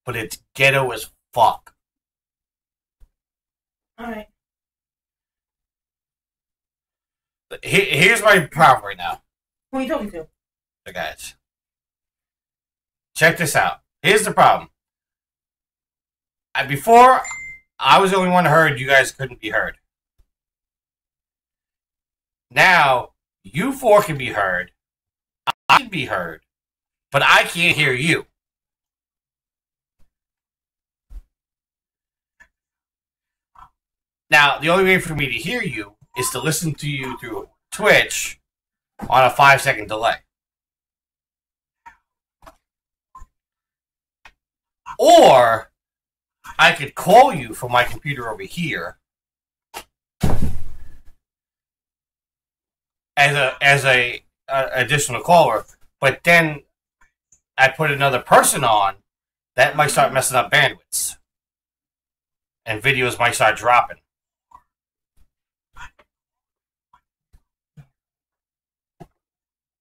but it's ghetto as fuck. Alright. Here's my problem right now. Who are you talking to? The guys. Check this out. Here's the problem. Before, I was the only one heard. You guys couldn't be heard. Now, you four can be heard. I can be heard. But I can't hear you. Now, the only way for me to hear you is to listen to you through Twitch on a 5-second delay. Or I could call you from my computer over here as a additional caller, but then I put another person on, that might start messing up bandwidths, and videos might start dropping.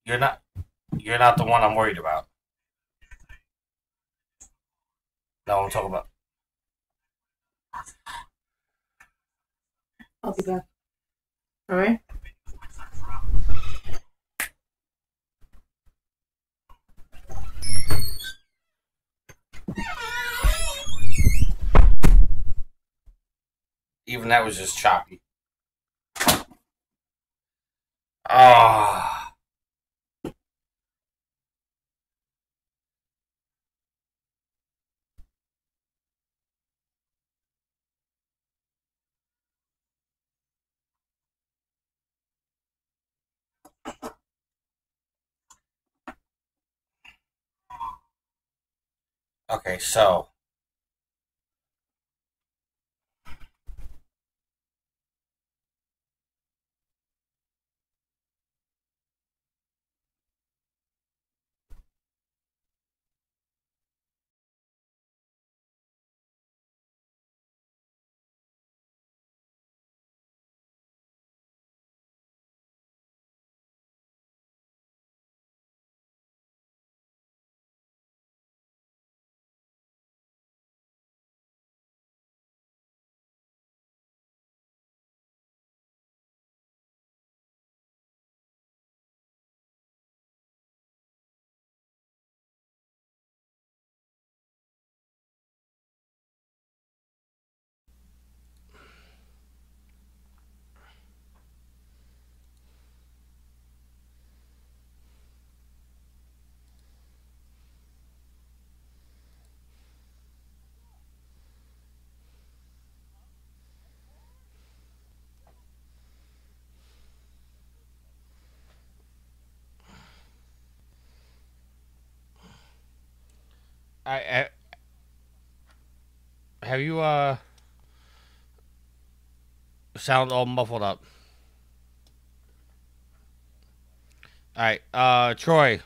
You're not the one I'm worried about. No, I'm talking about. I'll be back. Alright? Even that was just choppy. Ah. Okay, so. I have you sound all muffled up. All right, Troy,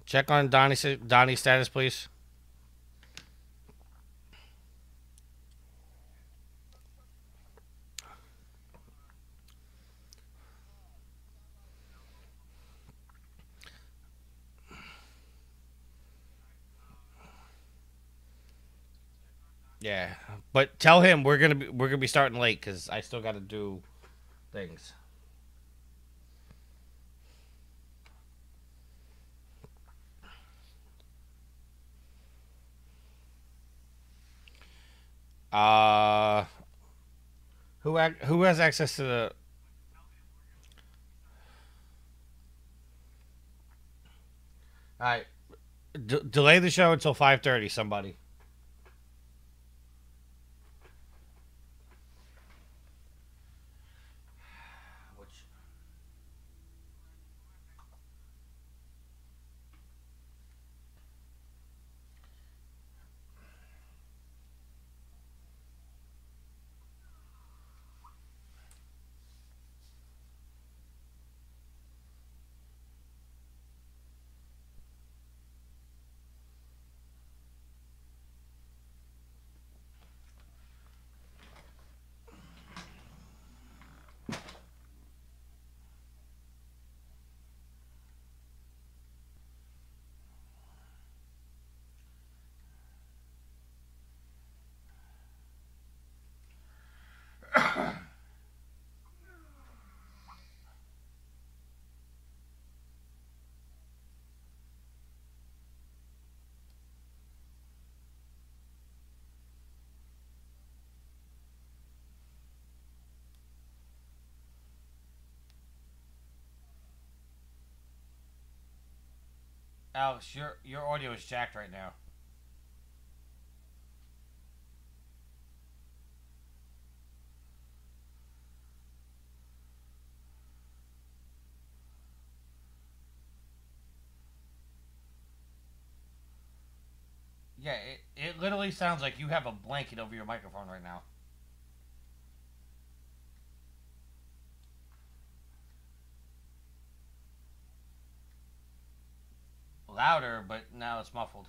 check on Donnie's status, please. Yeah, but tell him we're gonna be starting late because I still got to do things. Uh, who has access to the? All right, delay the show until 5:30. Somebody. Alex, your audio is jacked right now. Yeah, it literally sounds like you have a blanket over your microphone right now. Louder, but now it's muffled.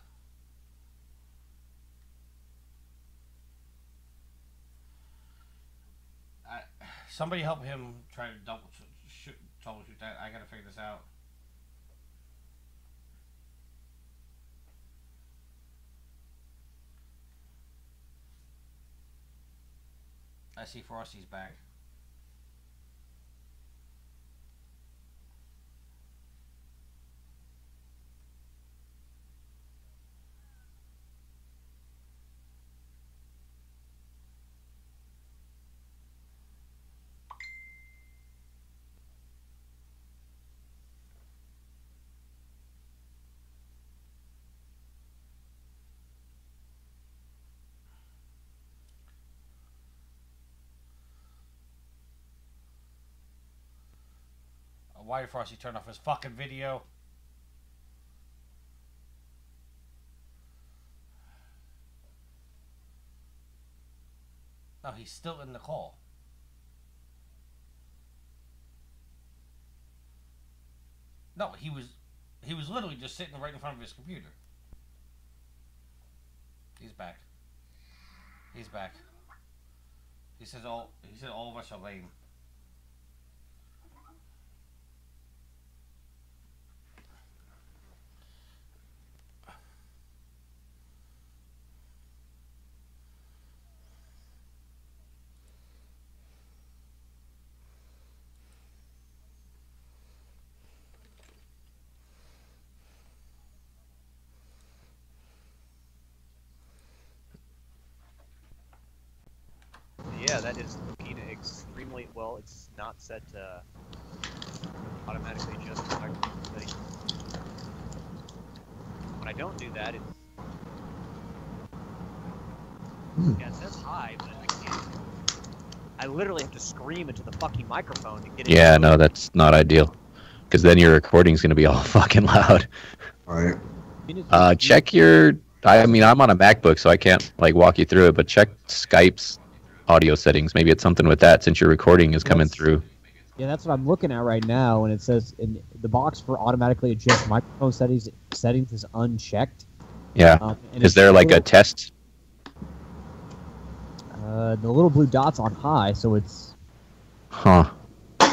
Somebody help him try to troubleshoot that. I gotta figure this out. I see Frosty's back. Why did Frosty turn off his fucking video? No, he's still in the call. No, he was literally just sitting right in front of his computer. He's back. He's back. He said all of us are lame. Yeah, that is looking extremely well. It's not set to automatically adjust the microphone settings. When I don't do that, it's yeah, it says high, but I can't. I literally have to scream into the fucking microphone to get it. Yeah, no, that's not ideal. Because then your recording's gonna be all fucking loud. Right. Check your. I mean, I'm on a MacBook, so I can't like walk you through it. But check Skype's audio settings. Maybe it's something with that since your recording is coming through. Yeah, that's what I'm looking at right now, and it says in the box for automatically adjust microphone settings is unchecked. Yeah. Is there like a test? The little blue dot's on high, so it's. Huh.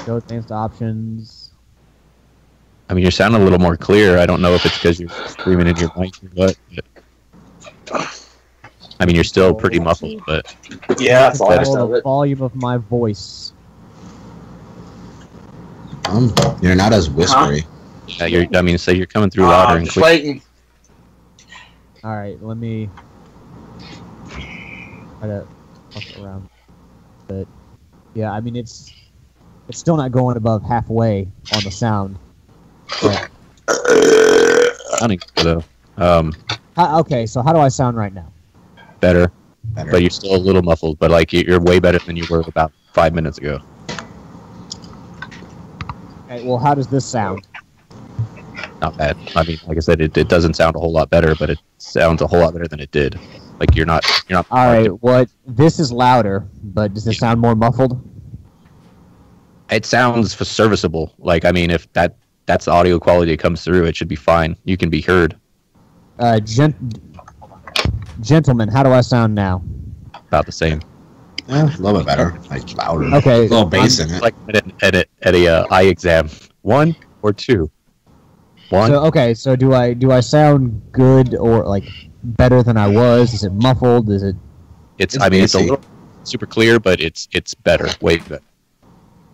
Show advanced options. I mean, you're sounding a little more clear. I don't know if it's because you're screaming in your mic or what. But... I mean, you're still pretty muffled, but... Yeah, that's all the volume of my voice. You're not as whispery. Yeah, I mean, so you're coming through louder and clear. Alright, let me... try to fuck around. But, yeah, I mean, it's still not going above halfway on the sound. But... Sounding good, though. Okay, so how do I sound right now? Better, but you're still a little muffled. But like you're way better than you were about 5 minutes ago. Okay, well, how does this sound? Not bad. I mean, like I said, it doesn't sound a whole lot better, but it sounds a whole lot better than it did. Like you're not. All right, what? This is louder, but does it sound more muffled? It sounds serviceable. Like I mean, if that's the audio quality that comes through, it should be fine. You can be heard. Gentlemen, how do I sound now? About the same. A little bit better, like louder. Okay, a little bass in it. Like at a eye exam, 1 or 2. 1. So, okay, so do I sound good or like better than I was? Is it muffled? Is it? I mean, it's a little super clear, but it's better, way better.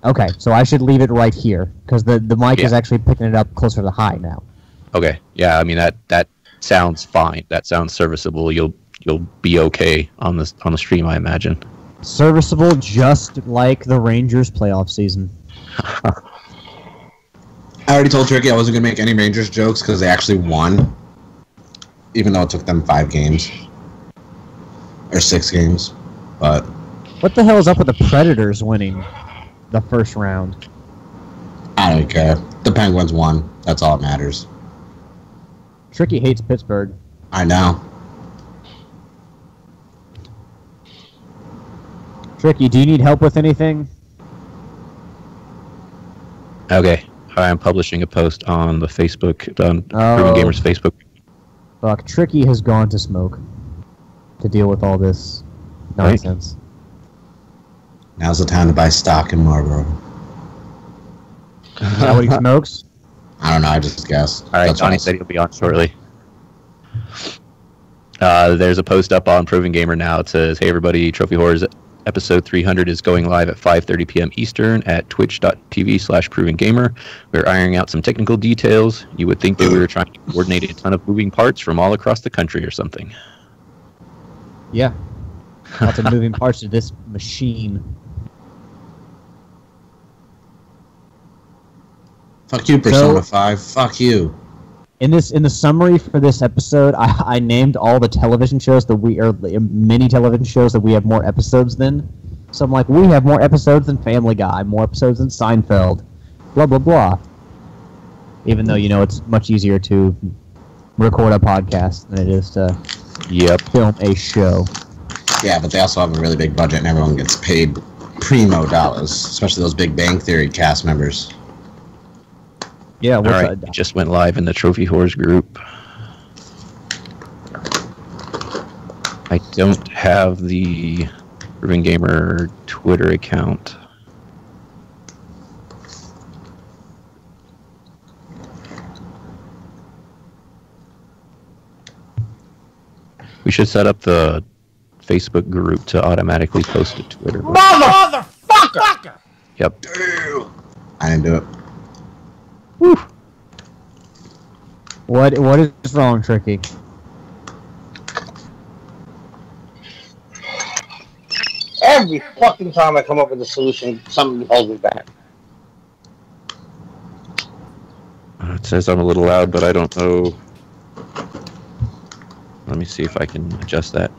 Okay, so I should leave it right here because the mic is actually picking it up closer to high now. Okay, yeah, I mean that sounds fine. That sounds serviceable. You'll be okay on the stream, I imagine. Serviceable, just like the Rangers playoff season. I already told Tricky I wasn't gonna make any Rangers jokes because they actually won, even though it took them 5 games or 6 games. But What the hell is up with the Predators winning the first round? I don't care. The Penguins won. That's all that matters. Tricky hates Pittsburgh. I know. Tricky, do you need help with anything? Okay. I am publishing a post on the Facebook, on Oh. Proven Gamers Facebook. Fuck, Tricky has gone to smoke to deal with all this nonsense. Now's the time to buy stock in Marlboro. Is that what he smokes? I don't know. I just guessed. All right, That's Johnny what said he'll be on shortly. There's a post up on Proven Gamer now. It says, "Hey everybody, Trophy Horrors episode 300 is going live at 5:30 p.m. Eastern at twitch.tv/Proven Gamer. We're ironing out some technical details. You would think that we were trying to coordinate a ton of moving parts from all across the country or something." Yeah. Lots of moving parts to this machine. Fuck you, Persona 5. Fuck you. In the summary for this episode, I named all the television shows that we are many television shows that we have more episodes than. So I'm like, we have more episodes than Family Guy, more episodes than Seinfeld, blah blah blah. Even though it's much easier to record a podcast than it is to Yep. film a show. Yeah, but they also have a really big budget and everyone gets paid primo dollars, especially those Big Bang Theory cast members. Yeah, All what's right, it just went live in the Trophy Horrors group. I don't have the Proven Gamer Twitter account. We should set up the Facebook group to automatically post to Twitter. Motherfucker! Yep. I didn't do it. Whew. What is wrong, Tricky? Every fucking time I come up with a solution, something holds me back. It says I'm a little loud, but I don't know. Let me see if I can adjust that.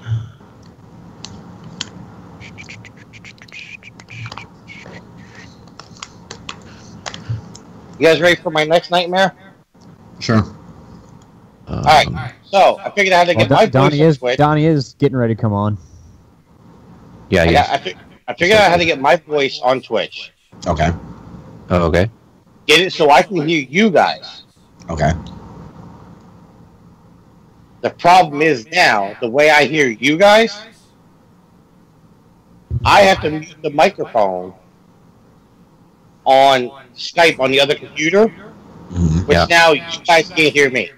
You guys ready for my next nightmare? Sure. Alright, so I figured I had to get my Donnie voice on Twitch. Donnie is getting ready to come on. Yeah, yeah. I figured I had to get my voice on Twitch. Okay. Oh, okay. Get it so I can hear you guys. Okay. The problem is now, the way I hear you guys, I have to mute the microphone on Skype on the other computer, Mhm. which Yeah. now you guys can't hear me.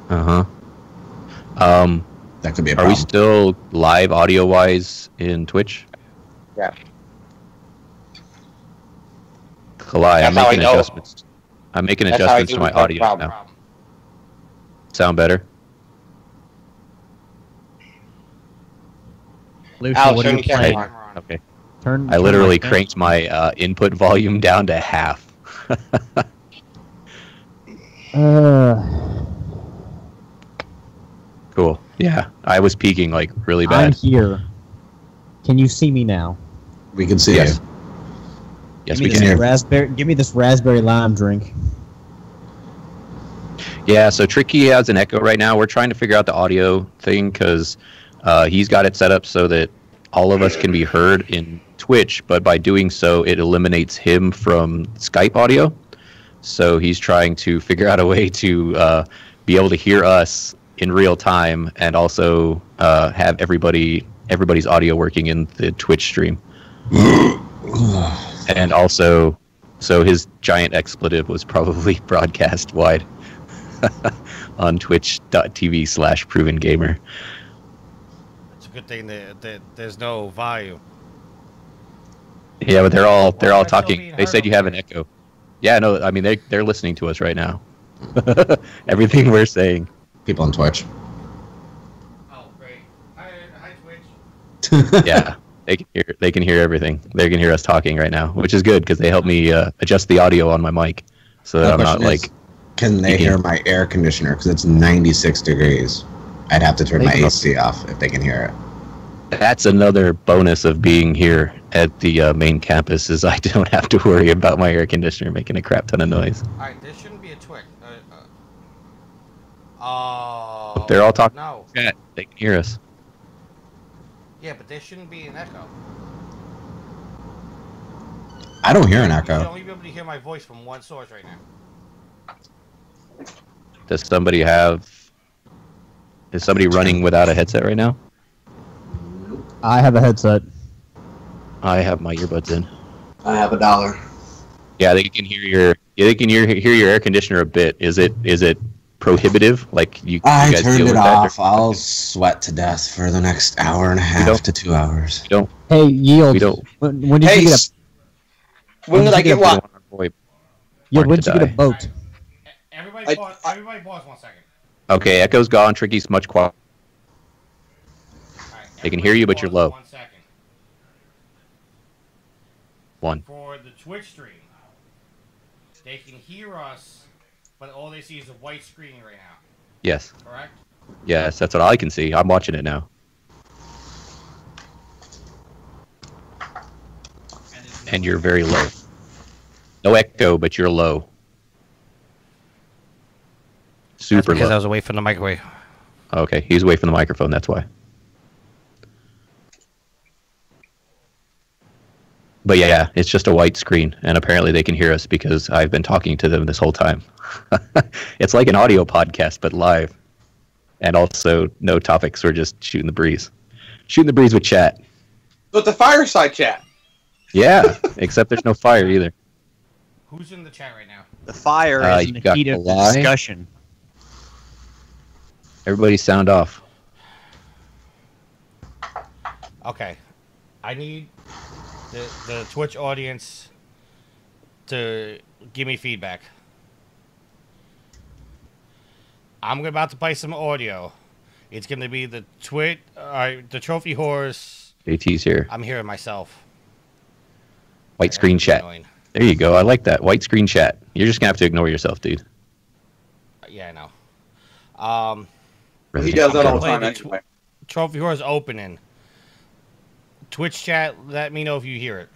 Uh-huh. That could be a Are we problem. still live audio-wise in Twitch? Yeah. Kalai, I'm That's how I making know. adjustments. I'm making That's how I adjustments knew to my it was a audio problem. now. Sound better? Lucia, Alex, what are turn you the camera playing? on. Okay. Turn I literally my- cranked my input volume down to half. Cool. Yeah, I was peaking like really I'm bad. here. Can you see me now? We can see Yes. you. Yes, give we me can this hear. raspberry. Give me this raspberry lime drink. Yeah, so Tricky has an echo right now. We're trying to figure out the audio thing because he's got it set up so that all of us can be heard in Twitch, but by doing so, it eliminates him from Skype audio. So he's trying to figure out a way to be able to hear us in real time and also have everybody's audio working in the Twitch stream. And also, so his giant expletive was probably broadcast wide on twitch.tv/Proven Gamer. It's a good thing that there's no volume. Yeah, but they're all Why am I still talking. being They heard said you over have an here? echo. Yeah, no, I mean they're listening to us right now. Everything we're saying. People on Twitch. Oh, great. Hi, Twitch. Yeah, they can hear everything. They can hear us talking right now, which is good because they help me adjust the audio on my mic. so that I'm not question is, like. can they hear my air conditioner? Because it's 96 degrees. I'd have to turn my AC off if they can hear it. That's another bonus of being here at the main campus is I don't have to worry about my air conditioner making a crap ton of noise. Alright, there shouldn't be a twig. They're all talking. No. Chat. They can hear us. Yeah, but there shouldn't be an echo. I don't hear an You should echo. only be able to hear my voice from one source right now. Does somebody have? Is somebody running without a headset right now? I have a headset. I have my earbuds in. I have $1. Yeah, they can hear your. Yeah, they can hear your air conditioner a bit. Is it prohibitive? Like you I guys turned deal it with that off. during- I'll sweat to death for the next hour and a half don't- to 2 hours. Hey, Yield. We don't- When did Hey, you get a when did I get what? Yield, when to did you get a die. boat? Everybody pause, everybody pause 1 second. Okay, echo's gone. Tricky's much quiet. Alright, They can hear you, but you're everybody low. pause 1 second. One. For the Twitch stream, they can hear us, but all they see is a white screen right now. Yes. Correct? Yes, that's what I can see. I'm watching it now. And you're very low. No echo, but you're low. Super because I low. was away from the microwave. Okay, he's away from the microphone, that's why. But yeah, it's just a white screen, and apparently they can hear us because I've been talking to them this whole time. It's like an audio podcast, but live. And also, no topics, we're just shooting the breeze. Shooting the breeze with chat. With the fireside chat. Yeah, except there's no fire either. Who's in the chat right now? The fire is in you the got heat of the Kalai. discussion. Everybody sound off. Okay. I need the Twitch audience to give me feedback. I'm about to play some audio. It's going to be the the Trophy Horse. JT's here. I'm hearing myself. White screen That's chat. annoying. There you go. I like that. White screen chat. You're just going to have to ignore yourself, dude. Yeah, I know. He does that all the Play time the anyway. Trophy Horse opening. Twitch chat, let me know if you hear it.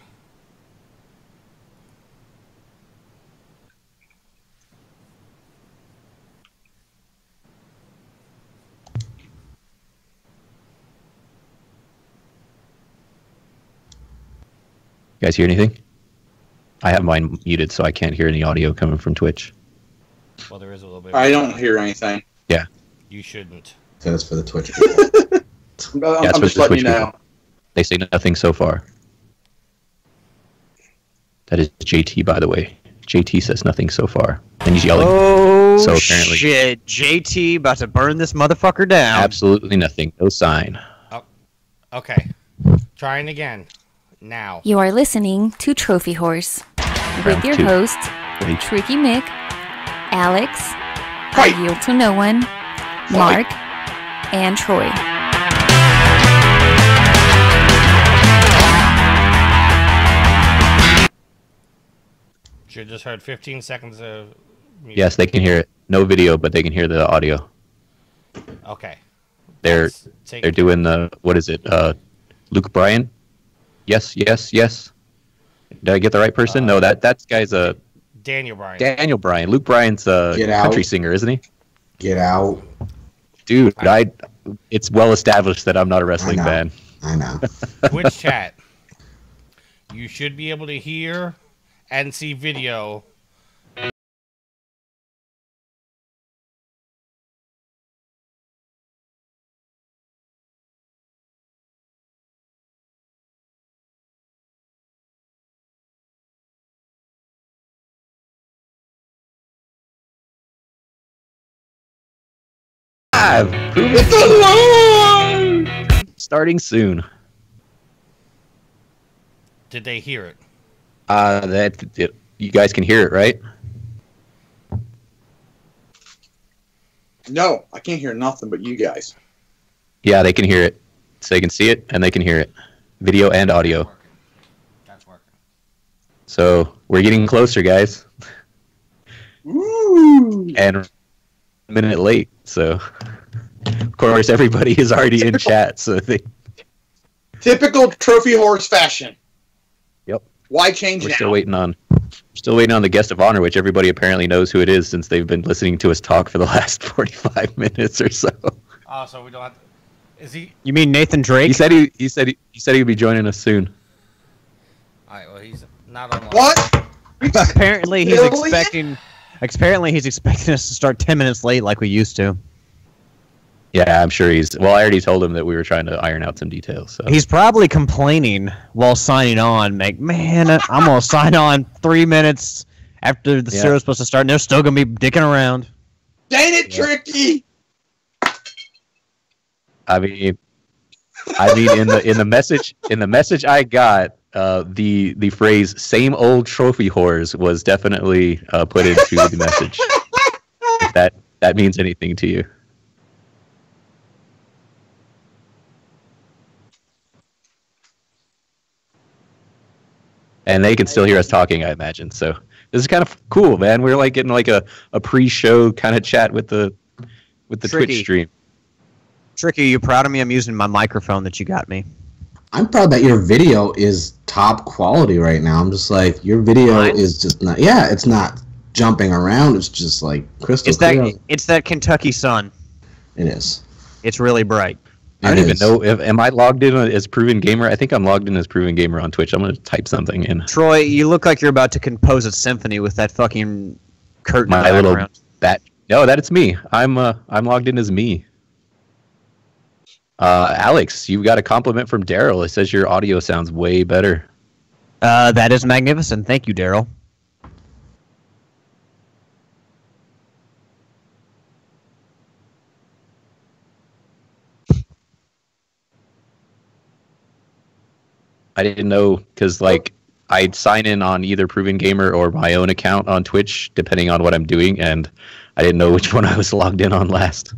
You guys hear anything? I have mine muted, so I can't hear any audio coming from Twitch. Well, there is a little bit. I don't hear anything. You shouldn't. That's for the Twitch people. I'm That's just what the letting you Twitch know. people- They say nothing so far. That is JT, by the way. JT says nothing so far. And he's yelling. Oh, So apparently- shit. JT about to burn this motherfucker down. Absolutely nothing. No sign. Okay. Trying again. Now. You are listening to Trophy Horse with your two. hosts, Ready? Tricky Mick, Alex, Fight! I Yield to No One, Mark, and Troy. You just heard 15 seconds of music. Yes, they can hear it. No video, but they can hear the audio. Okay. They're Let's take- they're doing the what is it? Luke Bryan. Yes, yes, yes. Did I get the right person? No, that guy's a Daniel Bryan. Daniel Bryan. Luke Bryan's a Get out. country singer, isn't he? Get out. Dude, it's well established that I'm not a wrestling know. fan. I know. Twitch chat. You should be able to hear and see video. Live. Starting soon. Did they hear it? You guys can hear it, right? No, I can't hear nothing but you guys. Yeah, they can hear it. So they can see it and they can hear it. Video and audio. That's working. So we're getting closer, guys. Ooh. and a minute late. So, of course, everybody is already in chat. So they. Typical trophy horse fashion. Yep. Why change We're now? still waiting on the guest of honor, which everybody apparently knows who it is since they've been listening to us talk for the last 45 minutes or so. Oh, so we don't have to... Is he... You mean Nathan Drake? He said he'd be joining us soon. Alright, well, he's not online. What? Apparently he's Really? expecting us to start 10 minutes late like we used to. Yeah, I'm sure he's. Well, I already told him that we were trying to iron out some details. So. He's probably complaining while signing on. Man, I'm gonna sign on 3 minutes after the show's supposed to start, and they're still gonna be dicking around. Dang it, Tricky! I mean, in the message I got, the phrase "same old trophy whores" was definitely put into the message. If that means anything to you. And they can still hear us talking, I imagine. So this is kind of cool, man. We're like getting like a pre-show kind of chat with the Twitch stream. Tricky, you proud of me? I'm using my microphone that you got me. I'm proud that your video is top quality right now. I'm just like, your video is just not. Yeah, it's not jumping around. It's just like crystal clear. It's that Kentucky sun. It is. It's really bright. I don't even know am I logged in as Proven Gamer? I think I'm logged in as Proven Gamer on Twitch. I'm gonna type something in. Troy, you look like you're about to compose a symphony with that fucking curtain. My little bat. No, it's me. I'm logged in as me. Alex, you got a compliment from Daryl. It says your audio sounds way better. That is magnificent. Thank you, Daryl. I didn't know because like I'd sign in on either Proven Gamer or my own account on Twitch, depending on what I'm doing, and I didn't know which one I was logged in on last.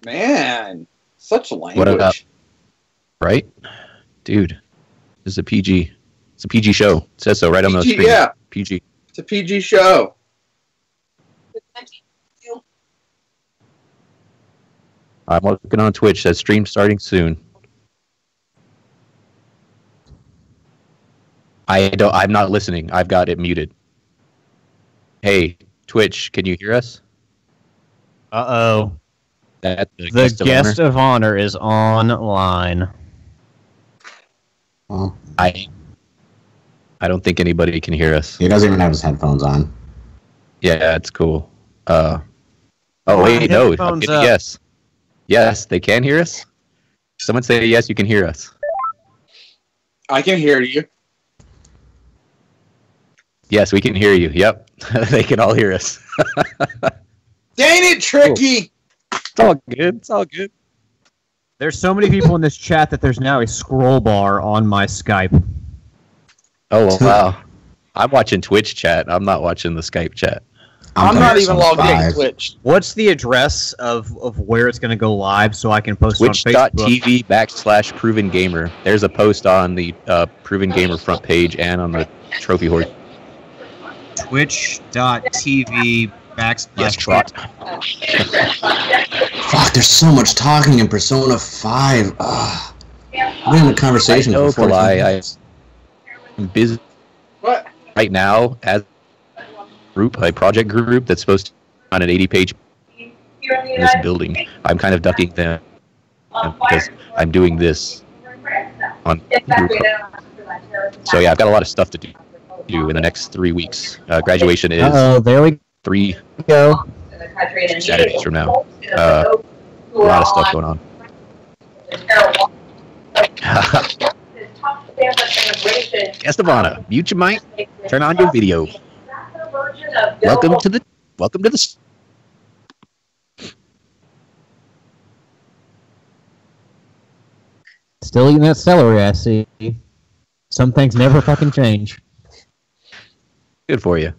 Man, such language. What about, right? Dude, this is a PG. It's a PG show. It says so right on the screen. Yeah. PG. It's a PG show. I'm looking on Twitch. Says stream starting soon. I'm not listening. I've got it muted. Hey, Twitch, can you hear us? Uh-oh. The guest of honor is online. Well, I don't think anybody can hear us. he doesn't even have his headphones on. Yeah, it's cool. Oh wait, no. I'm getting a yes. Yes, they can hear us. Someone say yes, you can hear us. I can hear you. Yes, we can hear you. Yep, they can all hear us. Dang it, Tricky! It's all good. It's all good. There's so many people in this chat that there's now a scroll bar on my Skype. Oh wow! I'm watching Twitch chat. I'm not watching the Skype chat. I'm not even logged in Twitch. What's the address of where it's going to go live so I can post it on Facebook? Twitch.tv/Proven Gamer. There's a post on the Proven Gamer front page and on the Trophy Horse. Twitch.tv/. Yes, Trot. Fuck, there's so much talking in Persona 5. Ugh. We're in a conversation No, for 40 minutes. I'm busy What? right now as a group, a project group that's supposed to on an 80-page in this building. I'm kind of ducking them because I'm doing this on group. So yeah, I've got a lot of stuff to do in the next 3 weeks. Graduation is there we 3 go. Saturdays from now. A lot of stuff going on. Estebanna, mute your mic, turn on your video. Welcome to the Still eating that celery, I see. Some things never fucking change. Good for you.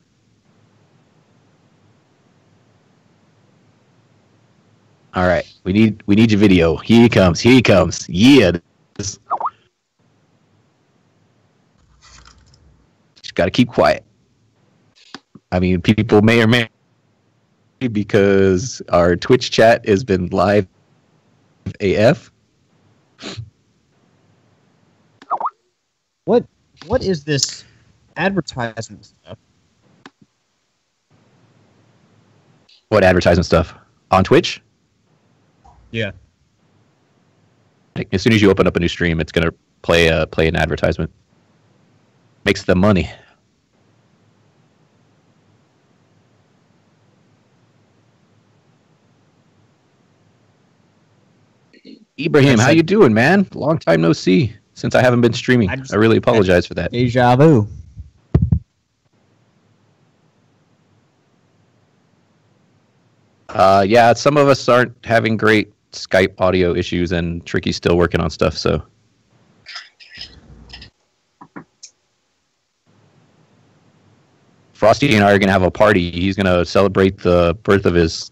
All right, we need your video. Here he comes. Yeah. got to keep quiet. I mean, people may or may because our Twitch chat has been live AF. What is this advertisement stuff? What advertisement stuff? On Twitch? Yeah. As soon as you open up a new stream, it's gonna play an advertisement. Makes the money. Ibrahim, how you doing, man? Long time no see. Since I haven't been streaming, I really apologize for that. Deja vu. Yeah, some of us aren't having great Skype audio issues, and Tricky's still working on stuff, so. Frosty and I are going to have a party. He's going to celebrate the birth of his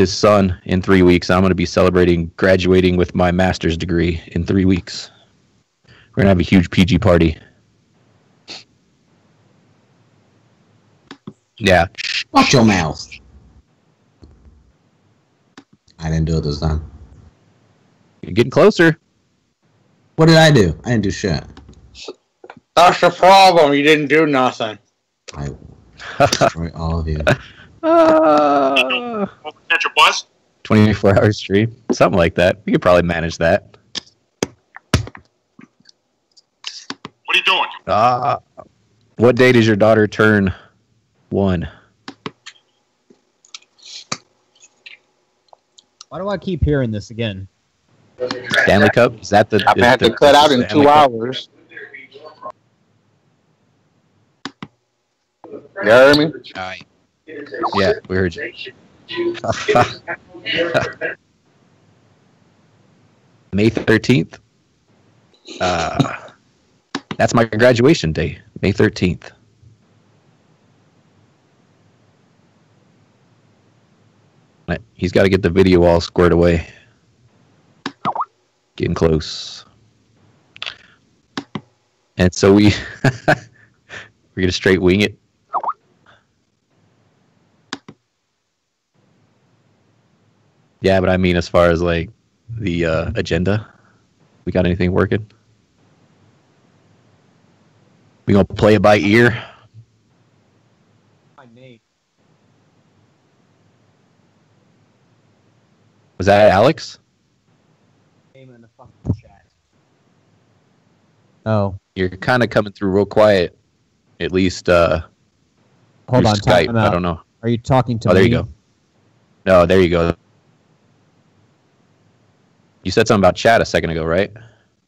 son in 3 weeks. I'm going to be celebrating graduating with my master's degree in 3 weeks. We're going to have a huge PG party. Yeah. Watch your mouth. I didn't do it this time. You're getting closer. What did I do? I didn't do shit. That's the problem. You didn't do nothing. I destroy all of you. Catch your bus? 24-hour stream. Something like that. We could probably manage that. What are you doing? What day does your daughter turn 1? Why do I keep hearing this again? Stanley Cup? Is that the... I'm going to have to cut out in 2 hours. You heard me? Yeah, we heard you. May 13th. That's my graduation day, May 13th. He's got to get the video all squared away. Getting close. And so we're going to straight wing it. Yeah, but I mean, as far as like the agenda, we got anything working? We gonna play it by ear? Hi, Nate. Was that Alex? Name in the fucking chat. Oh. You're kind of coming through real quiet. At least hold on, Skype. I don't know. Are you talking to me? Oh, there you go. No, there you go. You said something about chat a second ago, right?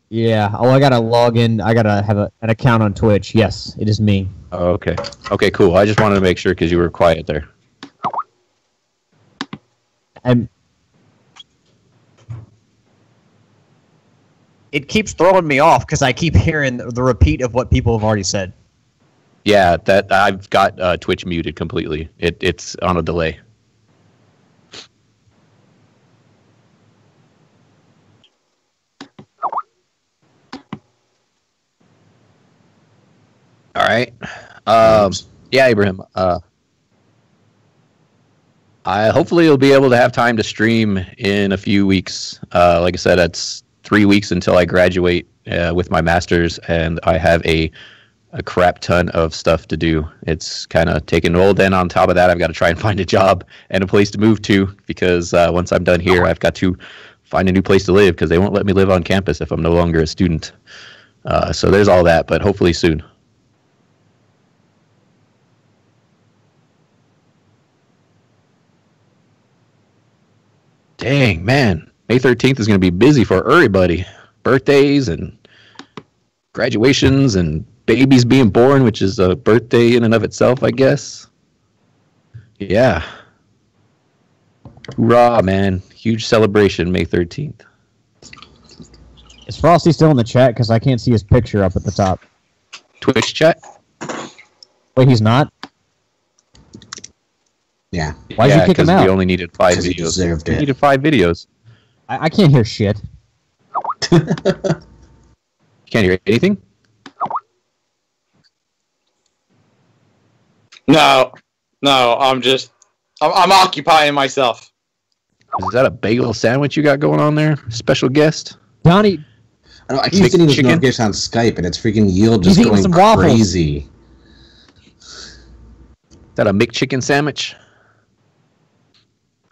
Yeah. Oh, I gotta log in. I gotta have an account on Twitch. Yes, it is me. Oh, okay. Okay, cool. I just wanted to make sure because you were quiet there. It keeps throwing me off because I keep hearing the repeat of what people have already said. Yeah, that I've got Twitch muted completely. It's on a delay. All right. Yeah, Ibrahim. I hopefully will be able to have time to stream in a few weeks. Like I said, it's 3 weeks until I graduate with my master's, and I have a crap ton of stuff to do. It's kind of taking old. Then on top of that, I've got to try and find a job and a place to move to because once I'm done here, I've got to find a new place to live because they won't let me live on campus if I'm no longer a student. So there's all that, but hopefully soon. Dang, man. May 13th is going to be busy for everybody. Birthdays and graduations and babies being born, which is a birthday in and of itself, I guess. Yeah. Hoorah, man. Huge celebration, May 13th. Is Frosty still in the chat? Because I can't see his picture up at the top. Twitch chat? Wait, he's not? Yeah. Why'd you kick him out? We only needed 5 videos. We needed 5 videos. I can't hear shit. Can't hear anything? No, I'm occupying myself. Is that a bagel sandwich you got going on there? Special guest? Donnie. I keep sending this notification on Skype, and it's freaking yield just He's going eating some crazy. Is that a McChicken sandwich?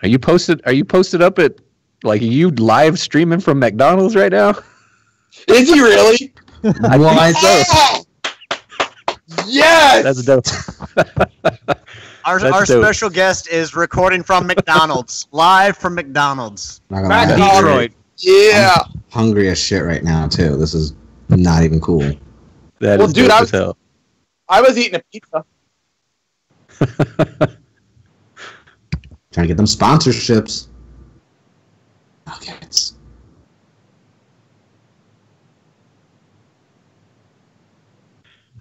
Are you posted up at, like, are you live streaming from McDonald's right now? Is he really? Well, I so. Yes! That's dope. Our special guest is recording from McDonald's. Live from McDonald's. Not Detroit. Yeah. I'm hungry as shit right now, too. This is not even cool. That well, is dude, dope as hell. I was eating a pizza. Trying to get them sponsorships. Okay,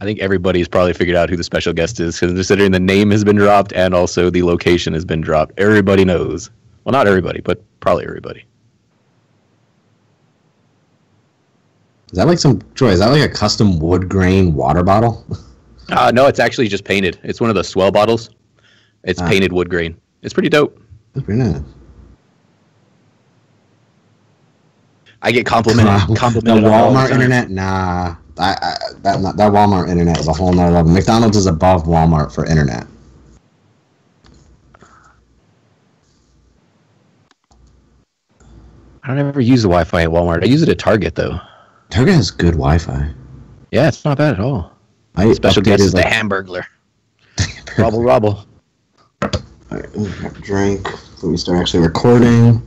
I think everybody's probably figured out who the special guest is, because considering the name has been dropped and also the location has been dropped. Everybody knows. Well, not everybody, but probably everybody. Is that like is that like a custom wood grain water bottle? No, it's actually just painted. It's one of the Swell bottles. It's painted wood grain. It's pretty dope. That's pretty nice. I get complimented. The Walmart internet, nah. That Walmart internet is a whole nother level. McDonald's is above Walmart for internet. I don't ever use the Wi-Fi at Walmart. I use it at Target, though. Target has good Wi-Fi. Yeah, it's not bad at all. Special guest is like, the Hamburglar. Robble, robble. Alright, we got a drink. So we start actually recording.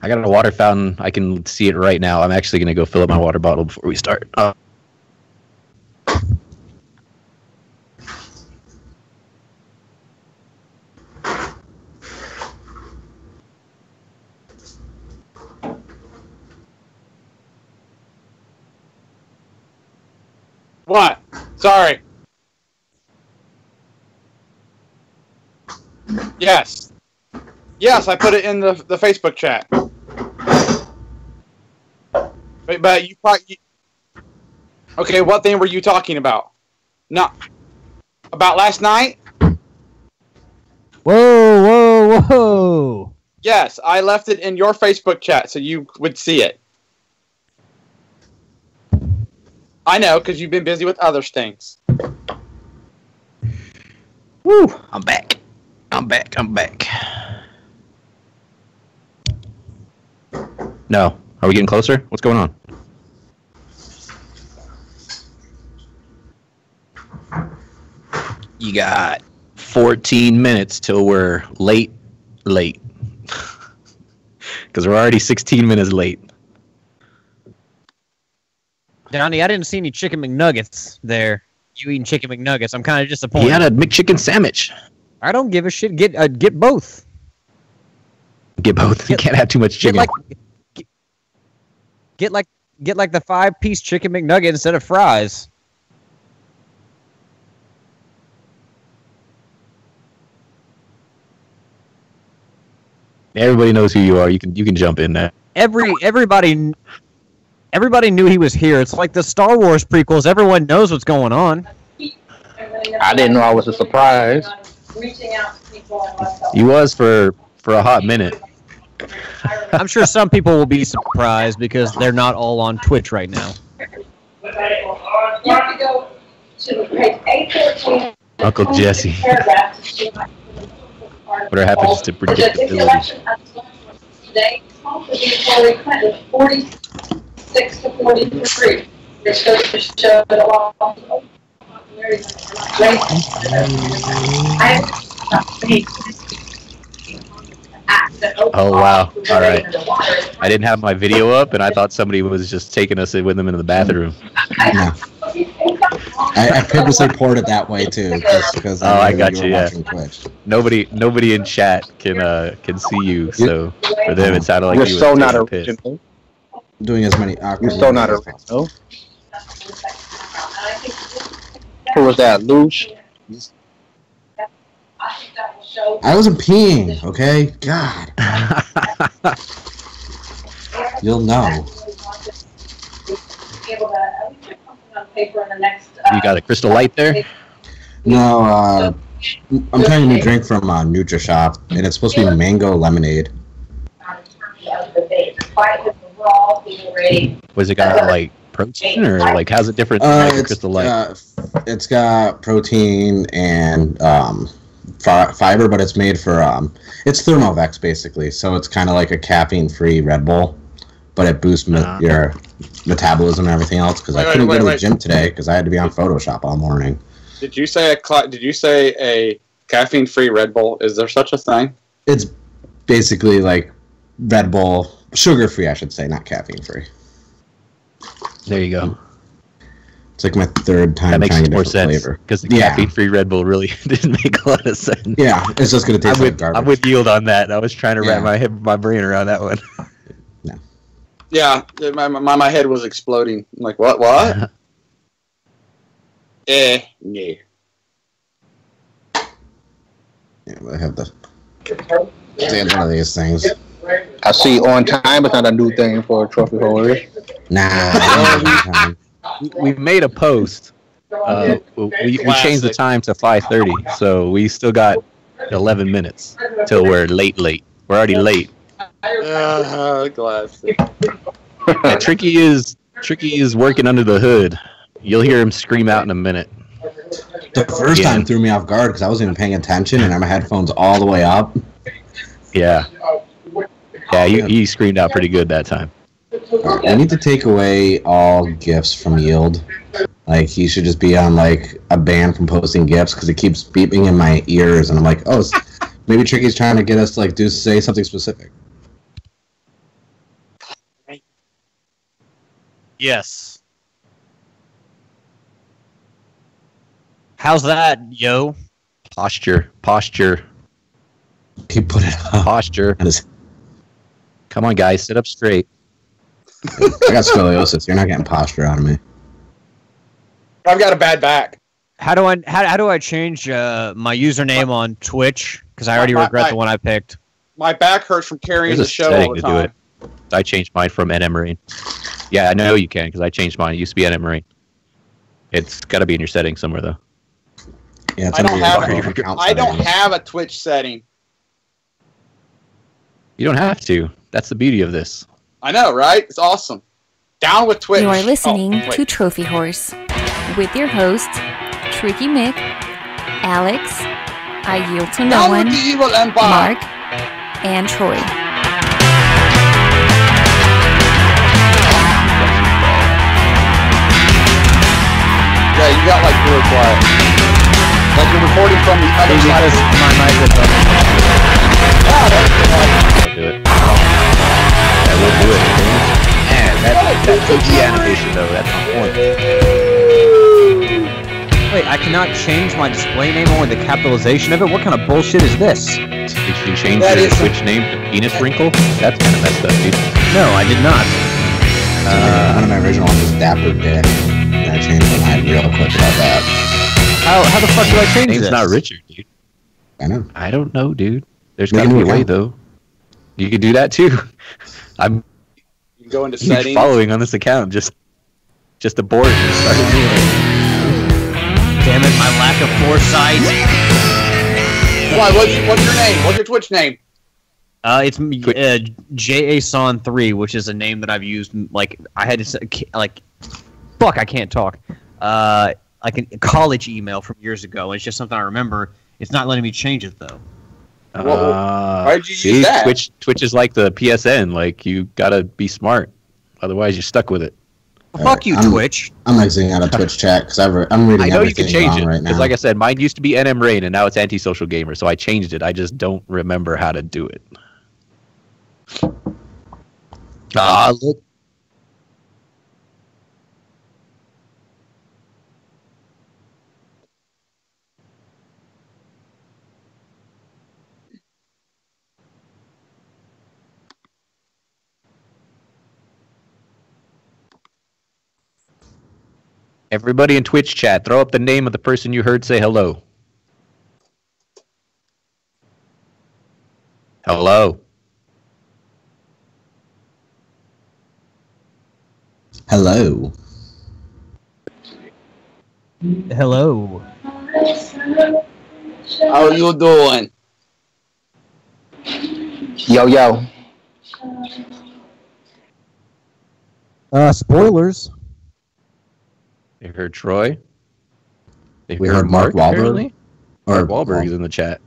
I got a water fountain. I can see it right now. I'm actually going to go fill up my water bottle before we start. What? Sorry. Yes. Yes, I put it in the Facebook chat. Wait, but you probably... Okay, what thing were you talking about? Not... About last night? Whoa, whoa, whoa! Yes, I left it in your Facebook chat so you would see it. I know, because you've been busy with other things. Woo! I'm back. I'm back. No. Are we getting closer? What's going on? You got 14 minutes till we're late. Because we're already 16 minutes late. Donnie, I didn't see any chicken McNuggets there. You eating chicken McNuggets? I'm kind of disappointed. He had a McChicken sandwich. I don't give a shit. Get both. Get both. You can't have too much chicken. Get like the 5-piece chicken McNugget instead of fries. Everybody knows who you are. You can jump in there. Everybody knew he was here. It's like the Star Wars prequels. Everyone knows what's going on. I didn't know I was a surprise. He was for a hot minute. I'm sure some people will be surprised because they're not all on Twitch right now. You have to go to page 814. Uncle Jesse. What happens to predictability? Today, Hillary Clinton 46 to 43. This goes to show that a lot of Oh wow! All right, I didn't have my video up, and I thought somebody was just taking us with them into the bathroom. No. I purposely poured it that way too, just because I got you. Yeah. Nobody in chat can see you, so for them it sounded like you're you so were not original. Doing as many awkward. You're so not original. Who was that? Luge? I wasn't peeing, okay? God. You'll know. paper in the next. You got a Crystal Light there? No, I'm trying a new drink from NutriShop, and it's supposed to be mango lemonade. Was it got like protein or like how's it different than Crystal Light? It's got protein and fiber, but it's made for it's Thermovex basically. So it's kind of like a caffeine-free Red Bull, but it boosts your metabolism and everything else. Because I couldn't go to the gym today because I had to be on Photoshop all morning. Did you say a caffeine-free Red Bull? Is there such a thing? It's basically like Red Bull, sugar-free, I should say, not caffeine-free. There you go. It's like my third time that makes trying a more different sense flavor. because the caffeine-free Red Bull really didn't make a lot of sense. Yeah, it's just gonna taste like garbage. I would yield on that. I was trying to wrap my brain around that one. Yeah, my head was exploding. I'm like, what? No. Yeah, I have the one of these things. I see on time is not a new thing for a trophy holder. Nah. We made a post. We changed the time to 5:30, so we still got 11 minutes till we're late. We're already late. Glass. And Tricky is working under the hood. You'll hear him scream out in a minute. The first time threw me off guard because I wasn't even paying attention and I had my headphones all the way up. Yeah. Yeah, he screamed out pretty good that time. I need to take away all gifts from Yield. Like, he should just be on, like, a ban from posting gifts because it keeps beeping in my ears, and I'm like, oh, maybe Tricky's trying to get us to, like, say something specific. Yes. How's that, yo? Posture. He put it up. Posture. Come on, guys, sit up straight. I got scoliosis. You're not getting posture out of me. I've got a bad back. How do I change my username on Twitch? Because I already regret the one I picked. My back hurts from carrying There's the a show setting all the to do time. it. I changed mine from NM Marine. Yeah, I know you can because I changed mine. It used to be NM Marine. It's got to be in your settings somewhere though. Yeah, I don't have a Twitch setting. You don't have to. That's the beauty of this. I know, right? It's awesome. Down with Twitch. You are listening to Trophy Horse with your hosts, Tricky Mick, Alex, I Yield to No One, Mark, and Troy. Yeah, you got like really quiet. Like you're recording from the other side of my microphone. Do it. Yeah, we'll do it. Man, that OG animation though, that's on point. Wait, I cannot change my display name or the capitalization of it? What kind of bullshit is this? Did you change your Twitch name to Penis Wrinkle? That's kind of messed up, dude. No, I did not. One of my original ones was Dapper Dick. And I changed my mind real quick about that. How the fuck do I change Name's this? not Richard, dude. I know. I don't know, dude. There's Make got to a be a new way, account. though. You could do that, too. I'm You go into settings. following on this account. Just abort and start a new one. Damn it, my lack of foresight. Why? What's your name? What's your Twitch name? It's JASON3, which is a name that I've used. Like I had to say, like, fuck, I can't talk. Like a college email from years ago. It's just something I remember. It's not letting me change it though. Why'd you use that? Twitch is like the PSN. Like you gotta be smart, otherwise you're stuck with it. Fuck you, Twitch. I'm exiting out of Twitch chat because I'm reading I know you can everything change it wrong right because, now. like I said, mine used to be NM Rain and now it's Antisocial Gamer. So I changed it. I just don't remember how to do it. Look. Everybody in Twitch chat, throw up the name of the person you heard say hello. Hello. Hello. Hello. How you doing? Yo. Spoilers. They heard Troy. They We heard Mark Wahlberg. apparently. Or Mark Wahlberg is in the chat.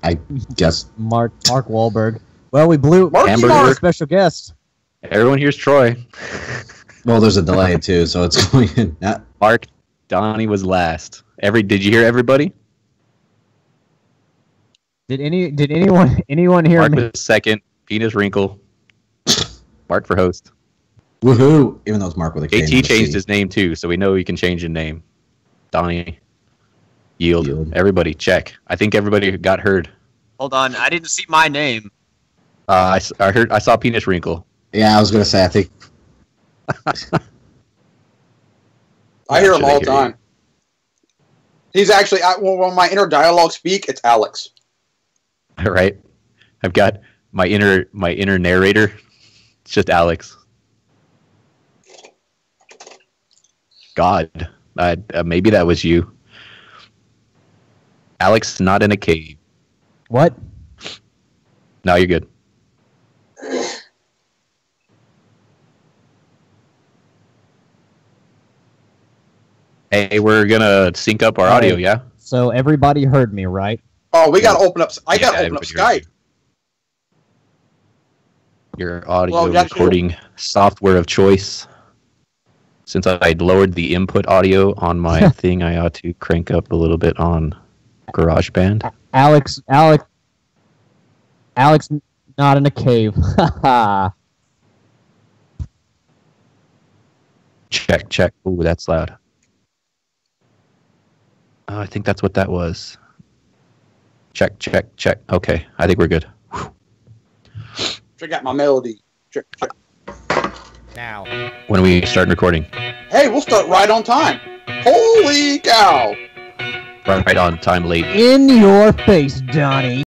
I guess. Mark Wahlberg. Well, we blew Hamburger. our special guest. Everyone hears Troy. Well, there's a delay too, so it's going in. Mark, Donnie was last. Did you hear everybody? Did anyone hear Mark me? was second. Penis Wrinkle. Mark for host. Woohoo! Even though it's Mark with a K. KT changed his name too, so we know he can change his name. Donnie. Yield. Everybody, check. I think everybody got heard. Hold on, I didn't see my name. I saw Penis Wrinkle. Yeah, I was gonna say. I think. I hear him all the time. He's actually when my inner dialogue speak, it's Alex. All right, I've got my inner narrator. It's just Alex. God, maybe that was you. Alex, not in a cave. What? No, you're good. Hey, we're gonna sync up our audio, yeah? So everybody heard me, right? Oh, we gotta open up. I gotta open up Skype. Your audio recording software of choice. Since I'd lowered the input audio on my thing, I ought to crank up a little bit on GarageBand. Alex, not in a cave. Check. Ooh, that's loud. Oh, I think that's what that was. Check. Okay, I think we're good. Check out my melody. Check. Now. When are we starting recording? Hey, we'll start right on time. Holy cow! Right on time, late. In your face, Donnie.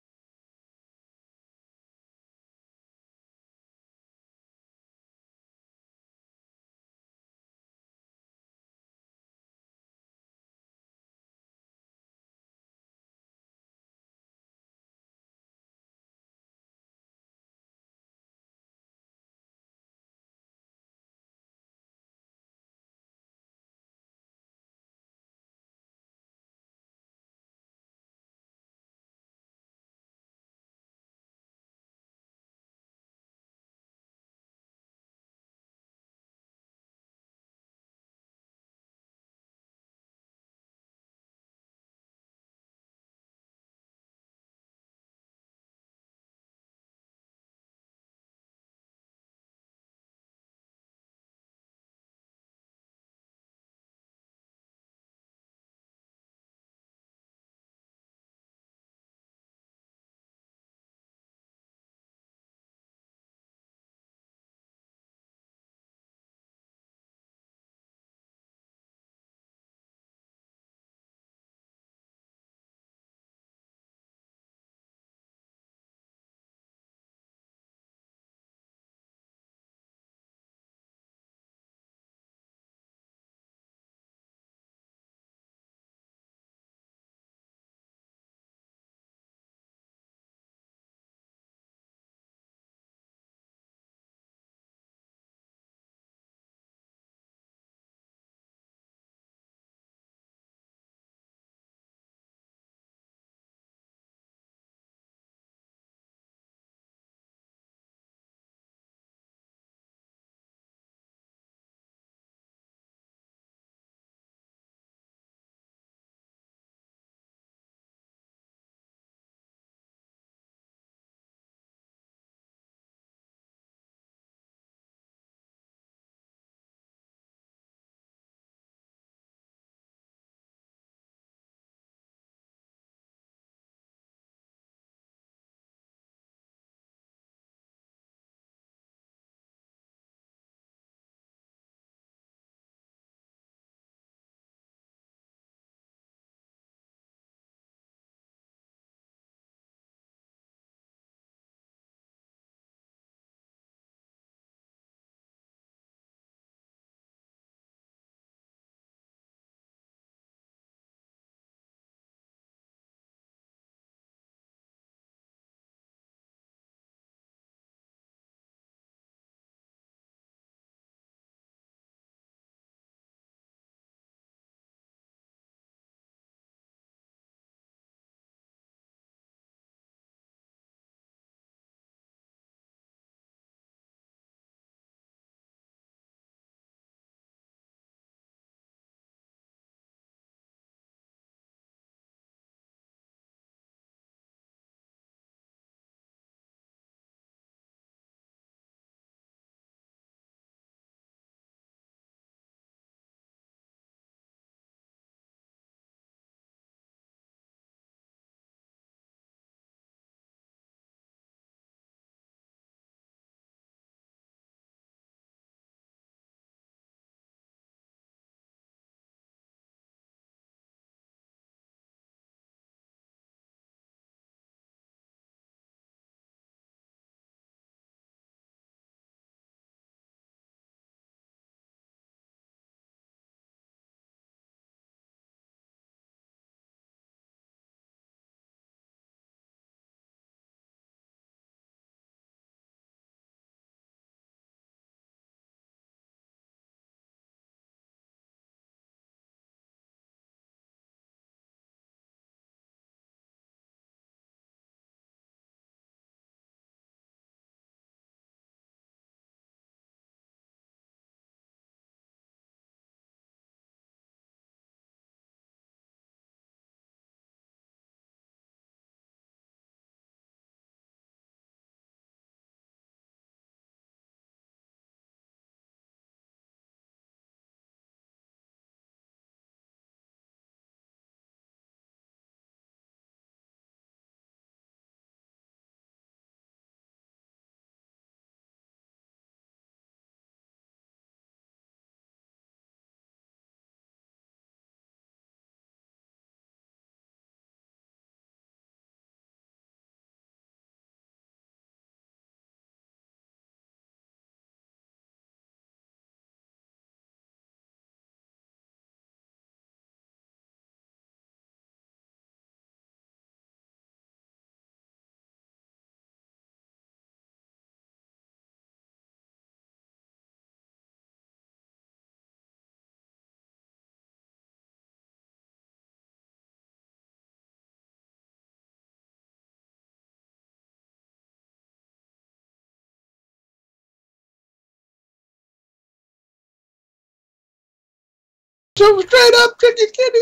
So straight up, chicken kitty.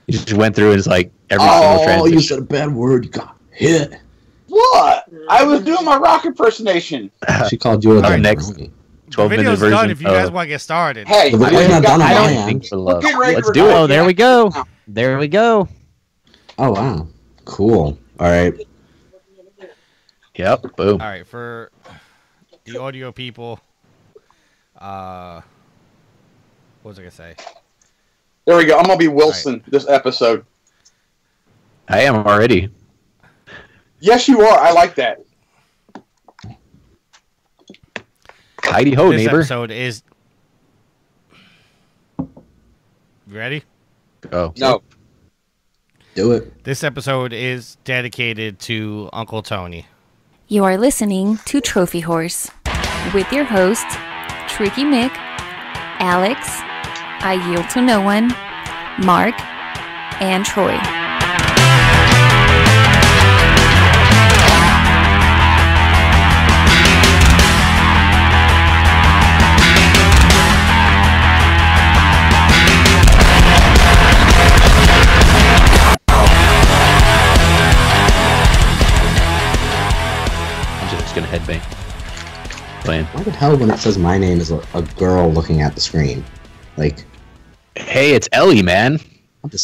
He just went through his like every single transition. Oh, you said a bad word. You got hit. What? I was doing my rock impersonation. She called you a next 12-minute Video's version. done if you guys want to get started. Hey, The video's not done on my end. Let's do it. Oh, there we go. There we go. Oh, wow. Cool. All right. Yep. Boom. All right, for the audio people, what was I gonna say? There we go. I'm gonna be Wilson this episode. I am already. Yes, you are. I like that. Heidi ho, This neighbor. episode is. You ready? Oh. No. Do it. This episode is dedicated to Uncle Tony. You are listening to Trophy Horse with your hosts, Tricky Mick, Alex, I Yield to No One, Mark, and Troy. Gonna headbang. Playing. Why the hell when it says my name is a girl looking at the screen? Like, hey, it's Ellie, man.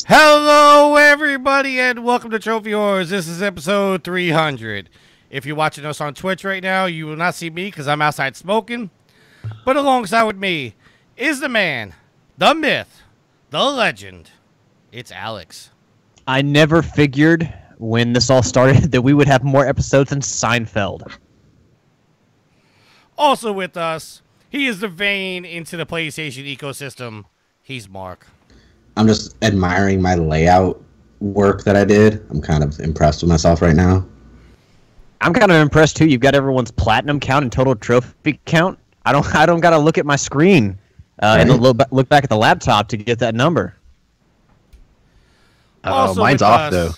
Hello, everybody, and welcome to Trophy Horrors. This is episode 300. If you're watching us on Twitch right now, you will not see me because I'm outside smoking. But alongside with me is the man, the myth, the legend. It's Alex. I never figured when this all started that we would have more episodes than Seinfeld. Also with us, he is the vein into the PlayStation ecosystem. He's Mark. I'm just admiring my layout work that I did. I'm kind of impressed with myself right now. I'm kind of impressed too. You've got everyone's platinum count and total trophy count. I don't got to look at my screen and look back at the laptop to get that number. Oh, mine's off though.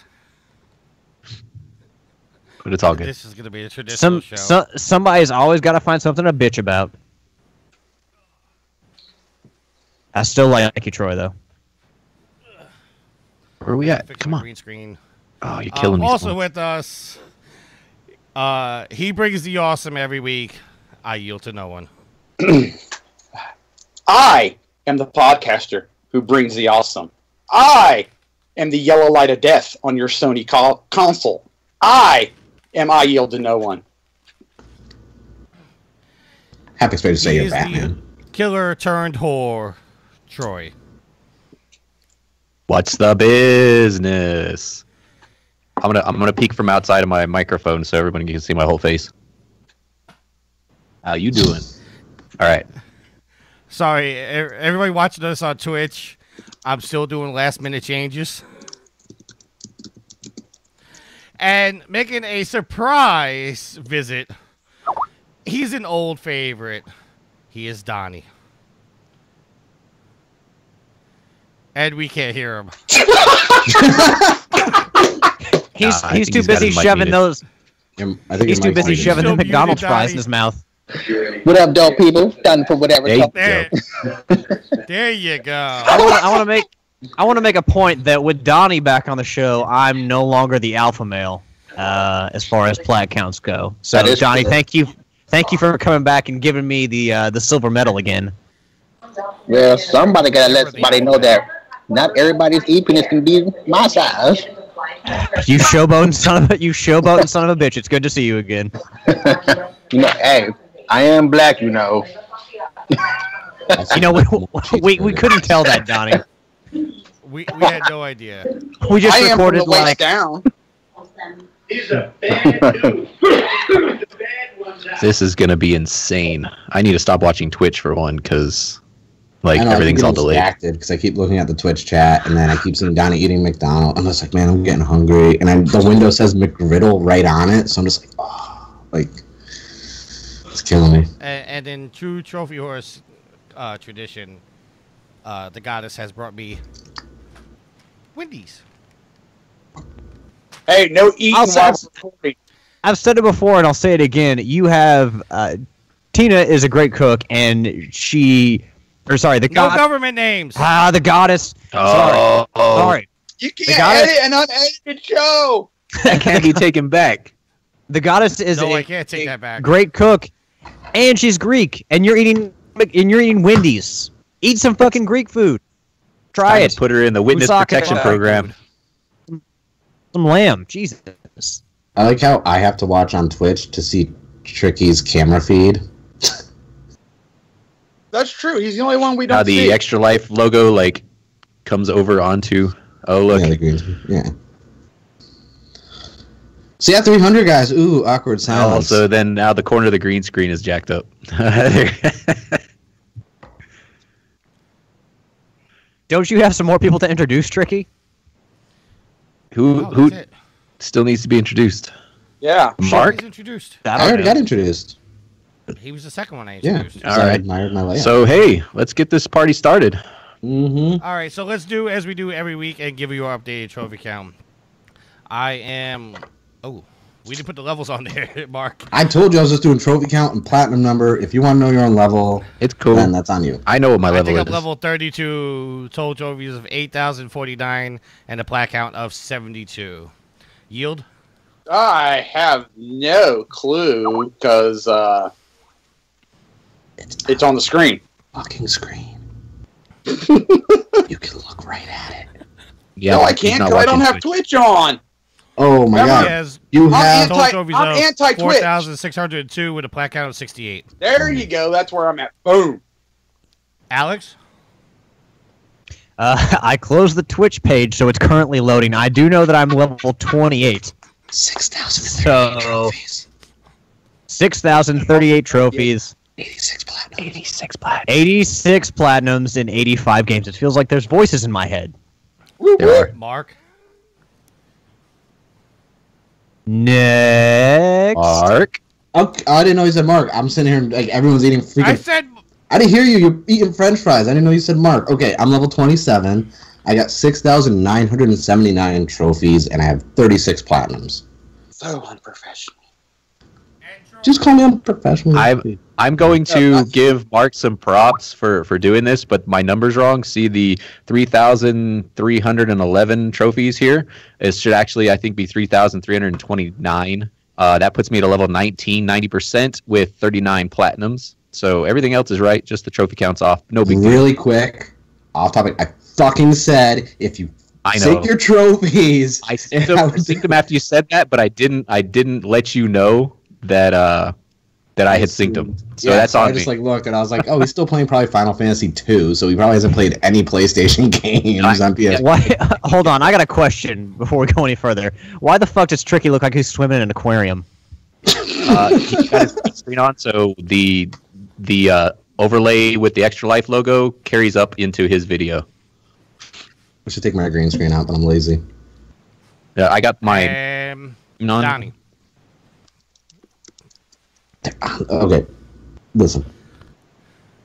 But it's all good. This is going to be a traditional show. Somebody's always got to find something to bitch about. I still like you, Troy, though. Where are we at? Come on. Green screen. Oh, you're killing me. Also with us, he brings the awesome every week. I yield to no one. I am the podcaster who brings the awesome. I am the yellow light of death on your Sony console. I yield to no one. Happy space to say He you're is Batman. the killer turned whore, Troy. What's the business? I'm gonna peek from outside of my microphone so everybody can see my whole face. How you doing? All right. Sorry, everybody watching us on Twitch. I'm still doing last minute changes. And making a surprise visit. He's an old favorite. He is Donnie. And we can't hear him. He's too busy shoving those. He's too busy shoving the McDonald's fries in his mouth. What up, dope people? Done for whatever. There you go. I want to make a point that with Donnie back on the show, I'm no longer the alpha male as far as plat counts go. So Donnie, thank you for coming back and giving me the silver medal again. Well, somebody gotta let somebody know that not everybody's penis can be my size. You showboating son of a bitch. It's good to see you again. You know, hey, I am black, you know. You know, we couldn't tell that, Donnie. We had no idea. We just recorded like down. He's a bad dude. This is gonna be insane. I need to stop watching Twitch for one, because everything's all delayed. Because I keep looking at the Twitch chat, and then I keep seeing Donnie eating McDonald's. I'm just like, man, I'm getting hungry, and the window says McGriddle right on it, so I'm just like, oh, it's killing me. And in true Trophy Horse tradition, the goddess has brought me Wendy's. Hey, no eating while recording. I've said it before, and I'll say it again. You have Tina is a great cook, and she Or sorry, the No government names. Ah, the goddess. Oh. Sorry. You can't edit an unedited show. That can't be taken back. The goddess is No, I can't take that back. great cook, and she's Greek, and you're eating Wendy's. Eat some fucking Greek food. Try Time it. to put her in the witness Moussaka. protection program. Some lamb. Jesus. I like how I have to watch on Twitch to see Tricky's camera feed. That's true. He's the only one we Now don't the see. Extra Life logo like comes over onto. Oh look. Yeah, the green screen. Yeah. See, at 300 guys. Ooh, awkward silence. Also, then now the corner of the green screen is jacked up. Don't you have some more people to introduce, Tricky? Who still needs to be introduced? Yeah. Mark? He's introduced. I already got introduced. He was the second one I Yeah. introduced. All right. Admired my layout. So hey, let's get this party started. Mm-hmm. All right, so let's do as we do every week and give you our updated trophy count. I am. Oh, we didn't put the levels on there, Mark. I told you I was just doing trophy count and platinum number. If you want to know your own level, It's cool. then that's on you. I know what my I level think is. I'm level 32, total trophies of 8,049, and a plat count of 72. Yield? I have no clue because it's on the screen. Fucking screen. You can look right at it. Yeah, No, I he's can't not because I don't watching have Twitch on. Oh my He god. has You I'm have total anti- trophies I'm of anti-Twitch. 4,602 with a plat count of 68. There you go. That's where I'm at. Boom. Alex? I closed the Twitch page, so it's currently loading. I do know that I'm level 28. 6,038 So, trophies. 6,038 trophies. 86 platinum. 86 platinum. 86 platinums in 85 games. It feels like there's voices in my head. There are. Mark? Next. Mark. Okay, I didn't know you said Mark. I'm sitting here like everyone's eating freaking. I said. I didn't hear you. You're eating French fries. I didn't know you said Mark. Okay, I'm level 27. I got 6,979 trophies, and I have 36 platinums. So unprofessional. Just call me unprofessional. I'm going to give Mark some props for doing this, but my number's wrong. See the 3,311 trophies here. It should actually, I think, be 3,329. That puts me at a level 19, 90% with 39 platinums. So everything else is right. Just the trophy count's off. No big deal. Really quick, off topic. I fucking said if you take your trophies. I synced them after you said that, but I didn't let you know that that I had synced them. So that's on I me. just like looked and I was like, oh, he's still playing probably Final Fantasy 2, so he probably hasn't played any PlayStation games on PS. Why? Hold on, I got a question before we go any further. Why the fuck does Tricky look like he's swimming in an aquarium? He got his screen on, so the overlay with the Extra Life logo carries up into his video. I should take my green screen out, but I'm lazy. Yeah, I got my Donnie. Okay, listen.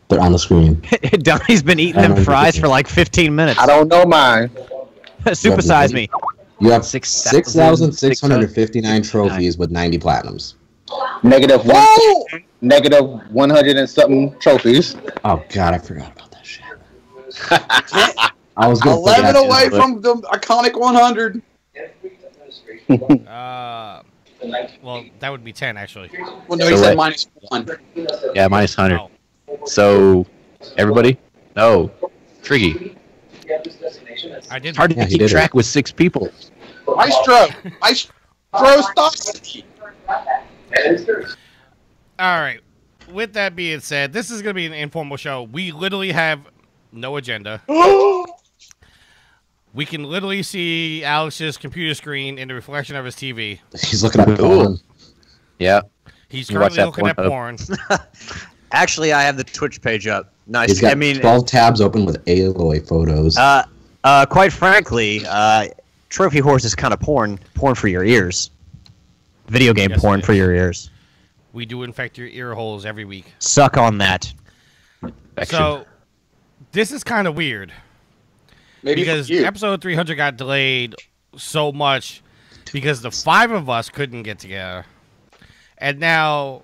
They're on the screen. Donnie's been eating them fries for like 15 minutes. I don't know mine. Supersize me. You have 6,659 trophies with 90 platinums. Negative 100 and something trophies. Oh god, I forgot about that shit. I was gonna 11 away from the iconic 100. Well, that would be 10 actually. Well, no, he said minus 1. Yeah, minus 100. So, everybody? No. Tricky. I did. Hard to keep track with 6 people. Maestro! stop! All right. With that being said, this is going to be an informal show. We literally have no agenda. We can literally see Alex's computer screen in the reflection of his TV. He's looking at porn. Yeah. He's currently looking at porn. Actually, I have the Twitch page up. Nice. He's got 12 tabs open with Aloy photos. Quite frankly, Trophy Horse is kind of porn for your ears. Video game porn for your ears. We do infect your ear holes every week. Suck on that. So, this is kind of weird. Maybe because episode 300 got delayed so much because the 5 of us couldn't get together. And now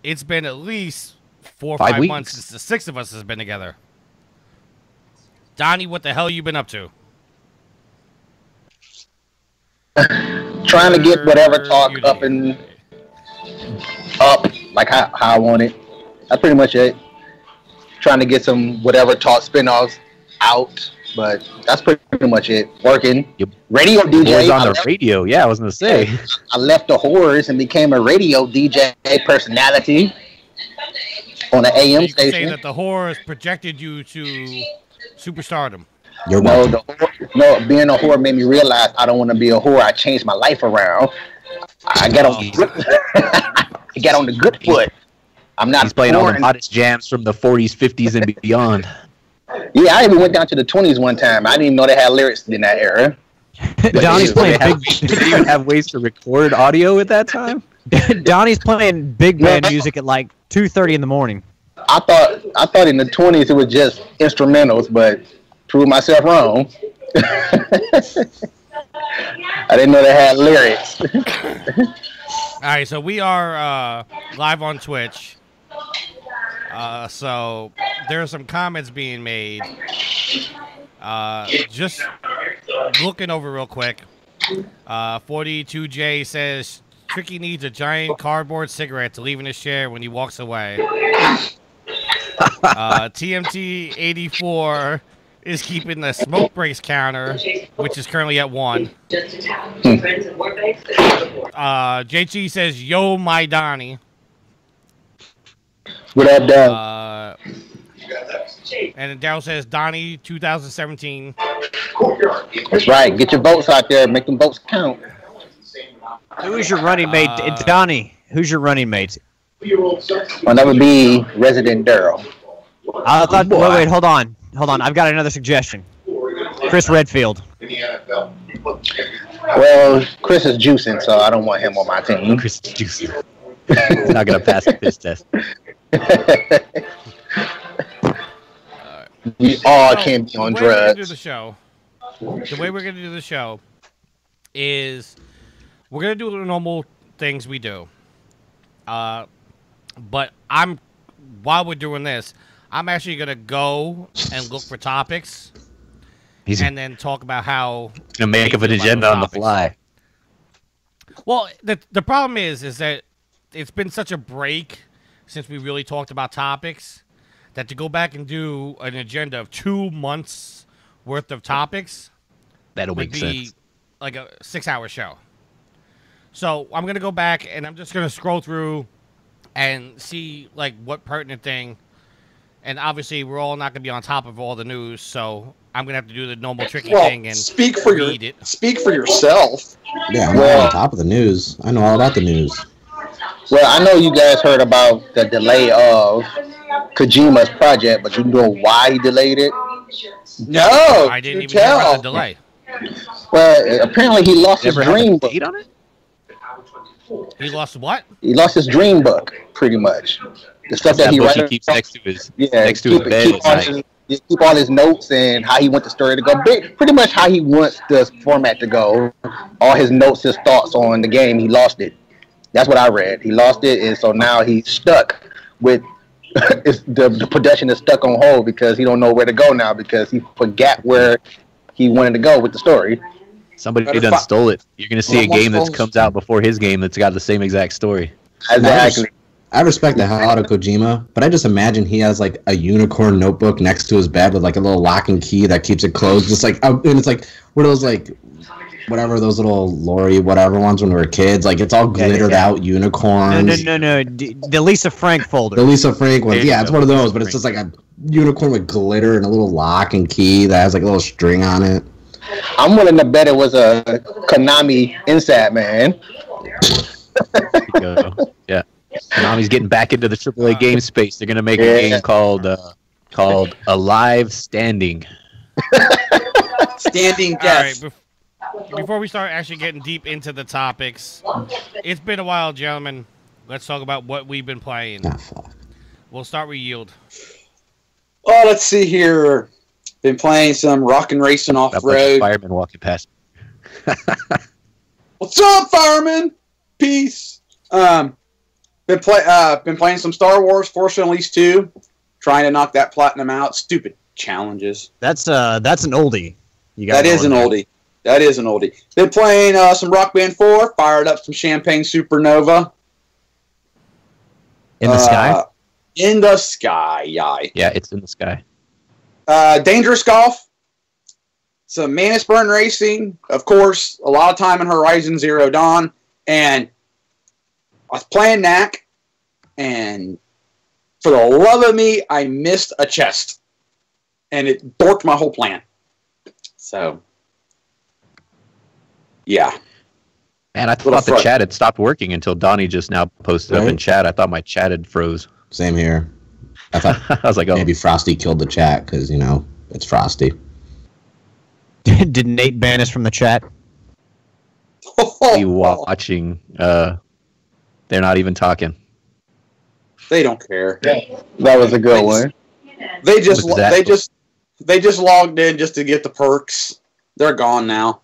it's been at least 4 or 5 months since the 6 of us has been together. Donnie, what the hell you been up to? Trying to get whatever talk up like how I want it. That's pretty much it. Trying to get some whatever talk spinoffs out, but that's pretty much it. Working. Yep. Radio DJ. On the radio, yeah, I was gonna say. I left the horrors and became a radio DJ personality on an AM you station. Say that the horrors projected you to superstardom. No, being a whore made me realize I don't want to be a whore. I changed my life around. I got on the good foot. I'm not. He's playing all the hottest jams from the 40s, 50s, and beyond. Yeah, I even went down to the 20s one time. I didn't even know they had lyrics in that era. Donnie's playing big. Did they even have ways to record audio at that time? Donnie's playing big band music at like 2:30 in the morning. I thought in the 20s it was just instrumentals, but proved myself wrong. I didn't know they had lyrics. All right, so we are live on Twitch. So there are some comments being made. Just looking over real quick. 42J says Tricky needs a giant cardboard cigarette to leave in his chair when he walks away. TMT84 is keeping the smoke breaks counter, which is currently at 1. JG says, "Yo, my Donnie." What up, Dad? And Daryl says, "Donnie, 2017." That's right. Get your votes out there. Make them votes count. Who is your running mate, Donnie? Who's your running mate? Well, that would be Resident Daryl. I thought. Wait, hold on. I've got another suggestion. Chris Redfield. Well, Chris is juicing, so I don't want him on my team. Chris is juicing. He's not gonna pass this test. We all can't be on drugs. The way we're gonna do the show is we're gonna do the normal things we do. But while we're doing this, I'm actually gonna go and look for topics, and then talk about how gonna make up an agenda on the fly. Well, the problem is that it's been such a break since we really talked about topics that to go back and do an agenda of 2 months worth of topics that'll would make be sense. like a 6-hour show. So I'm gonna go back and I'm just gonna scroll through and see like what pertinent thing. And obviously, we're all not going to be on top of all the news, so I'm going to have to do the normal tricky thing and speak for yourself. Yeah, I'm not on top of the news. I know all about the news. Well, I know you guys heard about the delay of Kojima's project, but you know why he delayed it? No, I didn't even hear about the delay. Well, apparently he lost his dream book. On it? He lost what? He lost his dream book, pretty much. The stuff that he keeps next to his next to his bed. Keep all his notes and how he want the story to go. Pretty much how he wants the format to go. All his notes, his thoughts on the game. He lost it. That's what I read. He lost it, and so now he's stuck with the production is stuck on hold because he don't know where to go now because he forgot where he wanted to go with the story. Somebody done stole it. You're gonna see a game that comes out before his game that's got the same exact story. Exactly. I respect the hell out of Kojima, but I just imagine he has like a unicorn notebook next to his bed with like a little lock and key that keeps it closed. Just like, and it's like what are those like, whatever those little Lori whatever ones when we were kids. Like it's all glittered out unicorns. No. The Lisa Frank folder. The Lisa Frank ones. Yeah, it's one of those, but it's just like a unicorn with glitter and a little lock and key that has like a little string on it. I'm willing to bet it was a Konami Inside Man. Yeah. Konami's getting back into the AAA game space. They're gonna make a game called Alive Standing. Standing Death. All right, before we start actually getting deep into the topics, it's been a while, gentlemen. Let's talk about what we've been playing. We'll start with Yield. Oh, let's see here. Been playing some Rockin' Racing Off-Road. Fireman walking past. What's up, fireman? Peace. Been playing some Star Wars Force Unleashed 2. Trying to knock that platinum out. Stupid challenges. That's an oldie. That is an oldie. That is an oldie. Been playing some Rock Band 4. Fired up some Champagne Supernova. In the sky. In the sky, yeah. Yeah, it's in the sky. Dangerous Golf. Some Manus Burn Racing. Of course, a lot of time in Horizon Zero Dawn. And I was playing Knack. And for the love of me, I missed a chest. And it dorked my whole plan. So, yeah. Man, I thought the chat had stopped working until Donnie just now posted up in chat. I thought my chat had froze. Same here. I thought I was like, oh. Maybe Frosty killed the chat because, it's Frosty. Did Nate ban us from the chat? Be watching. They're not even talking. They don't care. That was a good one. They just logged in just to get the perks. They're gone now.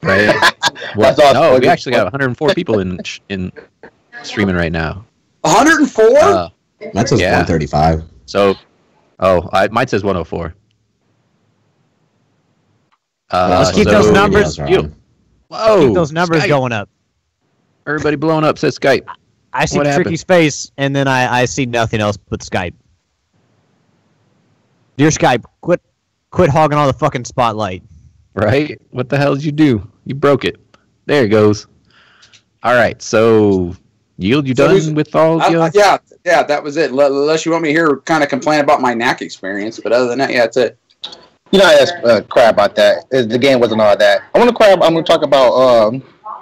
Right. Well, no, we actually got 104 people in streaming right now. 104? That says 135. So, mine says 104. Let's keep those numbers. Whoa! Keep those numbers going up. Everybody blowing up says Skype. I see Tricky's face, and then I see nothing else but Skype. Dear Skype, quit hogging all the fucking spotlight. Right? What the hell did you do? You broke it. There it goes. All right, so Yield, you done with all? Yeah, that was it. Unless you want me to hear kind of complain about my Knack experience, but other than that, yeah, that's it. I asked crap about that. The game wasn't all that. I'm gonna talk about.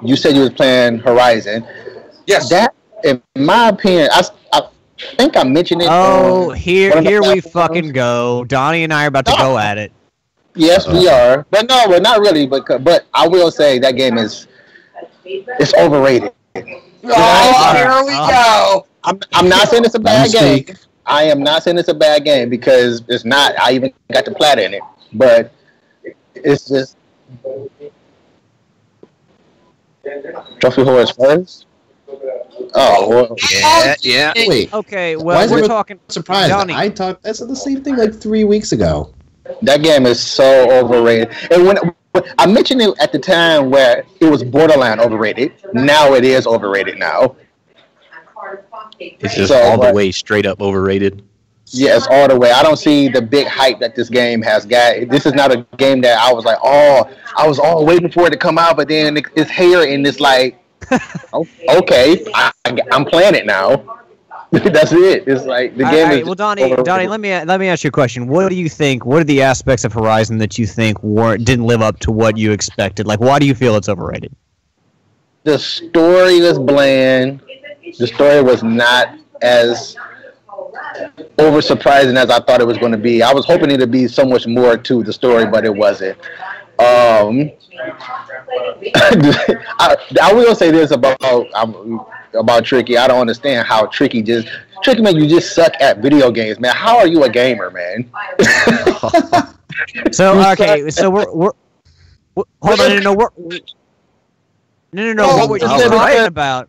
You said you was playing Horizon. Yes. That, in my opinion, I think I mentioned it. Oh, here we fucking go. Donnie and I are about to go at it. Yes, we are. But no, we're not really. But I will say that game it's overrated. Oh, here we go. I'm not saying it's a bad game. I am not saying it's a bad game because it's not. I even got the plat in it. But it's just Trophy Horse first. Oh, well. Yeah. Wait. Okay, well, we're talking. Surprised. I said the same thing like 3 weeks ago. That game is so overrated. And when I mentioned it at the time where it was borderline overrated, now it is overrated now. It's just all the way straight up overrated. Yes, all the way. I don't see the big hype that this game has got. This is not a game that I was like, I was all waiting for it to come out, but then it's here and it's like, okay, I'm playing it now. That's it. It's like the game is. Well, Donnie, let me ask you a question. What do you think? What are the aspects of Horizon that you think didn't live up to what you expected? Like, why do you feel it's overrated? The story was bland. The story was not as over surprising as I thought it was going to be. I was hoping it would be so much more to the story, but it wasn't. I will say this about Tricky. I don't understand how Tricky man, you just suck at video games, man. How are you a gamer, man? So we're hold on. No. What were you talking about?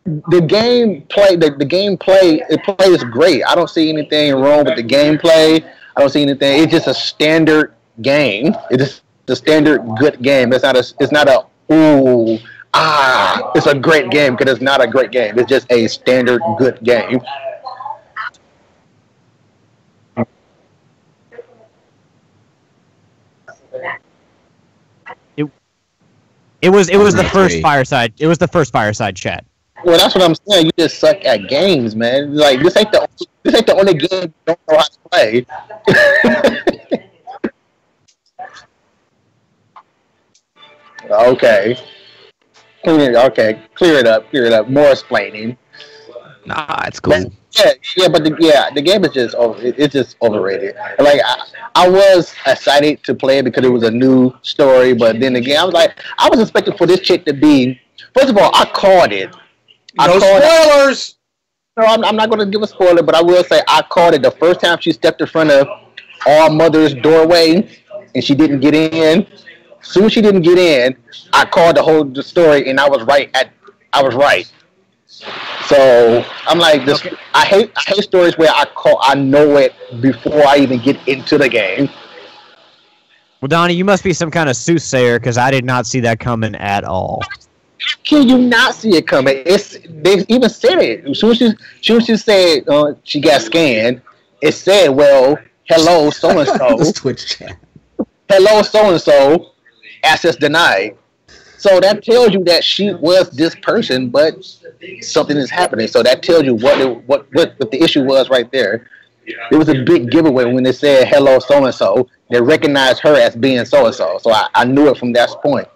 The gameplay, it plays great. I don't see anything wrong with the gameplay. I don't see anything. It's just a standard game. It's a standard good game. It's not a it's a great game, because it's not a great game. It's just a standard good game. It was the first fireside. It was the first fireside chat. Well, that's what I'm saying. You just suck at games, man. Like this ain't the only game you don't know how to play. Okay. Clear it up. More explaining. Nah, it's cool. But the game is just it's just overrated. Like I was excited to play it because it was a new story, but then again, I was expecting for this chick to be. First of all, I called it. No spoilers. No, I'm not going to give a spoiler, but I will say I called it the first time she stepped in front of All Mother's doorway, and she didn't get in. As soon as she didn't get in, I called the story, and I was right. So I'm like, this. Okay. I hate stories where I know it before I even get into the game. Well, Donnie, you must be some kind of soothsayer because I did not see that coming at all. Can you not see it coming? They even said it. As soon as she said she got scanned, it said, "Well, hello, so and so." This Twitch chat. Hello, so and so. Access denied. So that tells you that she was this person, but something is happening. So that tells you what the issue was right there. It was a big giveaway when they said hello, so and so. They recognized her as being so and so. So I knew it from that point.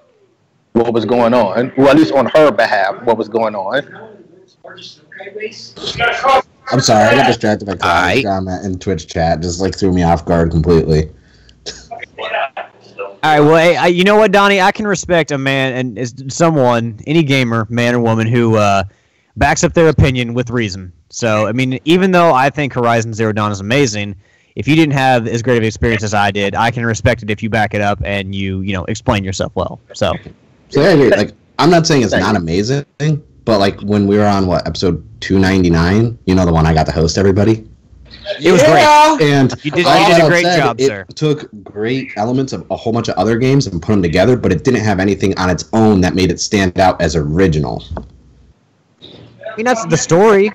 What was going on? Well, at least on her behalf, what was going on? I'm sorry, I got distracted by Clyde's comment in Twitch chat. Just like threw me off guard completely. All right, well, you know what, Donnie? I can respect a man and someone, any gamer, man or woman, who backs up their opinion with reason. So, I mean, even though I think Horizon Zero Dawn is amazing, if you didn't have as great of an experience as I did, I can respect it if you back it up and you explain yourself well. So I agree. Like, I'm not saying it's not amazing, but like when we were on episode 299, the one I got to host everybody. It was great, and you did a great job, sir. It took great elements of a whole bunch of other games and put them together, but it didn't have anything on its own that made it stand out as original. I mean, that's the story.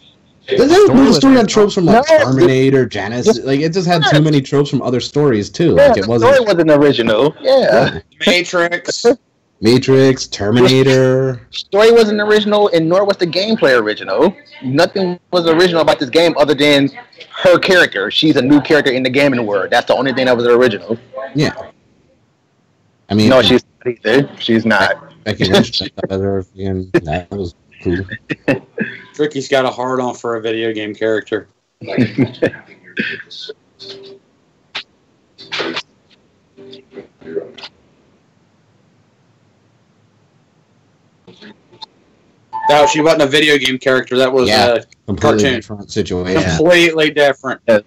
The story had tropes from Terminator, Genesis. Like, it just had too many tropes from other stories too. Yeah, like, it wasn't. The story wasn't original. Yeah. Matrix, Terminator. The story wasn't original, and nor was the gameplay original. Nothing was original about this game other than her character. She's a new character in the gaming world. That's the only thing that was original. Yeah. I mean, no, she's not either. She's not. Becky Lynch, that was cool. Tricky's got a hard-on for a video game character. No, she wasn't a video game character. That was a completely cartoon. Different situation. Completely different. Yeah.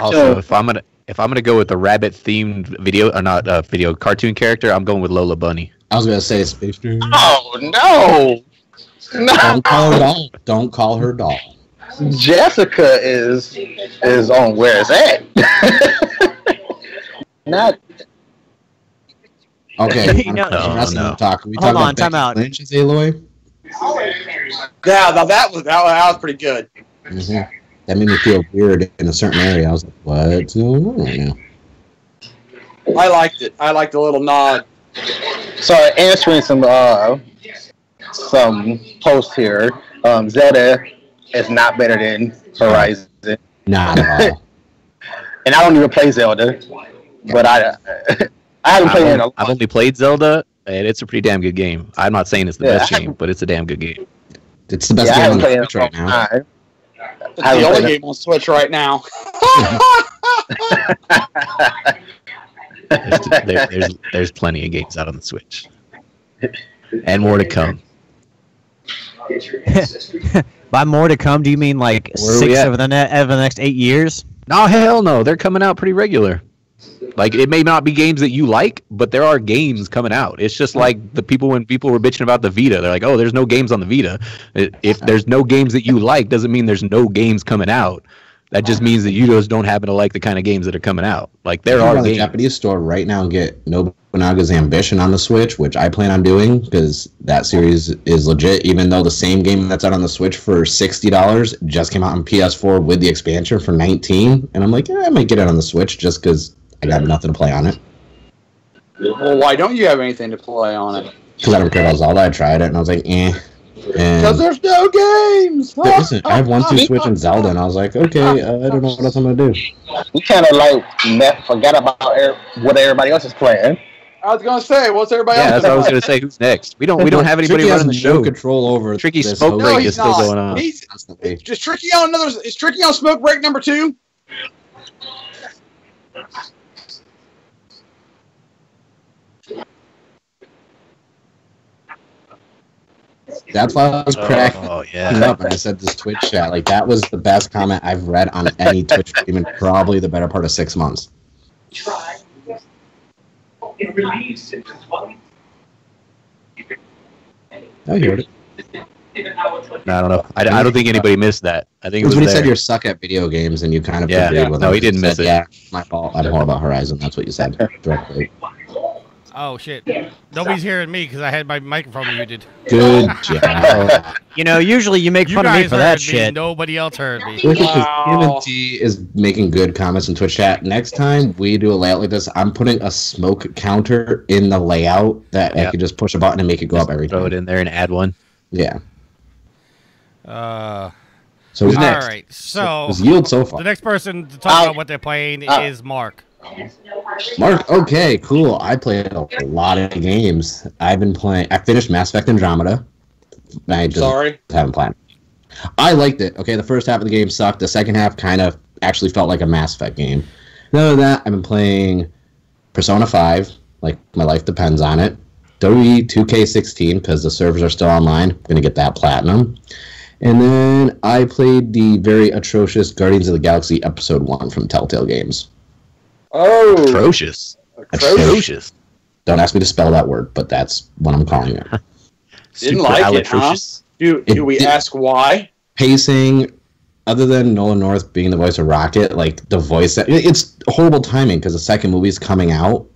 Also, if I'm gonna go with the rabbit themed cartoon character, I'm going with Lola Bunny. I was gonna say Space Jam. Oh no! Don't call her doll. Don't call her doll. Jessica is on where it's at. Not. Okay. No. Talk. We Hold on, time out. Lynch as Aloy? Yeah, that was pretty good. Mm-hmm. That made me feel weird in a certain area. I was like, what's going on right now? I liked it. I liked the little nod. So answering some posts here, Zelda is not better than Horizon. Not at all. And I don't even play Zelda, but I haven't played it in a long. I've only played Zelda, and it's a pretty damn good game. I'm not saying it's the best game, but it's a damn good game. It's the best game on the Switch right now. It's the only game on Switch right now. There's plenty of games out on the Switch, and more to come. By more to come, do you mean like 6 over the next 8 years? No, hell no. They're coming out pretty regular. Like, it may not be games that you like, but there are games coming out. It's just like when people were bitching about the Vita. They're like, oh, there's no games on the Vita. If there's no games that you like, doesn't mean there's no games coming out. That just means that you just don't happen to like the kind of games that are coming out. Like, there are games. The Japanese store right now and get Nobunaga's Ambition on the Switch, which I plan on doing because that series is legit, even though the same game that's out on the Switch for $60 just came out on PS4 with the expansion for $19. And I'm like, I might get it on the Switch just because I got nothing to play on it. Well, why don't you have anything to play on it? Because I don't care about Zelda. I tried it and I was like, eh. Because there's no games. Listen, I have 1-2 Switch and Zelda, and I was like, okay, I don't know what else I'm gonna do. We kind of forgot about what everybody else is playing. I was gonna say, what's everybody else? Yeah, that's what I was gonna say. Who's next? We don't have anybody running the show. No control over Tricky Smoke Break is still going on. Is Tricky on Smoke Break number 2? That's why I was cracking up and I said this Twitch chat. Like, that was the best comment I've read on any Twitch stream in probably the better part of 6 months. I heard it. I don't know. I don't think anybody missed that. I think It was when he there. said you're suck at video games, and you kind of Yeah. agreed with him. No, he didn't miss said, it. Yeah, my fault. I'm more about Horizon. That's what you said directly. Oh shit! Nobody's hearing me because I had my microphone muted. Good job. You know, usually you make You fun of me guys for heard that me. shit. Nobody else heard me. Look at this. TMNT is making good comments in Twitch chat. Next time we do a layout like this, I'm putting a smoke counter in the layout that I could just push a button and make it go up every time. Throw it in there and add one. Yeah. So who's all next? right. So Who's Yield so far? the next person to talk about what they're playing is Mark. Mark, okay, cool. I played a lot of games. I've been playing. I finished Mass Effect Andromeda. I just haven't played. I liked it. Okay, the first half of the game sucked. The second half kind of actually felt like a Mass Effect game. Other than that, I've been playing Persona 5. Like, my life depends on it. WWE 2K16, because the servers are still online. I'm going to get that platinum. And then I played the very atrocious Guardians of the Galaxy Episode 1 from Telltale Games. Oh. Atrocious. Atrocious. Don't ask me to spell that word, but that's what I'm calling it. Didn't like it, huh? Do we ask why? Pacing, other than Nolan North being the voice of Rocket, like the voice, it's horrible timing because the second movie's coming out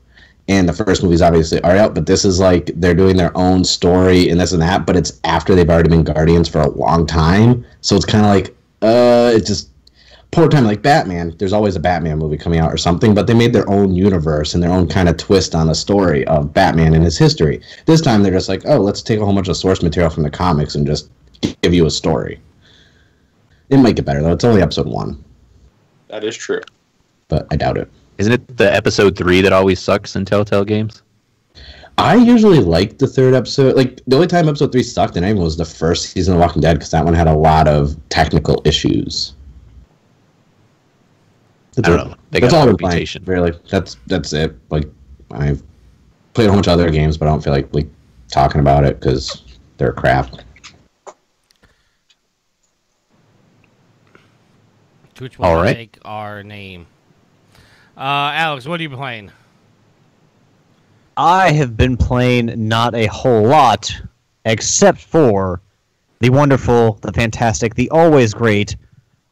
and the first movie's obviously already out, but this is like they're doing their own story and this and that, but it's after they've already been Guardians for a long time, so it's kind of like it's just poor time. Like Batman, there's always a Batman movie coming out or something, but they made their own universe and their own kind of twist on the story of Batman and his history. This time they're just like, oh, let's take a whole bunch of source material from the comics and just give you a story. It might get better though. It's only episode 1. That is true. But I doubt it. Isn't it the episode 3 that always sucks in Telltale games? I usually like the third episode. Like, the only time episode 3 sucked in anything was the first season of Walking Dead, because that one had a lot of technical issues. I don't know. They That's got all a I've been playing. reputation. Really, that's it. Like, I've played a whole bunch of other games, but I don't feel like talking about it because they're crap. Twitch will All right. take our name. Alex, what are you playing? I have been playing not a whole lot, except for the wonderful, the fantastic, the always great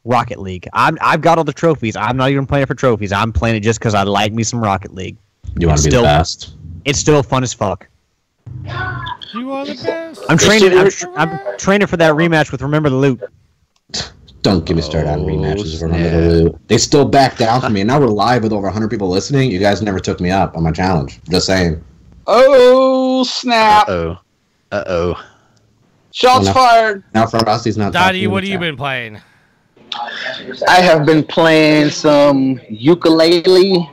Rocket League. I've got all the trophies. I'm not even playing it for trophies. I'm playing it just because I like me some Rocket League. You want to be the best? It's still fun as fuck. You are the best. I'm training for that rematch with Remember the Loot. Don't get me started on rematches. Remember the Loot. They still back down from me, and now we're live with over 100 people listening. You guys never took me up on my challenge. Just saying. Oh, snap. Uh-oh. Shots fired. Now Frosty's not Dottie, talking what in have the you chat. been playing? I have been playing some ukulele,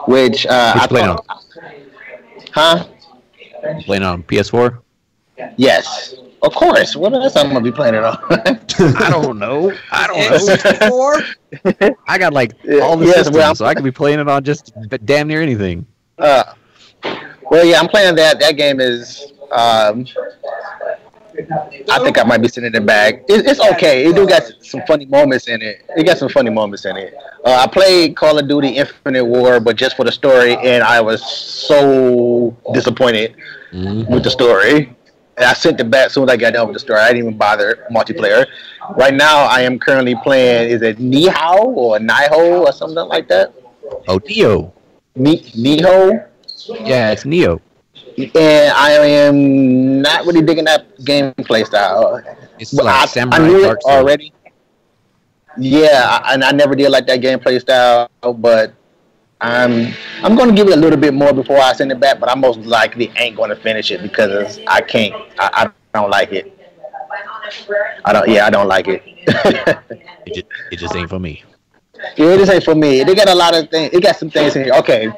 which I playing on? Huh? Playing on PS4? Yes, of course. What else I'm gonna be playing it on? I don't know. I don't know. I got like all the Yes, systems, well, so I could be playing it on just damn near anything. Well, yeah, I'm playing that. That game is. I think I might be sending it back. It's okay. It do got some funny moments in it. I played Call of Duty Infinite War, but just for the story, and I was so disappointed with the story. And I sent it back as soon as I got done with the story. I didn't even bother multiplayer. Right now, I am currently playing, is it Nihao or Nihao or something like that? Oh, Neo. Nihao? Yeah, it's Neo. And I am not really digging that gameplay style. It's like Samurai I knew Dark it Souls. already. Yeah, and I never did like that gameplay style, but I'm going to give it a little bit more before I send it back, but I most likely ain't going to finish it because I can't. I don't like it. I don't like it. It just ain't for me. Yeah, it just ain't for me. They got a lot of things. It got some things in here. Okay.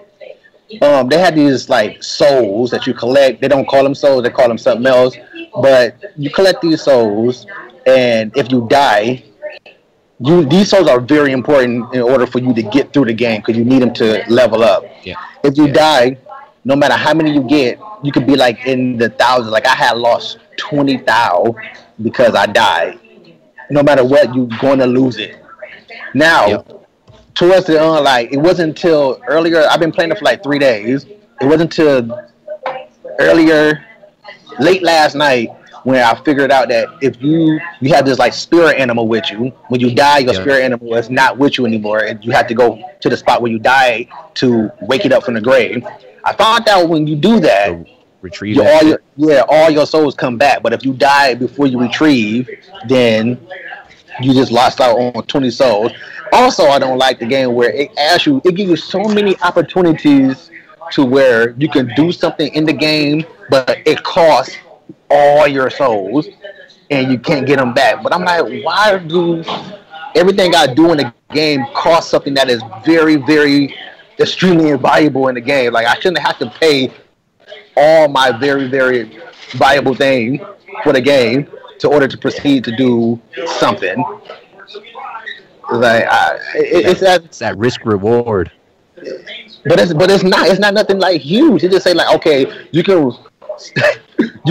They had these like souls that you collect. They don't call them souls; they call them something else. But you collect these souls, and if you die, these souls are very important in order for you to get through the game because you need them to level up. Yeah. If you die, no matter how many you get, you could be like in the thousands. Like I had lost 20,000 because I died. No matter what, you're going to lose it. Now. Towards the end, it wasn't until earlier. I've been playing it for like 3 days. It wasn't until late last night when I figured out that if you have this like spirit animal with you, when you die, your spirit animal is not with you anymore, and you have to go to the spot where you died to wake it up from the grave. I found out when you do that, retrieve all your souls come back. But if you die before you retrieve, then you just lost out on 20 souls. Also, I don't like the game where it asks you, it gives you so many opportunities to where you can do something in the game, but it costs all your souls and you can't get them back. But I'm like, why do everything I do in the game cost something that is very, very extremely valuable in the game? Like, I shouldn't have to pay all my very, very valuable thing for the game to order to proceed to do something. Like, it's that risk reward. But it's not nothing like huge. It just say like, okay, you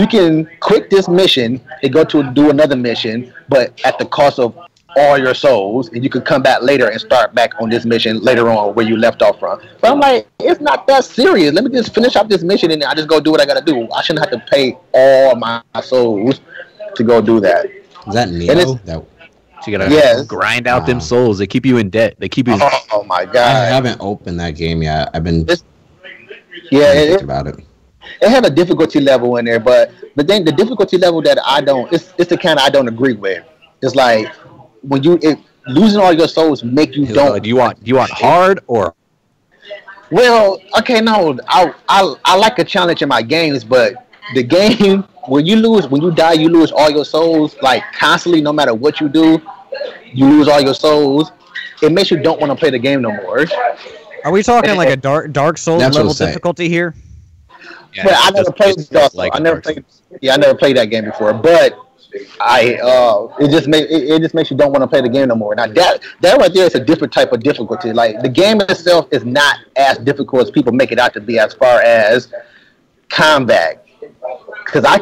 can quit this mission and go to do another mission, but at the cost of all your souls, and you can come back later and start back on this mission later on where you left off from. But I'm like, it's not that serious. Let me just finish up this mission and I just go do what I gotta do. I shouldn't have to pay all my souls to go do that. Is that Neo? So you gotta grind out them souls. They keep you in debt. They keep you. Oh my god! I haven't opened that game yet. I've been thinking about it. It had a difficulty level in there, but the difficulty level that I don't, it's the kind I don't agree with. It's like when losing all your souls make you don't. Do you want hard or? Well, okay, no, I like a challenge in my games, but the game when you die, you lose all your souls like constantly, no matter what you do, you lose all your souls. It makes you don't want to play the game no more. Are we talking like a Dark Souls level difficulty here? Yeah, but I never played Dark Souls. I never played that game before. But it just makes you don't want to play the game no more. Now that right there is a different type of difficulty. Like the game itself is not as difficult as people make it out to be as far as combat. Because I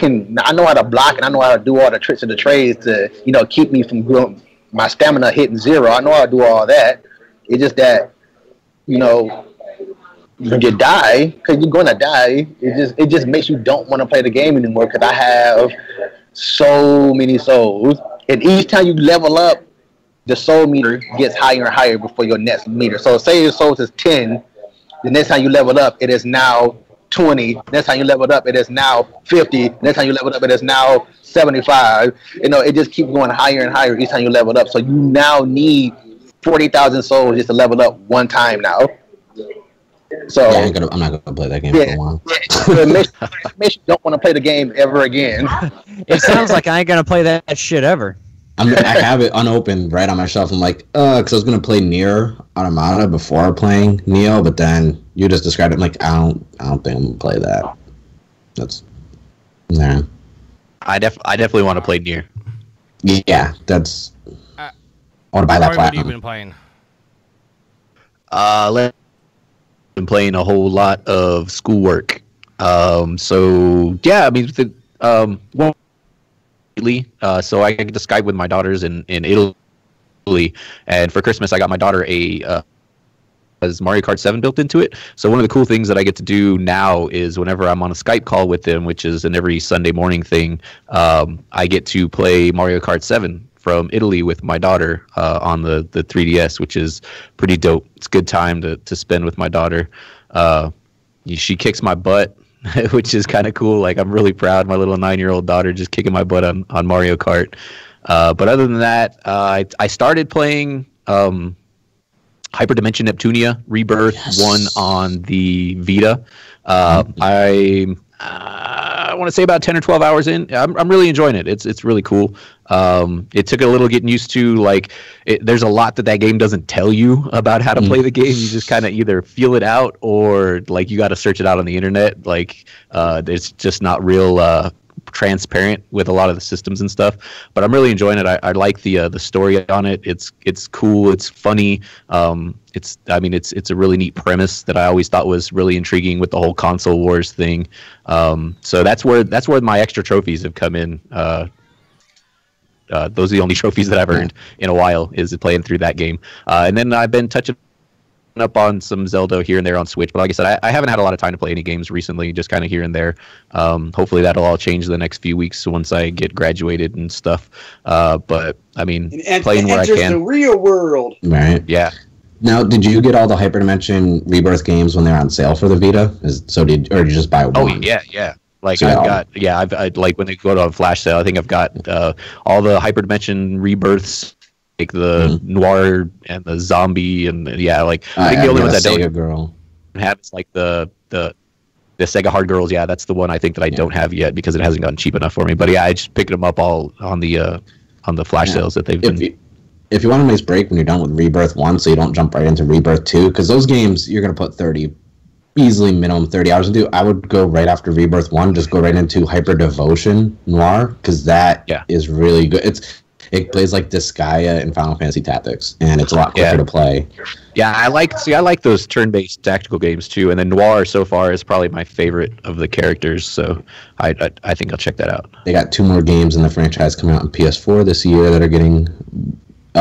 know how to block and I know how to do all the tricks of the trades to keep me from my stamina hitting zero. I know how to do all that. It's just that when you die, because you're gonna die, it just makes you don't want to play the game anymore. Because I have so many souls, and each time you level up, the soul meter gets higher and higher before your next meter. So say your souls is 10, the next time you level up, it is now 20. Next time you level up, it is now 50. Next time you level up, it is now 75. It just keeps going higher and higher each time you level up. So you now need 40,000 souls just to level up one time now. So I'm not gonna play that game for a while. It makes you don't want to play the game ever again. It sounds like I ain't gonna play that shit ever. I have it unopened right on my shelf. I'm like, because I was gonna play Nier Automata before playing Neo, but then you just described it. I'm like, I don't think I'm gonna play that. I definitely want to play Nier. Yeah, that's. I want to buy that platinum. What have you been playing? Been playing a whole lot of schoolwork. So yeah, I mean, so I get to Skype with my daughters in Italy, and for Christmas I got my daughter has Mario Kart 7 built into it. So one of the cool things that I get to do now is whenever I'm on a Skype call with them, which is an every Sunday morning thing, I get to play Mario Kart 7 from Italy with my daughter on the 3DS, which is pretty dope. It's a good time to spend with my daughter. She kicks my butt, which is kind of cool. Like, I'm really proud. My little 9-year-old daughter just kicking my butt on Mario Kart. But other than that, I started playing Hyperdimension Neptunia Rebirth 1 on the Vita. I want to say about 10 or 12 hours in. I'm really enjoying it. It's really cool. It took a little getting used to. Like, there's a lot that game doesn't tell you about how to play the game. You just kind of either feel it out or like you got to search it out on the internet. Like, it's just not real transparent with a lot of the systems and stuff. But I'm really enjoying it. I like the story on it. It's cool. It's funny. It's a really neat premise that I always thought was really intriguing with the whole console wars thing. So that's where my extra trophies have come in. Those are the only trophies that I've earned in a while, is playing through that game. And then I've been touching up on some Zelda here and there on Switch, but like I said, I haven't had a lot of time to play any games recently, just kind of here and there. Hopefully that'll all change the next few weeks once I get graduated and stuff. But I mean, playing where I can. The real world. Right. Yeah. Now, did you get all the Hyperdimension Rebirth games when they're on sale for the Vita? Or did you just buy one? Oh yeah. Like so I've like when they go to a flash sale, I think I've got all the Hyperdimension Rebirths, like the Noir and the Zombie, and I think the only ones I don't have is like the Sega Hard Girls. Yeah, that's the one I think that I don't have yet because it hasn't gotten cheap enough for me. But yeah, I just picked them up all on the flash sales that they've been. If you want a nice break when you're done with Rebirth 1, so you don't jump right into Rebirth 2, because those games you're going to put easily minimum 30 hours into, I would go right after Rebirth 1, just go right into Hyper Devotion Noir, because that is really good. It plays like Disgaea in Final Fantasy Tactics, and it's a lot quicker to play. Yeah, I like those turn-based tactical games too, and then Noir so far is probably my favorite of the characters, so I think I'll check that out. They got 2 more games in the franchise coming out on PS4 this year that are getting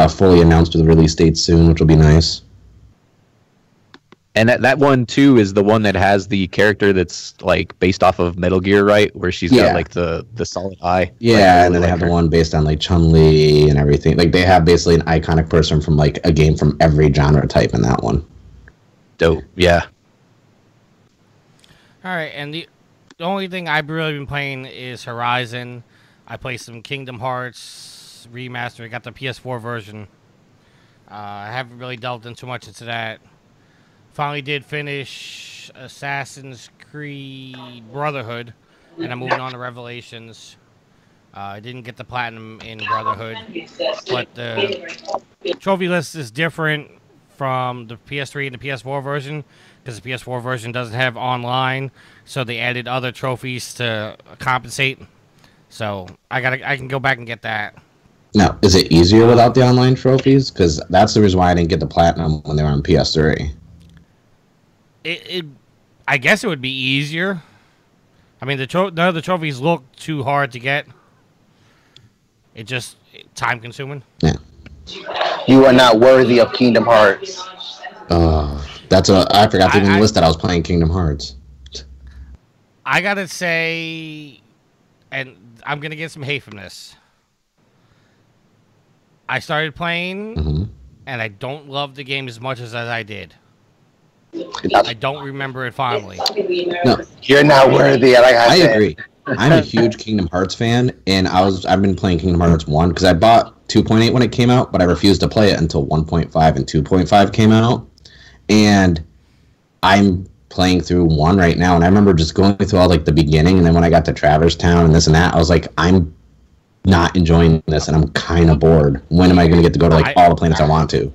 fully announced with a release date soon, which will be nice. And that one too is the one that has the character that's like based off of Metal Gear, right? Where she's got like the solid eye. Yeah, and then they have the one based on like Chun-Li and everything. Like they have basically an iconic person from like a game from every genre type in that one. Dope. Yeah. All right, and the only thing I've really been playing is Horizon. I played some Kingdom Hearts Remastered. I got the PS4 version. I haven't really delved into much into that. Finally did finish Assassin's Creed Brotherhood, and I'm moving on to Revelations. I didn't get the platinum in Brotherhood, but the trophy list is different from the PS3 and the PS4 version, because the PS4 version doesn't have online, so they added other trophies to compensate. So I can go back and get that. Now, is it easier without the online trophies? Because that's the reason why I didn't get the platinum when they were on PS3. I guess it would be easier. I mean, none of the trophies look too hard to get. It just time consuming. Yeah. You are not worthy of Kingdom Hearts. I forgot to even list that I was playing Kingdom Hearts. I gotta say, and I'm gonna get some hate from this. I started playing, and I don't love the game as much as I did. I don't remember it fondly. No, you're not worthy. I agree. I'm a huge Kingdom Hearts fan, and I've been playing Kingdom Hearts 1 because I bought 2.8 when it came out, but I refused to play it until 1.5 and 2.5 came out. And I'm playing through 1 right now, and I remember just going through all like the beginning, and then when I got to Traverse Town and this and that, I was like, I'm not enjoying this, and I'm kind of bored. When am I going to get to go to like all the planets I want to?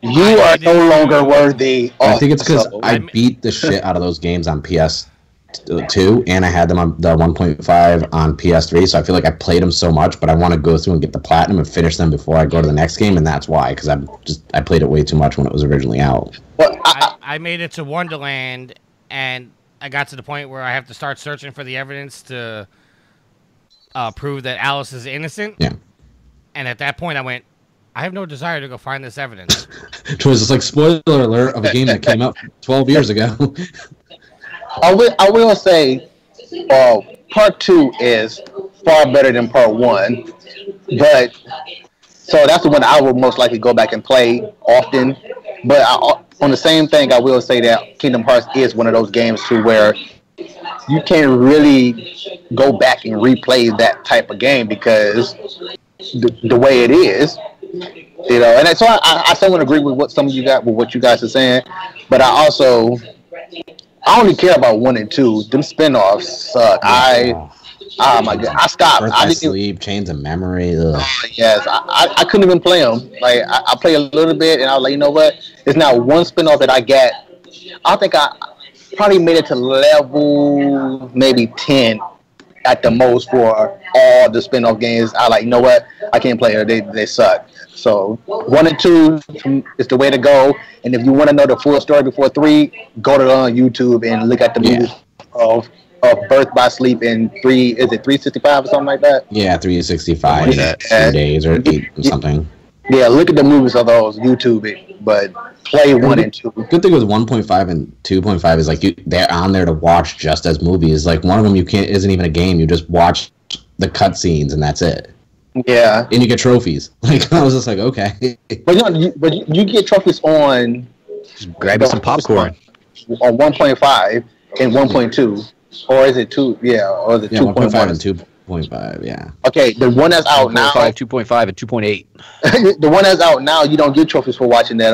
You are no longer worthy. I think it's because I beat the shit out of those games on PS2, and I had them on the 1.5 on PS3, so I feel like I played them so much, but I want to go through and get the platinum and finish them before I go to the next game, and that's why, because I played it way too much when it was originally out. Well, I made it to Wonderland, and I got to the point where I have to start searching for the evidence to prove that Alice is innocent. Yeah. And at that point, I went, I have no desire to go find this evidence. It was just like spoiler alert of a game that came out 12 years ago. I will say, part 2 is far better than part 1, but so that's the one I will most likely go back and play often. But on the same thing, I will say that Kingdom Hearts is one of those games to where you can't really go back and replay that type of game because the way it is. You know, and so I somewhat agree with what what you guys are saying, but I only care about 1 and 2. Them spinoffs suck. Oh my god, I stopped. Birth by Sleep, Chains of Memory. Yes, I couldn't even play them. Like I play a little bit, and I was like, you know what? There's not one spinoff that I get. I think I probably made it to level maybe 10 at the most for all the spinoff games. I like, you know what? I can't play it. They suck. So 1 and 2 is the way to go. And if you want to know the full story before 3, go to YouTube and look at the movies of Birth by Sleep in 3. Is it 365 or something like that? Yeah, 365. That 2 days or 8 or something. Yeah, look at the movies of those. YouTube it. But play 1 and 2. Good thing with 1.5 and 2.5 is like they're on there to watch just as movies. Like one of them isn't even a game. You just watch the cutscenes and that's it. Yeah, and you get trophies. Like I was just like, okay. But you get trophies on. Just grab some popcorn. On 1.5 and 1.2, or is it 2? Yeah, or the 2.5 and 2.5. Yeah. Okay, the one that's out now. 2.5 and 2.8. The one that's out now, you don't get trophies for watching that.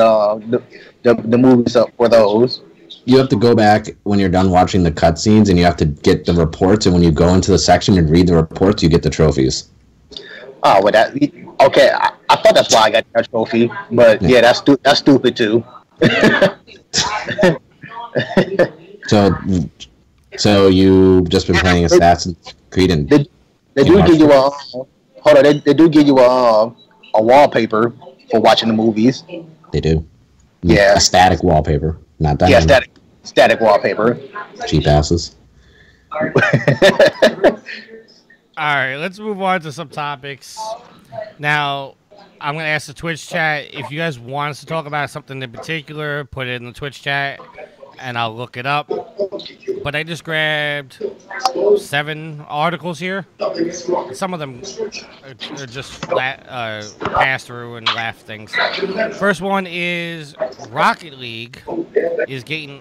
The movies up for those. You have to go back when you're done watching the cutscenes, and you have to get the reports. And when you go into the section and read the reports, you get the trophies. Oh, well, okay. I thought that's why I got that trophy, but yeah, that's stupid too. So you've just been playing Assassin's Creed and they do give you they do give you a wallpaper for watching the movies. They do. Yeah, a static wallpaper, not that. Yeah, static wallpaper. Cheap asses. All right, let's move on to some topics. Now, I'm going to ask the Twitch chat if you guys want us to talk about something in particular, put it in the Twitch chat, and I'll look it up. But I just grabbed 7 articles here. Some of them are just pass through and laugh things. First one is Rocket League is getting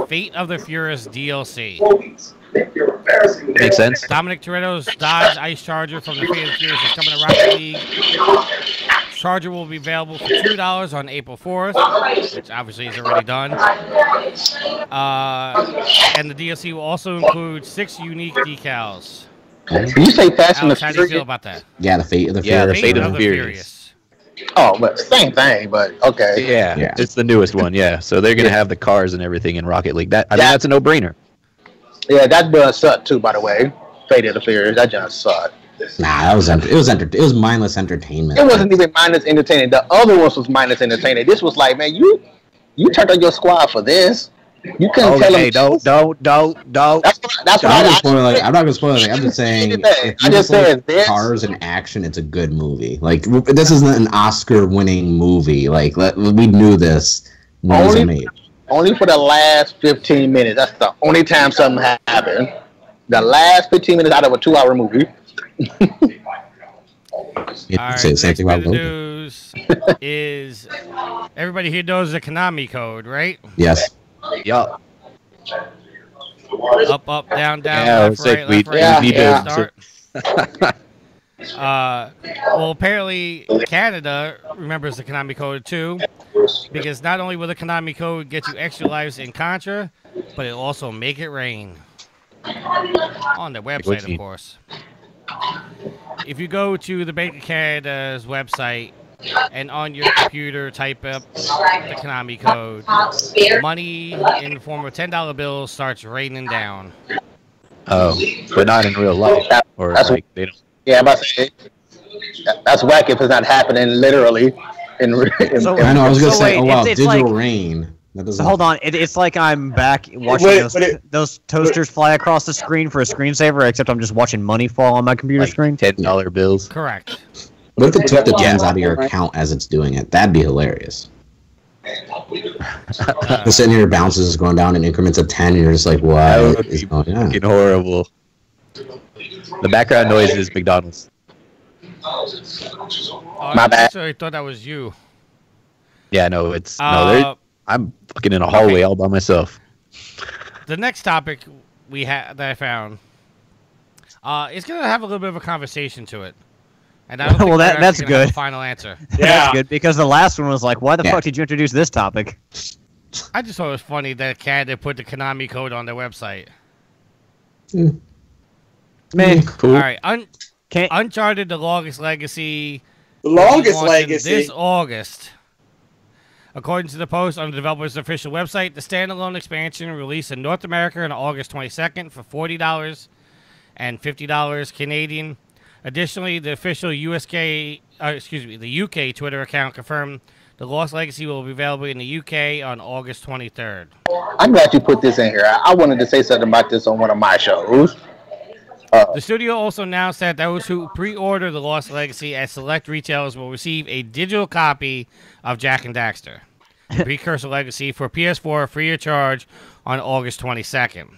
Fate of the Furious DLC. Makes sense. Dominic Toretto's Dodge Ice Charger from the Fate of the Furious is coming to Rocket League. Charger will be available for $2 on April 4th, which obviously is already done. And the DLC will also include 6 unique decals. Can you say Fast and the Furious? How do you feel about that? Yeah, the Fate of the Furious. Yeah, the Fate of the Furious. Oh, but same thing, but okay. Yeah, it's the newest one, yeah. So they're going to have the cars and everything in Rocket League. I think that's a no-brainer. Yeah, that does suck too, by the way. Fate of the Furious, that just sucked. Nah, it was mindless entertainment. It wasn't even mindless entertaining. The other one was mindless entertaining. This was like, man, you turned on your squad for this. You couldn't tell them. Don't. That's I'm not gonna spoil anything. I'm just saying. I just said this. Cars in action. It's a good movie. Like this isn't an Oscar-winning movie. Like we knew this when it was made. Only for the last 15 minutes. That's the only time something happened. The last 15 minutes out of a 2-hour movie. Alright, say the same thing about news is everybody here knows the Konami code, right? Yes. Yup. Up, down, Yeah, left, right, start. Well, apparently Canada remembers the Konami code too, because not only will the Konami code get you extra lives in Contra, but it'll also make it rain. On their website, of course. If you go to the Bank of Canada's website and on your computer type up the Konami code, money in the form of $10 bills starts raining down. Oh, but not in real life. Or like they don't. Yeah, I'm about to say that's whack if it's not happening literally. I know. I was gonna say, digital rain. That doesn't. Hold on, it's like I'm back watching those toasters fly across the screen for a screensaver, except I'm just watching money fall on my computer screen. $10 bills. Correct. What if it took the tens out of your account as it's doing it? That'd be hilarious. The sitting here, balances is going down in increments of 10, and you're just like, what is going on? Fucking horrible. The background noise is McDonald's. My bad. I thought that was you. Yeah, no, it's I'm fucking in a hallway all by myself. The next topic that I found is gonna have a little bit of a conversation to it. And I don't think well, that's good. Have a final answer. Yeah, that's good because the last one was like, why the fuck did you introduce this topic? I just thought it was funny that Canada put the Konami code on their website. Man, cool. All right, Uncharted: The Longest Legacy. The Longest Legacy. This August. According to the post on the developer's official website, the standalone expansion released in North America on August 22nd for $40 and $50 Canadian. Additionally, the official the UK Twitter account confirmed the Lost Legacy will be available in the UK on August 23rd. I'm glad you put this in here. I wanted to say something about this on one of my shows. The studio also announced that those who pre-order the Lost Legacy at select retailers will receive a digital copy of Jak and Daxter. Precursor Legacy for PS4 free of charge on August 22nd.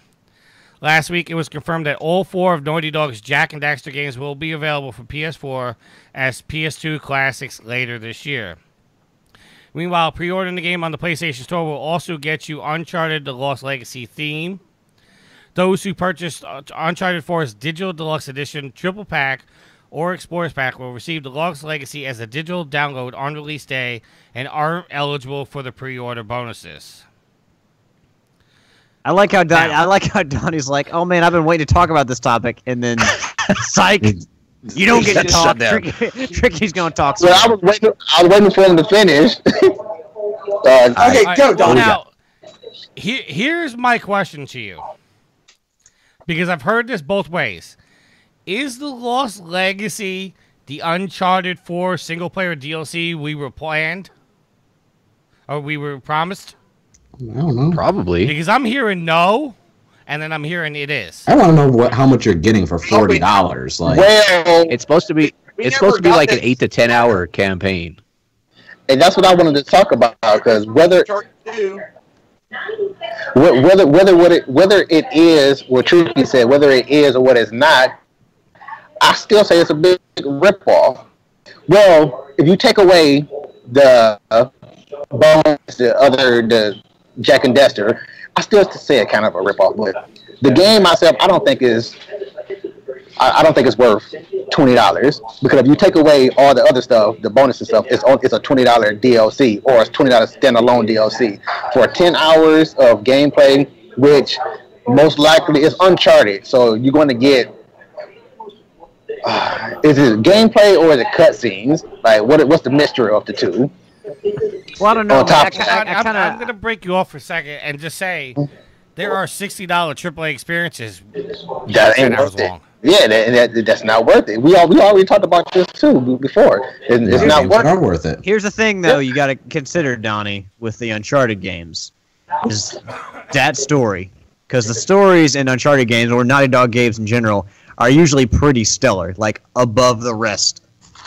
Last week, it was confirmed that all 4 of Naughty Dog's Jak and Daxter games will be available for PS4 as PS2 classics later this year. Meanwhile, pre-ordering the game on the PlayStation Store will also get you Uncharted: The Lost Legacy theme. Those who purchased Uncharted 4's Digital Deluxe Edition Triple Pack or Explorers Pack will receive The Lost Legacy as a digital download on release day and aren't eligible for the pre-order bonuses. I like how Donnie's like, oh man, I've been waiting to talk about this topic, and then psych, you don't get to talk. Tricky's gonna talk. Well, I was waiting for him to finish. Okay, go, Donnie. Now, here's my question to you, because I've heard this both ways. Is The Lost Legacy the Uncharted 4 single-player DLC we were planned? Or we were promised? I don't know. Probably. Because I'm hearing no, and then I'm hearing it is. I want to know how much you're getting for $40. Like, well, it's supposed to be. It's supposed to be like an 8 to 10 hour campaign. And that's what I wanted to talk about, because whether it is what Tricky said, whether it is or what it's not, I still say it's a big ripoff. Well, if you take away the bones, the Jak and Daxter, I still say it kind of a ripoff. But the game myself, I don't think it's worth $20, because if you take away all the other stuff, the bonus and stuff, it's a $20 DLC or it's $20 standalone DLC for 10 hours of gameplay, which most likely is Uncharted. So you're going to get is it gameplay or is it cutscenes? Like what's the mixture of the two? Well, I don't know. I'm going to break you off for a second and just say there are $60 AAA experiences that ain't worth it. Yeah, that's not worth it. We already talked about this too before. It's not worth it. Here's the thing, though, you got to consider, Donnie, with the Uncharted games, is that story, because the stories in Uncharted games or Naughty Dog games in general are usually pretty stellar, like above the rest.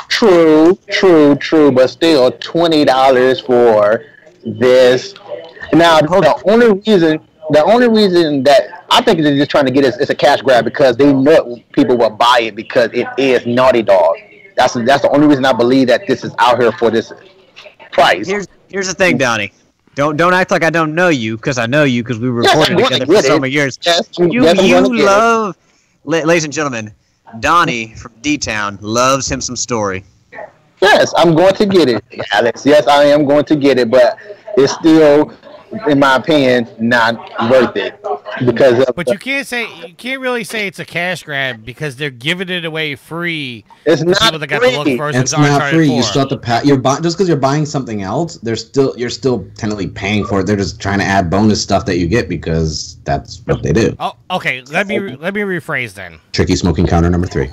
True, but still $20 for this. Now, the only reason that I think they're just trying to get it's a cash grab, because they know people will buy it because it is Naughty Dog. That's the only reason I believe that this is out here for this price. Here's the thing, Donnie. Don't act like I don't know you, because I know you, because we were recording together for so many years. You love, ladies and gentlemen, Donnie from D-Town loves him some story. Yes, I'm going to get it, Alex. Yes, I am going to get it, but it's still, in my opinion, not worth it. But you can't really say it's a cash grab, because they're giving it away free. It's not people that got free. to look first. It's not free. You still have to pay. Just because you're buying something else, you're still technically paying for it. They're just trying to add bonus stuff that you get because that's what they do. Oh, okay. Let me rephrase then. Tricky smoking counter number 3.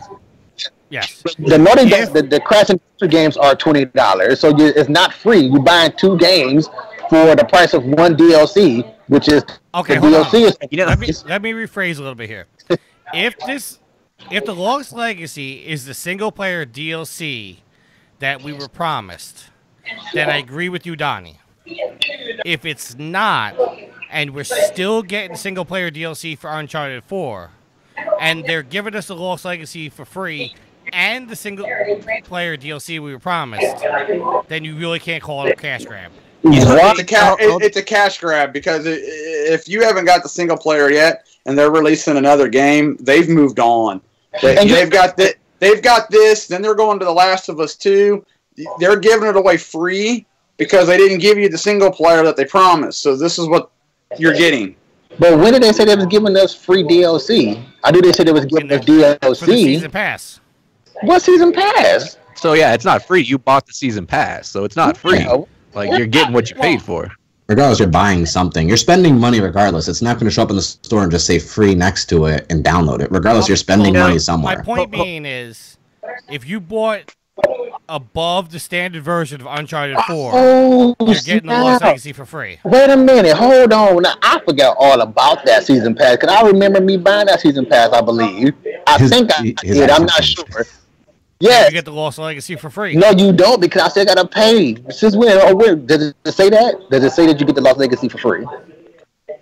Yes. The Naughty Dog, the Crash and Daxter games are $20, so it's not free. You're buying 2 games for the price of 1 DLC, which is okay. The DLC is, let me rephrase a little bit here. If the Lost Legacy is the single player DLC that we were promised, then I agree with you, Donnie. If it's not, and we're still getting single player DLC for Uncharted 4, and they're giving us the Lost Legacy for free and the single player DLC we were promised, then you really can't call it a cash grab. It's a cash grab, because if you haven't got the single player yet and they're releasing another game, they've moved on. They've got this, then they're going to The Last of Us 2. They're giving it away free because they didn't give you the single player that they promised. So this is what you're getting. But when did they say they was giving us free DLC? I knew they said they was giving us DLC. For the season pass. What season pass? So yeah, it's not free. You bought the season pass, so it's not free. Yeah. Like, you're getting what you paid for. Regardless, you're buying something. You're spending money regardless. It's not going to show up in the store and just say free next to it and download it. Regardless, you're spending money somewhere. My point being is, if you bought above the standard version of Uncharted 4, you're getting the Lost Legacy for free. Wait a minute. Hold on. Now, I forgot all about that season pass, because I remember me buying that season pass, I believe. I think I did. I'm not sure. Yeah. You get the Lost Legacy for free. No, you don't, because I still gotta pay. Since when? Oh, where does it say that? Does it say that you get the Lost Legacy for free?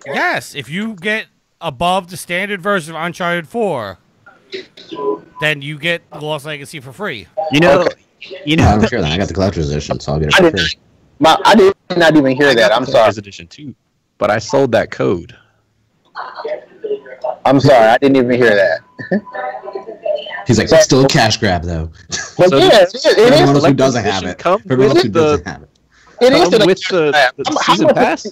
Yes, if you get above the standard version of Uncharted 4, then you get the Lost Legacy for free. You know, I don't care that. I got the collector's edition, so I'll get it for free. I did not even hear that. I'm sorry. Edition too, but I sold that code. I'm sorry, I didn't even hear that. He's like, it's still a cash grab though. Well, so yeah, it is. Everyone else who doesn't have it. Everyone else who doesn't have it. It is with the season pass.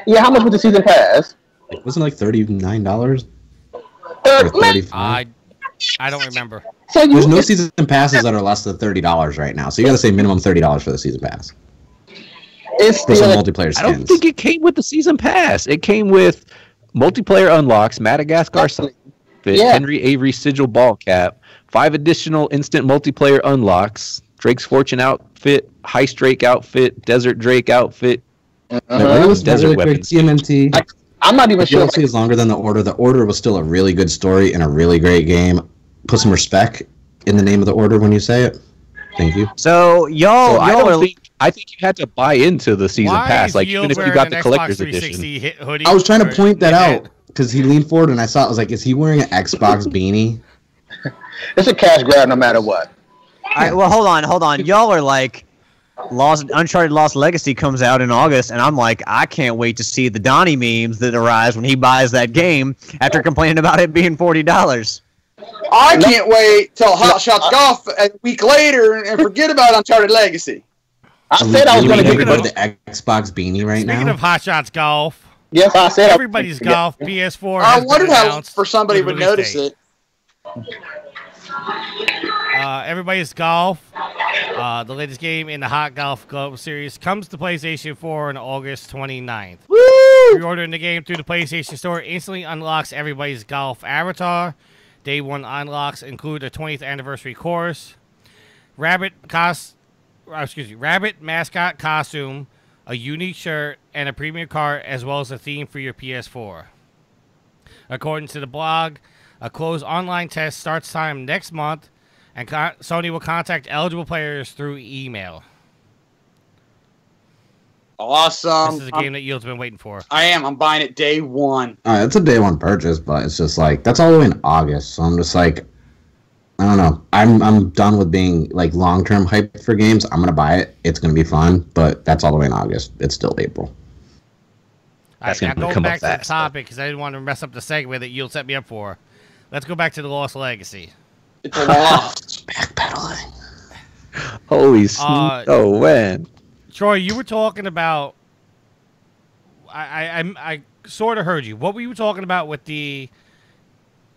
Yeah, how much was the season pass? It wasn't like $39. I don't remember. So there's no season passes that are less than $30 right now. So you got to say minimum $30 for the season pass. It's for some multiplayer skins. I don't think it came with the season pass. It came with multiplayer unlocks, Madagascar outfit, Henry Avery sigil ball cap, 5 additional instant multiplayer unlocks, Drake's Fortune outfit, Heist Drake outfit, Desert Drake outfit, desert weapons. TMNT. I'm not even sure. The DLC is longer than the Order. The Order was still a really good story and a really great game. Put some respect in the name of the Order when you say it. Thank you. So I think you had to buy into the season pass, like even if you got the collector's edition. I was trying to point that out because he leaned forward and I saw it. I was like, is he wearing an Xbox beanie? It's a cash grab no matter what. All right, well, hold on. Y'all are like, Uncharted Lost Legacy comes out in August, and I'm like, I can't wait to see the Donnie memes that arise when he buys that game after complaining about it being $40. I can't wait till Hot Shots Golf a week later and forget about Uncharted Legacy. I said I was going to get the Xbox beanie right now. Speaking of Hot Shots Golf, yes, I said everybody's golf PS4. I wondered how for somebody would notice it. Everybody's Golf, the latest game in the Hot Golf Global Series, comes to PlayStation 4 on August 29th. Woo! Pre-ordering the game through the PlayStation Store instantly unlocks Everybody's Golf avatar. Day 1 unlocks include a 20th anniversary course, Rabbit mascot costume, a unique shirt, and a premium cart, as well as a theme for your PS4. According to the blog, a closed online test starts time next month, and Sony will contact eligible players through email. Awesome. This is a game that Yield's been waiting for. I am. I'm buying it day 1. It's a day 1 purchase, but it's just like, that's all the way in August. So I'm just like, I don't know. I'm done with being like long-term hyped for games. I'm going to buy it. It's going to be fun, but that's all the way in August. It's still April. That's going to come back to the topic because I didn't want to mess up the segue that Yield set me up for. Let's go back to the Lost Legacy. It's a lost. Backpedaling. Holy oh man. Troy, you were talking about. I sort of heard you. What were you talking about with the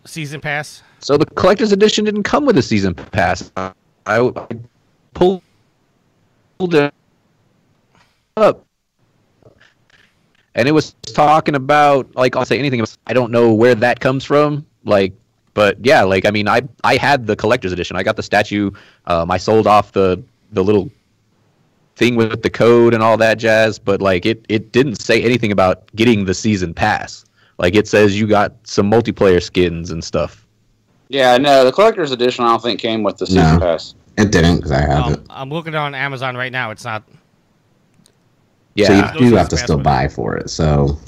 season pass? So the collector's edition didn't come with a season pass. I pulled it up, and it was talking about, like, I'll say anything. I don't know where that comes from. Like, but yeah, like, I mean, I had the collector's edition. I got the statue. I sold off the little thing with the code and all that jazz, but like it didn't say anything about getting the season pass. Like, it says you got some multiplayer skins and stuff. Yeah, no, the collector's edition I don't think came with the season pass. It didn't, because I have it. I'm looking on Amazon right now. It's not. Yeah, so you do have to still buy for it. So.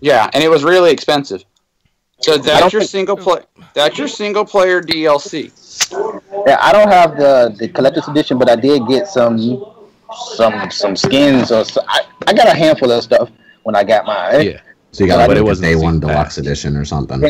Yeah, and it was really expensive. So that's your single player. That's your single player DLC. Yeah, I don't have the collector's edition, but I did get some skins. Or I got a handful of stuff when I got mine. Yeah. So you got, but it was day 1 deluxe edition or something.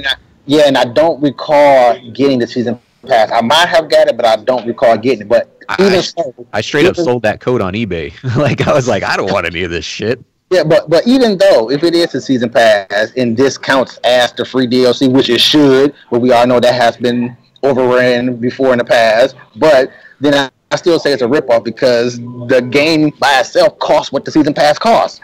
And I don't recall getting the season pass. I might have got it, but I don't recall getting it. But I straight up sold that code on eBay. Like, I was like, I don't want any of this shit. Yeah, but even though if it is a season pass and this counts as the free DLC, which it should, but we all know that has been overran before in the past, but then I still say it's a ripoff because the game by itself costs what the season pass costs.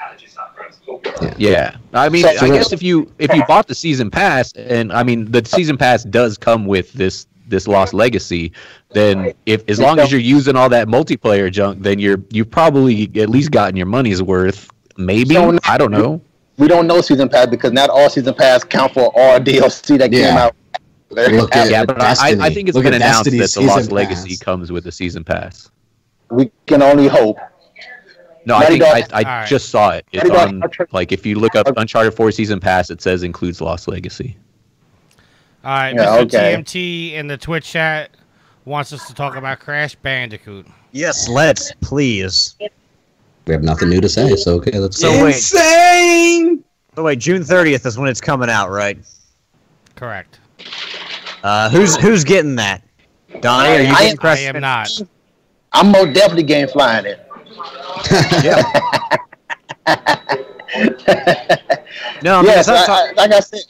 Yeah, I mean, I guess if you bought the season pass, and I mean the season pass does come with this Lost Legacy, then as long as you're using all that multiplayer junk, then you've probably at least gotten your money's worth. Maybe, I don't know. We don't know season pass because not all season pass count for all DLC that came out. Look at Yeah, but I think it's Look been at announced that Destiny's the Lost season Legacy pass. comes with the season pass. We can only hope. No, I Naughty think Dog- I just saw it. It's Naughty Dog- on, like, if you look up Uncharted 4 season pass, it says includes Lost Legacy. All right, Yeah, Mr. okay. TMT in the Twitch chat wants us to talk about Crash Bandicoot. Yes, let's please. We have nothing new to say, so okay, let's So go. wait. Insane! So wait, June 30th is when it's coming out, right? Correct. Who's getting that? Donnie, are you getting Crash? I am not. I'm most definitely game flying it. Yeah. No, I mean, Yes, it's not like I said,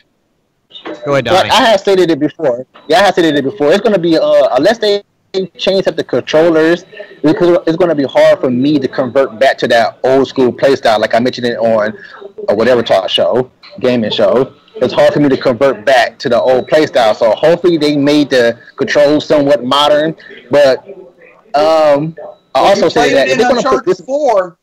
Go ahead, like Donnie. I have stated it before. Yeah, I have stated it before. It's going to be unless they change up the controllers, because it's going to be hard for me to convert back to that old school playstyle. Like I mentioned it on a whatever talk show, gaming show. It's hard for me to convert back to the old playstyle. So hopefully they made the controls somewhat modern. But I also say that if they're going to put this 4.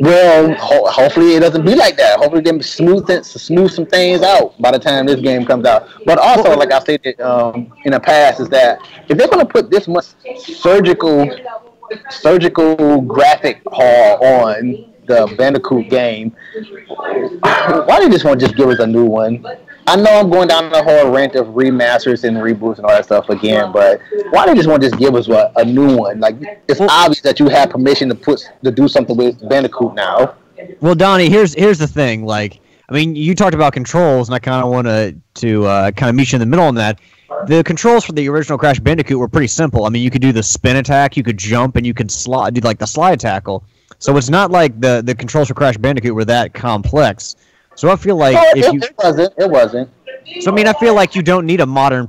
well, hopefully it doesn't be like that. Hopefully they smooth some things out by the time this game comes out. But also, like I stated in the past, is that if they're going to put this much surgical graphic haul on the Bandicoot game, why do they just want to just give us a new one? I know I'm going down the whole rant of remasters and reboots and all that stuff again, but why do they just want to just give us a new one? Like, it's obvious that you have permission to do something with Bandicoot now. Well, Donnie, here's the thing. Like, I mean, you talked about controls, and I kind of want to kind of meet you in the middle on that. The controls for the original Crash Bandicoot were pretty simple. I mean, you could do the spin attack, you could jump, and you could do like the slide tackle. So it's not like the controls for Crash Bandicoot were that complex. So I feel like it wasn't. So I mean, I feel like you don't need a modern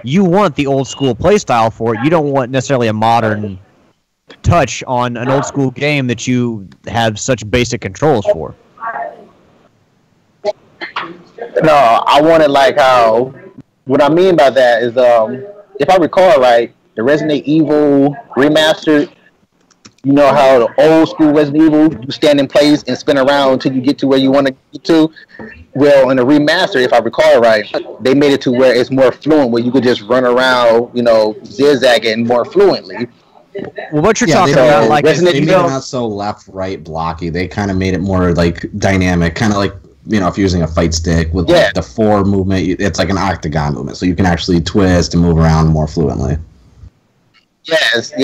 you want the old school play style for it. You don't want necessarily a modern touch on an old school game that you have such basic controls for. No, I want it like how. What I mean by that is, if I recall right, the Resident Evil remastered. You know how the old school Resident Evil, you stand in place and spin around until you get to where you want to get to. Well, in the remaster, if I recall right, they made it to where it's more fluent, where you could just run around, zigzagging more fluently. Well, what you're talking about, like, they made it not so left-right blocky. They kind of made it more like dynamic, kind of like if you're using a fight stick with like, the 4 movement, it's like an octagon movement, so you can actually twist and move around more fluently. Yes.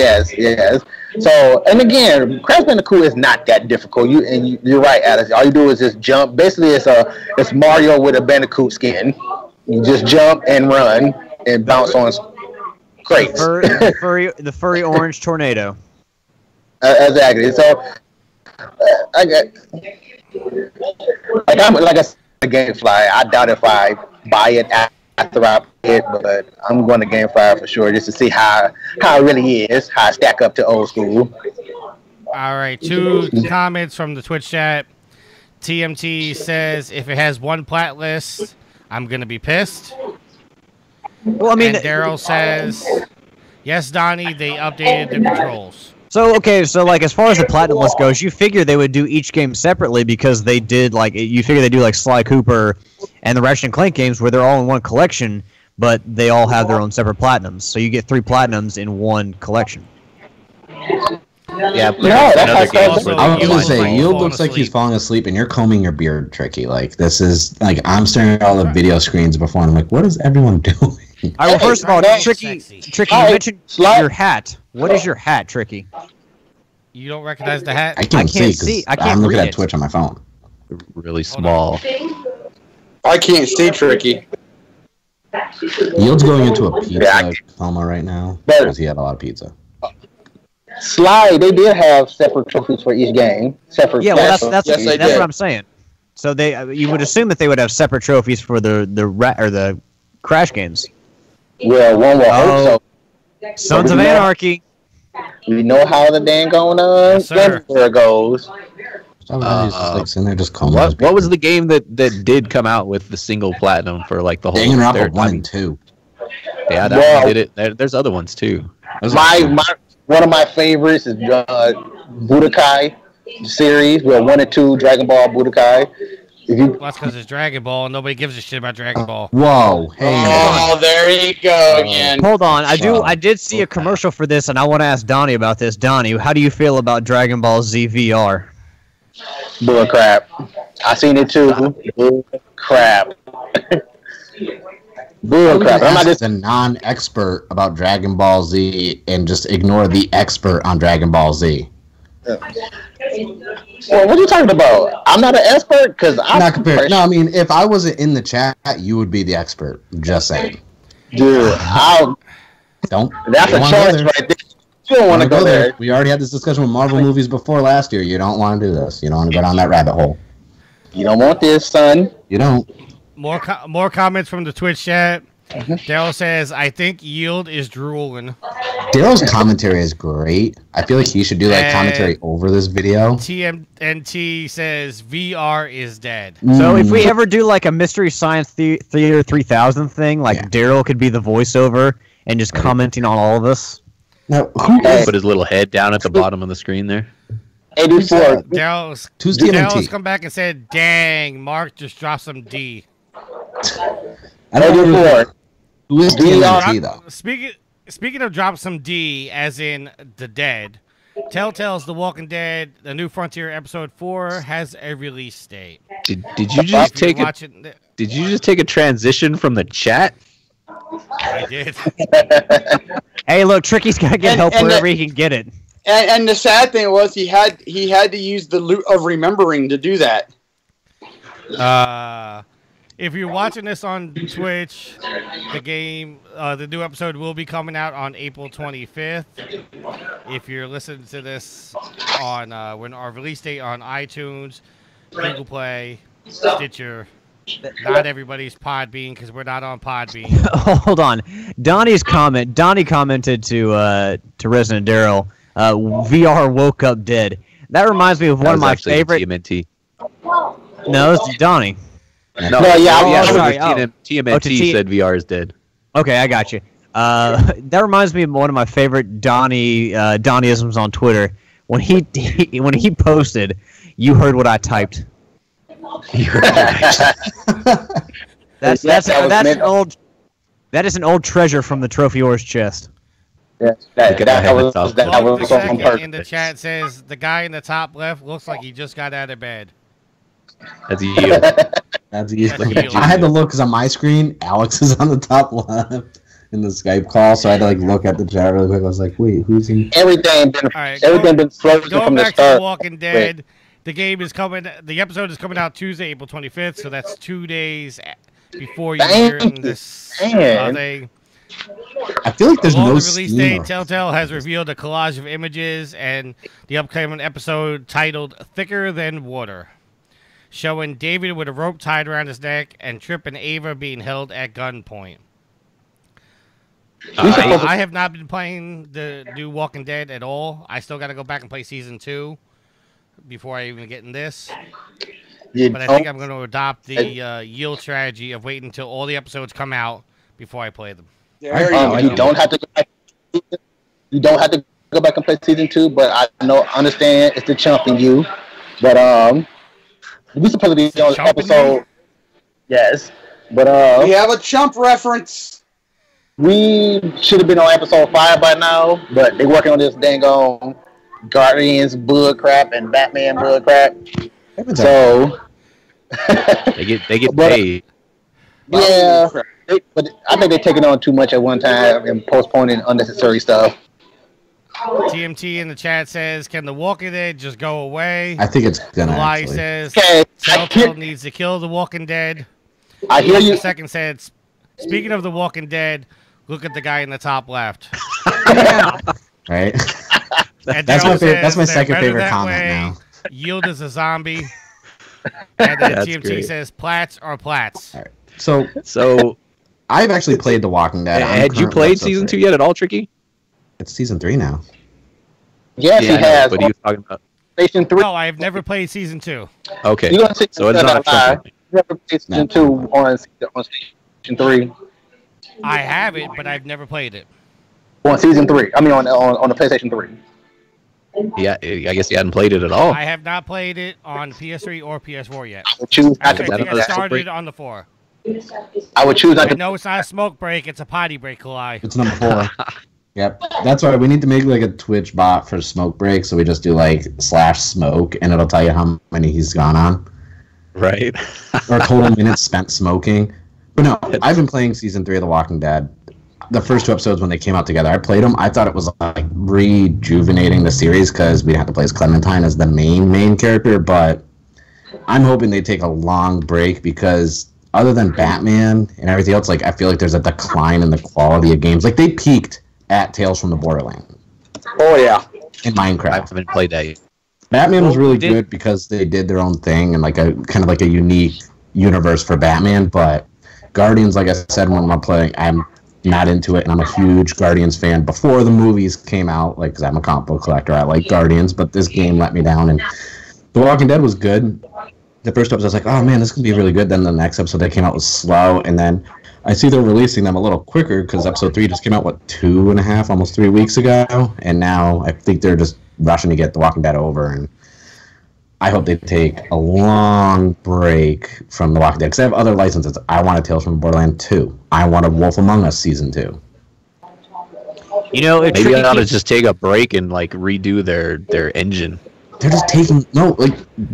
So, and again, Crash Bandicoot is not that difficult. You're right, Alex. All you do is just jump. Basically, it's Mario with a Bandicoot skin. You just jump and run and bounce on crates. The furry orange tornado. Exactly. So, like I said, GameFly. I doubt if I buy it after I play it, but I'm going to GameFly for sure just to see how it really is, how I stack up to old school. All right, 2 comments from the Twitch chat. TMT says, if it has 1 plat list, I'm going to be pissed. Well, I mean, and Daryl says, yes, Donnie, they updated the controls. So, okay, so, like, as far as the Platinum list goes, you figure they would do each game separately because they did, like, you figure they do, like, Sly Cooper and the Ratchet & Clank games where they're all in one collection, but they all have their own separate Platinums. So you get 3 Platinums in one collection. Yeah, that's I was going to say, Yield looks like he's falling asleep, and you're combing your beard, Tricky. Like, this is, like, I'm staring at all the video screens before, and I'm like, what is everyone doing? All right, well, first of all, Tricky, you mentioned your hat. What is your hat, Tricky? You don't recognize the hat? I can't see. I'm looking at Twitch on my phone. Really small. I can't see Tricky. Yield's going into a pizza coma right now because he had a lot of pizza. Sly, they did have separate trophies for each game. Yeah, well, that's what I'm saying. So you would assume that they would have separate trophies for the Crash games. Well, one will hope so. Sons of Anarchy. We know how the dang game goes. What was the game that did come out with the single platinum for like the whole? Danganronpa 1 and 2. Yeah, that one did it. There's other ones too. One of my favorites is Budokai series. Well, 1 and 2 Dragon Ball Budokai. Well, that's because it's Dragon Ball, and nobody gives a shit about Dragon Ball. Whoa, hey. Oh, there you go again. Hold on, I did see a commercial for this, and I want to ask Donnie about this. Donnie, how do you feel about Dragon Ball Z VR? Bull crap. I seen it too. Bull crap. Bull crap. I'm not just a non-expert about Dragon Ball Z and just ignore the expert on Dragon Ball Z. Well, what are you talking about? I'm not an expert because I'm not compared. No, I mean, if I wasn't in the chat, you would be the expert. Just saying. Dude, don't. That's a choice right there. You don't want to go there. We already had this discussion with Marvel movies before last year. You don't want to do this. You don't want to go down that rabbit hole. You don't want this, son. You don't. More comments from the Twitch chat. Daryl says, I think Yield is drooling. Daryl's commentary is great. I feel like he should do like commentary over this video. TMNT says VR is dead. So if we ever do like a Mystery Science Theater 3000 thing, like Daryl could be the voiceover and just commenting on all of this. No, put his little head down at the bottom of the screen there. 84. Daryl's come back and said, dang, Mark just dropped some D. I don't know who is TMNT though. Speaking of drop some D, as in the dead, Telltale's The Walking Dead, The New Frontier episode 4 has a release date. Did you just take Did you just take a transition from the chat? I did. Hey, look, Tricky's gotta get help wherever he can get it. And the sad thing was he had to use the loot of remembering to do that. If you're watching this on Twitch, the new episode will be coming out on April 25th. If you're listening to this on when our release date on iTunes, Google Play, Stitcher, not everybody's Podbean because we're not on Podbean. Hold on, Donnie commented to Resident Daryl, VR woke up dead. That reminds me of one of my favorite. TMNT. No, it's Donnie. TMNT said VR is dead. Okay, I got you. That reminds me of one of my favorite Donnieisms on Twitter. When he posted, "You heard what I typed." That's an old treasure from the Trophy Horse chest. Yes, that was on purpose. In the chat says the guy in the top left looks like he just got out of bed. That's you. That's you. I had to look because on my screen, Alex is on the top left in the Skype call, so I had to like look at the chat really quick. I was like, "Wait, who's in?" Everything been frozen from the back start. To Walking Dead. The game is coming. The episode is coming out Tuesday, April 25th. So that's 2 days before you're hearing this thing. I feel like there's no the release date. Telltale has revealed a collage of images and the upcoming episode titled "Thicker Than Water," showing David with a rope tied around his neck and Tripp and Ava being held at gunpoint. I have not been playing the new Walking Dead at all. I still got to go back and play season 2 before I even get in this. But I think I'm going to adopt the yield strategy of waiting until all the episodes come out before I play them. You don't have to go back. You don't have to go back and play season 2, but I understand it's the chump in you. But we supposed to be on this episode. Yes, but we have a chump reference. We should have been on episode 5 by now, but they working on this dang on Guardians bull crap and Batman bull crap. So they get paid. Yeah, but I think they're taking on too much at one time and postponing unnecessary stuff. TMT in the chat says, "Can the Walking Dead just go away?" I think it's gonna. Hawaii says, "Telltale needs to kill the Walking Dead." I hear you. The second said, "Speaking of the Walking Dead, look at the guy in the top left." Right. That's my favorite. That's my second favorite comment now. Yield is a zombie. And then TMT says, "Plats are plats." All right. So I've actually played The Walking Dead. Had you played season 2 yet at all, Tricky? It's season 3 now. Yes, he has. What are you talking about? Season 3. No, I've never played season 2. Okay. So it's not you never played season 2 on season 3. I have it, but I've never played it. On season 3. I mean, on the PlayStation 3. Yeah, I guess you hadn't played it at all. I have not played it on PS3 or PS4 yet. I would choose not to I play think I that. started on the 4. I would choose not to. No, it's not a smoke break. It's a potty break, Kalai. It's number 4. Yep. That's why we need to make like a Twitch bot for smoke break. So we just do like /smoke and it'll tell you how many he's gone on. Right. Or total minutes spent smoking. But no, I've been playing season 3 of The Walking Dead. The first 2 episodes when they came out together, I played them. I thought it was like rejuvenating the series because we didn't have to play as Clementine as the main character. But I'm hoping they take a long break because other than Batman and everything else, like I feel like there's a decline in the quality of games. Like they peaked at Tales from the Borderlands. Oh yeah, in Minecraft. I haven't played that yet. Batman was really good because they did their own thing and like a kind of like a unique universe for Batman. But Guardians, like I said, when I'm playing, I'm not into it, and I'm a huge Guardians fan before the movies came out. Like, because I'm a comic book collector, I like Guardians, but this game let me down. And The Walking Dead was good. The first episode, I was like, oh man, this can be really good. Then the next episode that came out was slow, and then I see they're releasing them a little quicker because episode 3 just came out, 2.5, almost 3 weeks ago, and now I think they're just rushing to get The Walking Dead over, and I hope they take a long break from The Walking Dead because I have other licenses. I want a Tales from Borderlands 2. I want a Wolf Among Us Season 2. You know, maybe they ought to just take a break and like redo their engine. They're just taking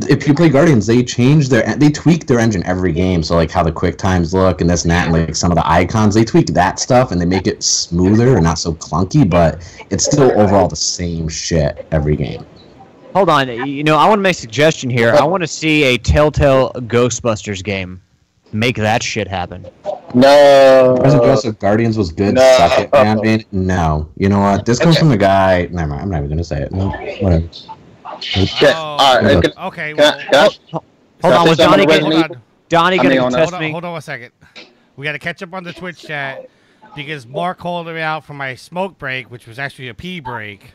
if you play Guardians, they tweak their engine every game. So like how the quick times look and this and that, and like some of the icons, they tweak that stuff and they make it smoother and not so clunky. But it's still overall the same shit every game. Hold on, you know, I want to make a suggestion here. I want to see a Telltale Ghostbusters game. Make that shit happen. No. President Joseph, Guardians was good. No. Suck it, man. No. You know what? This comes from the guy. Never mind. I'm not even going to say it. No. Whatever. Okay. Well, hold on. Was Donnie going to test me? Hold on 1 second. We got to catch up on the Twitch chat because Mark called me out for my smoke break, which was actually a pee break.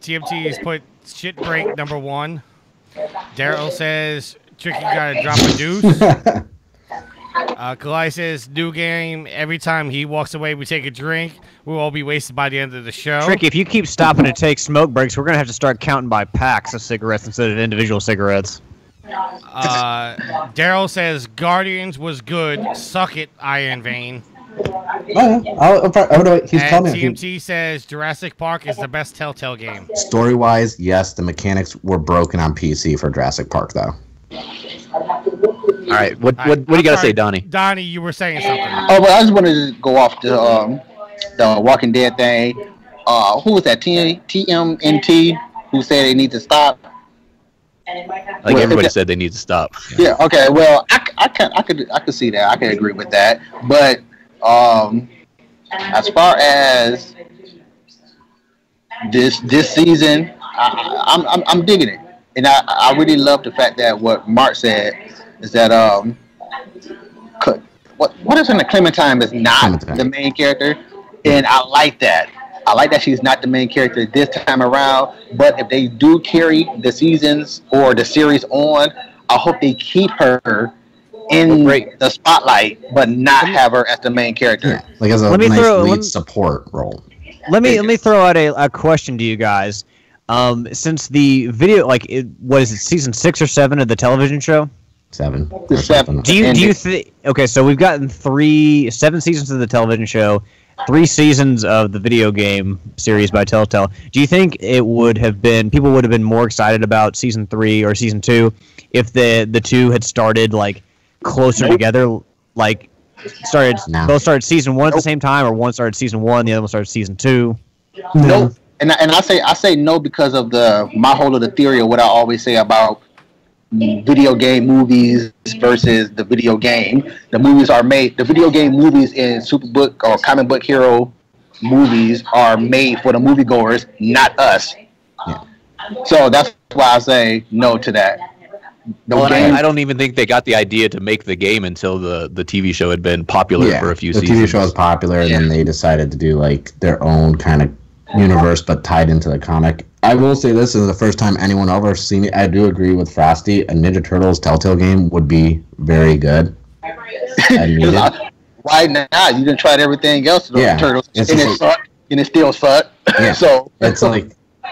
TMT's put shit break number 1. Daryl says Tricky gotta drop a deuce. Kalai says new game. Every time he walks away, we take a drink. We'll all be wasted by the end of the show. Tricky, if you keep stopping to take smoke breaks, we're gonna have to start counting by packs of cigarettes instead of individual cigarettes. Daryl says Guardians was good. Suck it, Iron Vein. He's telling me. TMT says Jurassic Park is the best Telltale game. Story-wise, yes, the mechanics were broken on PC for Jurassic Park, though. All right, what do you got to say, Donnie? Donnie, you were saying something. Oh, well, I just wanted to go off the Walking Dead thing. Who was that? TMNT who said they need to stop. Like everybody said, they need to stop. Yeah. Okay. Well, I could see that. I could agree with that. But as far as this season, I'm digging it, and I really love the fact that what Mark said is that what is in the Clementine is not the main character, and I like that. I like that she's not the main character this time around. But if they do carry the seasons or the series on, I hope they keep her in the spotlight, but not have her as the main character. Yeah, like as a lead support role. Let me throw out a question to you guys. Since the video, was it season 6 or 7 of the television show? 7. Do you think? Okay, so we've gotten 7 seasons of the television show, 3 seasons of the video game series by Telltale. Do you think people would have been more excited about season 3 or season 2 if the two had started closer together, both started season 1 at the same time, or one started season 1, the other one started season 2? No, and I say no because of my whole of the theory of what I always say about video game movies versus the video game. The video game movies and Superbook or comic book hero movies are made for the moviegoers, not us. Yeah. So that's why I say no to that. I don't even think they got the idea to make the game until the TV show had been popular for a few seasons. The TV show was popular, and then they decided to do their own kind of universe, but tied into the comic. I will say this is the first time anyone ever seen it. I do agree with Frosty. A Ninja Turtles Telltale game would be very good. Why not? You done tried everything else to those Turtles, and it sucked, and it still sucked. Yeah. So it's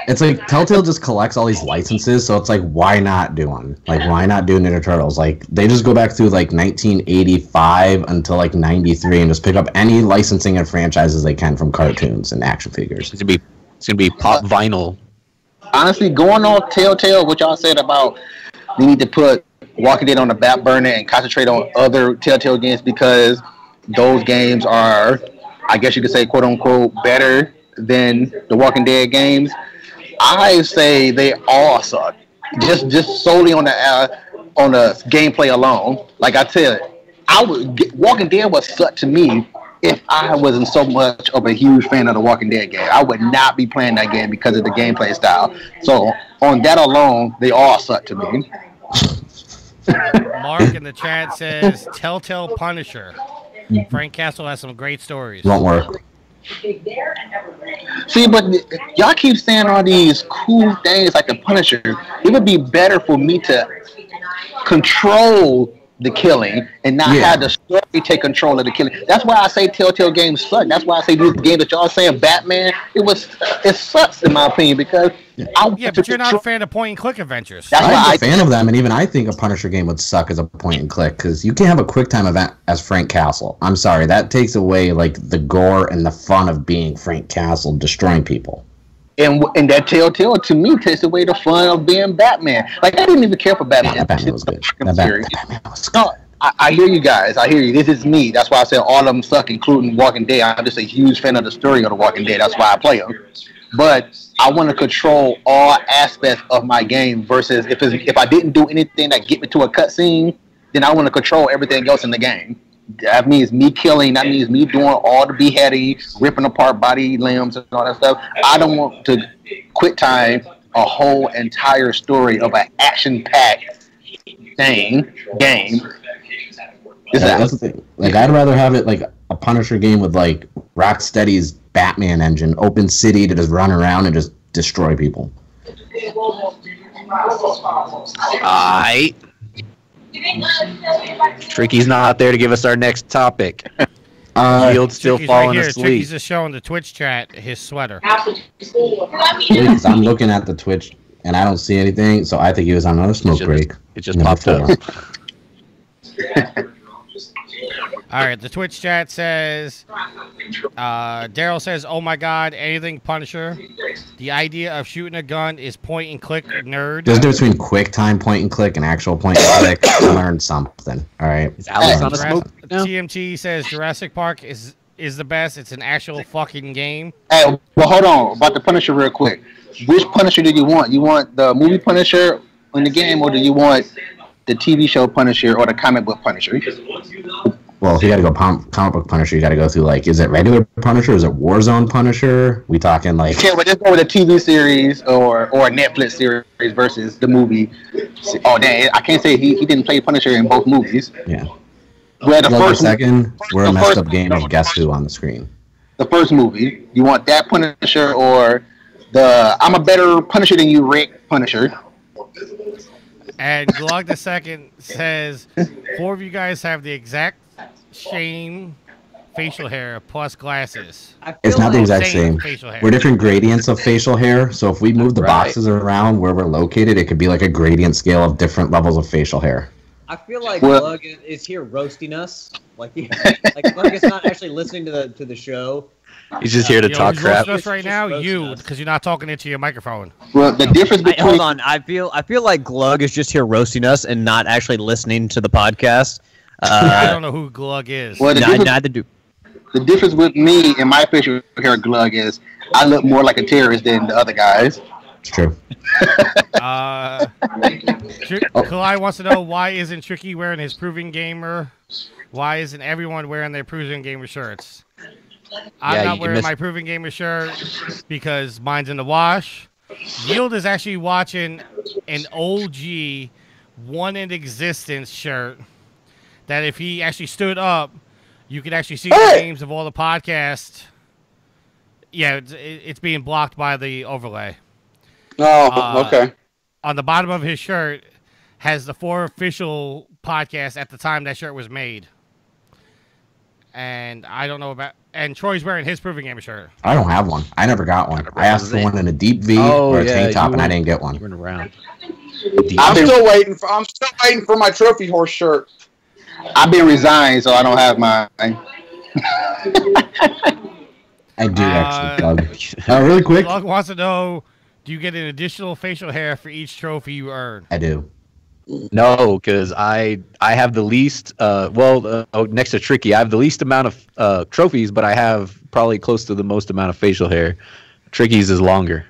It's like Telltale just collects all these licenses, so it's like, why not do one? Like, why not do Ninja Turtles? Like, they just go back through like 1985 until like 93 and just pick up any licensing and franchises they can from cartoons and action figures. It's gonna be pop vinyl. Honestly, going on Telltale, what y'all said about we need to put Walking Dead on the back burner and concentrate on other Telltale games because those games are, I guess you could say, quote unquote, better than the Walking Dead games. I say they all suck. Just solely on the gameplay alone. Like I tell you, Walking Dead would suck to me if I wasn't so much of a huge fan of the Walking Dead game. I would not be playing that game because of the gameplay style. So on that alone, they all suck to me. Mark in the chat says Telltale Punisher. Frank Castle has some great stories. Won't work. See, but y'all keep saying all these cool things like the Punisher. It would be better for me to control the killing and not have the story take control of the killing. That's why I say Telltale games suck. That's why I say these games that y'all saying Batman, it sucks in my opinion because but you're not a fan of point and click adventures. I'm a fan of them, and even I think a Punisher game would suck as a point and click because you can't have a quick time event as Frank Castle. I'm sorry, that takes away like the gore and the fun of being Frank Castle destroying people. And that Telltale to me takes away the fun of being Batman. Like I didn't even care for Batman. Yeah, Batman was good. Batman was good. No, I hear you guys. I hear you. This is me. That's why I said all of them suck, including Walking Dead. I'm just a huge fan of the story of the Walking Dead. That's why I play them. But I want to control all aspects of my game versus if I didn't do anything that get me to a cutscene, then I want to control everything else in the game. That means me killing. That means me doing all the beheading, ripping apart body limbs and all that stuff. I don't want to quick time a whole entire story of an action-packed game. That's the thing. Like I'd rather have it like a Punisher game with like Rocksteady's Batman engine, open city to just run around and just destroy people. Aight. Tricky's not there to give us our next topic. Yield's still Tricky's falling right here. asleep. Tricky's just showing the Twitch chat his sweater. Because I'm looking at the Twitch and I don't see anything, so I think he was on another smoke break. It just popped up. All right, the Twitch chat says, Daryl says, "Oh my God, anything Punisher. The idea of shooting a gun is point and click, nerd." There's a difference between quick time point and click and actual point and click. I learned something. All right. Is Alex on a smoke now? TMT says Jurassic Park is the best. It's an actual fucking game. Hey, well, hold on about the Punisher real quick. Which Punisher do you want? You want the movie Punisher in the game, or do you want the TV show Punisher or the comic book Punisher? Well, if you got to go comic book Punisher, you got to go through like, is it regular Punisher? Is it Warzone Punisher? We talking like? Yeah, but just go with a TV series or a Netflix series versus the movie. Oh, dang! I can't say he didn't play Punisher in both movies. Yeah. Where the first second, we're a messed up game of Guess Who on the screen. The first movie, you want that Punisher or the I'm a better Punisher than you, Rick Punisher? And Glug the Second says, 4 of you guys have the exact same facial hair plus glasses. It's not the exact same. Facial hair. We're different gradients of facial hair. So if we move the boxes around where we're located, it could be like a gradient scale of different levels of facial hair. I feel like Glug is here roasting us. Like Glug is not actually listening to the show. He's just here to talk crap. Us right now, because you're not talking into your microphone. Well, the difference between hold on, I feel like Glug is just here roasting us and not actually listening to the podcast. I don't know who Glug is. Well, neither do. The difference with me and my facial hair, Glug, is I look more like a terrorist than the other guys. It's true. Kalai wants to know, why isn't Tricky wearing his Proving Gamer? Why isn't everyone wearing their Proving Gamer shirts? I'm not wearing my Proving Gamer shirt because mine's in the wash. Yield is actually watching an OG One in Existence shirt that if he actually stood up, you could actually see the names of all the podcasts. Yeah, it's being blocked by the overlay. Oh, okay. On the bottom of his shirt has the 4 official podcasts at the time that shirt was made. And I don't know about. And Troy's wearing his Proving Gamer shirt. I don't have one. I never got one. I asked for one in a deep V or a tank top, and I didn't get one. You went around. I'm still waiting for my trophy horse shirt. I've been resigned, so I don't have mine. I do actually, Doug. Really quick. Doug wants to know: do you get an additional facial hair for each trophy you earn? I do. No, because I have the least. Next to Tricky, I have the least amount of trophies, but I have probably close to the most amount of facial hair. Tricky's is longer.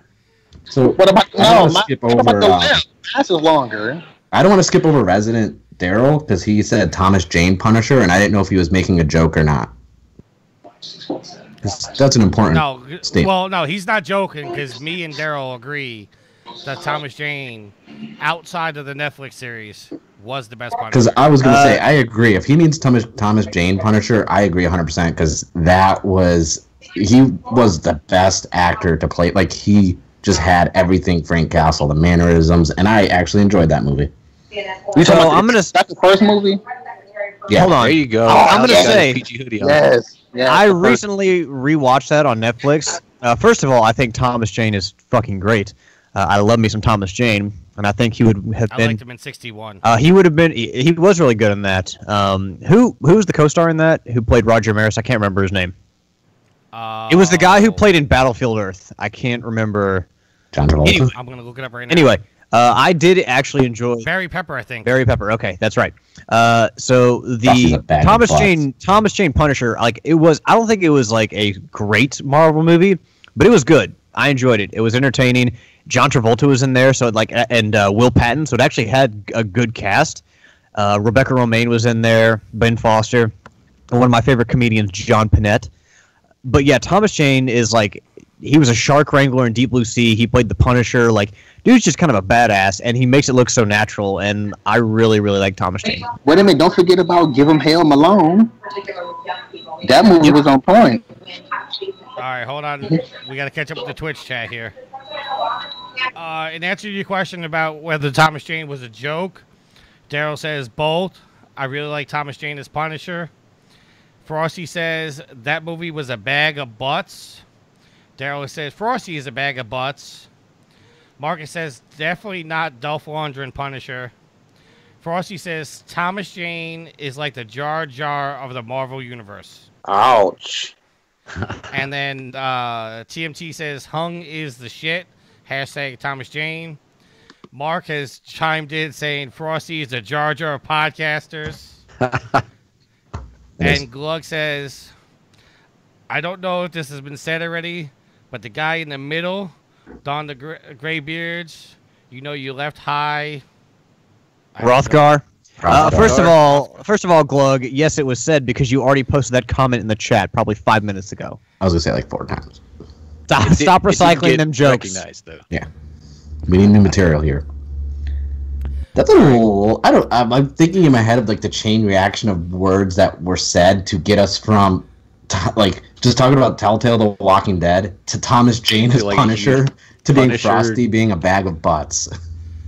So what about skip over? That's is longer. I don't want to skip over Resident Daryl because he said Thomas Jane Punisher, and I didn't know if he was making a joke or not. That's an important statement. Well, no, he's not joking because me and Daryl agree that Thomas Jane, outside of the Netflix series, was the best Punisher. Because I was going to say, I agree. If he means Thomas Jane Punisher, I agree 100% because he was the best actor to play. Like, he just had everything Frank Castle, the mannerisms, and I actually enjoyed that movie. So I'm going to... That's the first movie? Yeah. Hold on. There you go. I'm going to say, PG hoodie on. Yes. I recently rewatched that on Netflix. First of all, I think Thomas Jane is fucking great. I love me some Thomas Jane, and I think he would have been. I liked him in 61. He would have been. He was really good in that. Who was the co-star in that? Who played Roger Maris? I can't remember his name. It was the guy who played in Battlefield Earth. I can't remember. John Travolta. Anyway, I'm gonna look it up right now. Anyway, I did actually enjoy Barry Pepper, I think. Barry Pepper. Okay, that's right. So the Thomas Jane Punisher, like it was. I don't think it was like a great Marvel movie, but it was good. I enjoyed it. It was entertaining. John Travolta was in there, so and Will Patton, so it actually had a good cast. Rebecca Romijn was in there, Ben Foster, and one of my favorite comedians, John Panette. But yeah, Thomas Jane is like, he was a shark wrangler in Deep Blue Sea. He played the Punisher. Like, dude's just kind of a badass, and he makes it look so natural. And I really, really like Thomas Jane. Wait a minute! Don't forget about Give 'Em Hell Malone. That movie was on point. All right, hold on. We got to catch up with the Twitch chat here. In answer to your question about whether Thomas Jane was a joke, Daryl says both. I really like Thomas Jane as Punisher. Frosty says that movie was a bag of butts. Daryl says Frosty is a bag of butts. Marcus says definitely not Dolph Lundgren Punisher. Frosty says Thomas Jane is like the Jar Jar of the Marvel Universe. Ouch. And then TMT says Hung is the shit. Hashtag Thomas Jane. Mark has chimed in saying Frosty is the Jar Jar of podcasters. And Glug says, I don't know if this has been said already, but the guy in the middle, Don the Gray Beards, you know you left high. Rothgar. First of all, Glug, yes, it was said because you already posted that comment in the chat probably 5 minutes ago. I was going to say like 4 times. Stop recycling them jokes. Though. Yeah. We need new material here. That's a little... I'm thinking in my head of like the chain reaction of words that were said to get us from like just talking about Telltale The Walking Dead to Thomas Jane as Punisher to being Frosty being a bag of butts.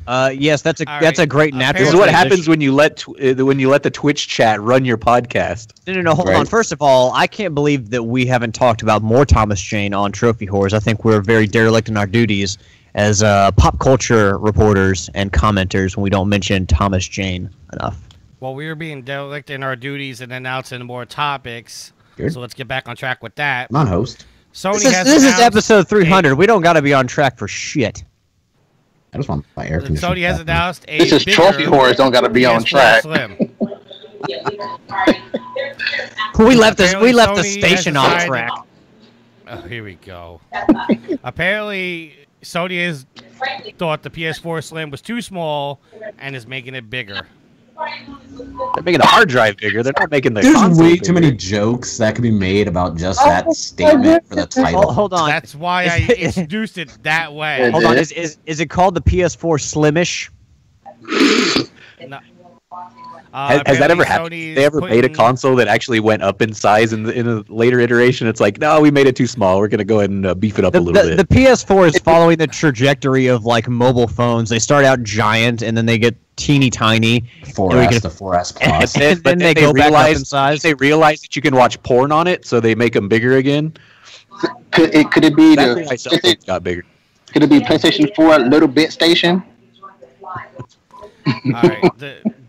Yes, that's a great natural. This is what happens when you let the Twitch chat run your podcast. No, hold on. First of all, I can't believe that we haven't talked about more Thomas Jane on Trophy Whores. I think we're very derelict in our duties as pop culture reporters and commenters when we don't mention Thomas Jane enough. Well, we were being derelict in our duties and announcing more topics. Good. So let's get back on track with that. Non-host. Sony This is episode 300. We don't got to be on track for shit. I just want my air conditioner. Sony has announced a This is Trophy Whores. Don't got to be on track. We left the station off track. Oh, here we go. Apparently, Sony has thought the PS4 Slim was too small and is making it bigger. They're making the hard drive bigger. They're not making the There's console way bigger. too many jokes that could be made about just that statement for the title. Hold on. That's why I introduced it that way. Hold on. Is it called the PS4 Slimish? No. Has that ever happened? They ever made a console that actually went up in size in a later iteration? It's like, no, we made it too small. We're going to go ahead and beef it up a little bit. The PS4 is following the trajectory of like mobile phones. They start out giant and then they get teeny tiny. 4S to 4S Plus. And then they go back up in size. They realize that you can watch porn on it, so they make them bigger again. Could it be it got bigger. Could it be PlayStation 4 little bit station? All right.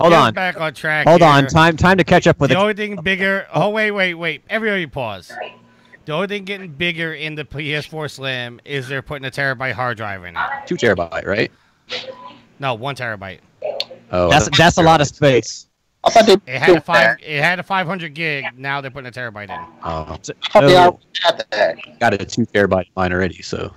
Hold on. Back on track. Hold on. Time to catch up with the only thing bigger. Oh wait. Everybody pause. The only thing getting bigger in the PS4 Slim is they're putting a terabyte hard drive in it. 2 terabyte, right? No, 1 terabyte. Oh, that's a lot of space. I thought It had a 500 gig. Now they're putting a terabyte in. Oh, got a 2 terabyte mine already. So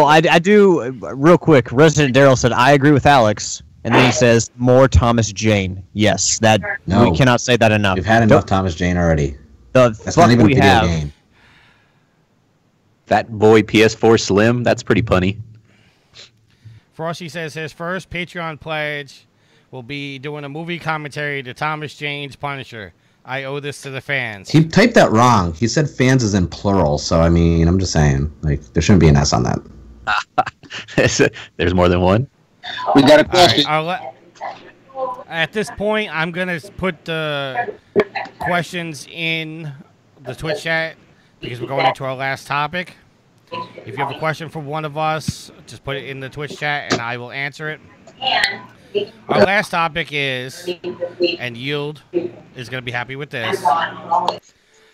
I do real quick. Resident Daryl said I agree with Alex, and then he says more Thomas Jane. Yes, we cannot say that enough. We've had enough Thomas Jane already. That's not even a video game. That boy PS4 Slim. That's pretty punny. Frosty says his first Patreon pledge will be doing a movie commentary to Thomas Jane's Punisher. I owe this to the fans. He typed that wrong. He said fans is in plural, so I mean, I'm just saying, like, there shouldn't be an S on that. There's more than one? We got a question. At this point, I'm going to put the questions in the Twitch chat because we're going into our last topic. If you have a question for one of us, just put it in the Twitch chat and I will answer it. Our last topic is, and Yield is going to be happy with this,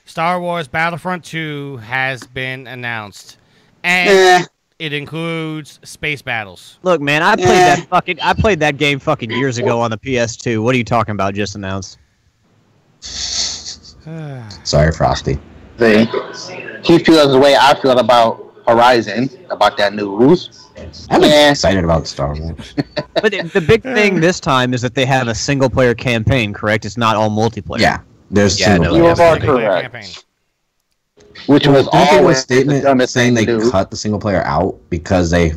Star Wars Battlefront 2 has been announced. And it includes space battles. Look, man, I played that game fucking years ago on the PS2. What are you talking about? Just announced. Sorry, Frosty. He feels the way I feel about Horizon, about that news. I'm excited about Star Wars. But the big thing this time is that they have a single-player campaign, correct? It's not all multiplayer. Yeah, there's single-player campaign. Which was always a statement saying they cut the single player out because they,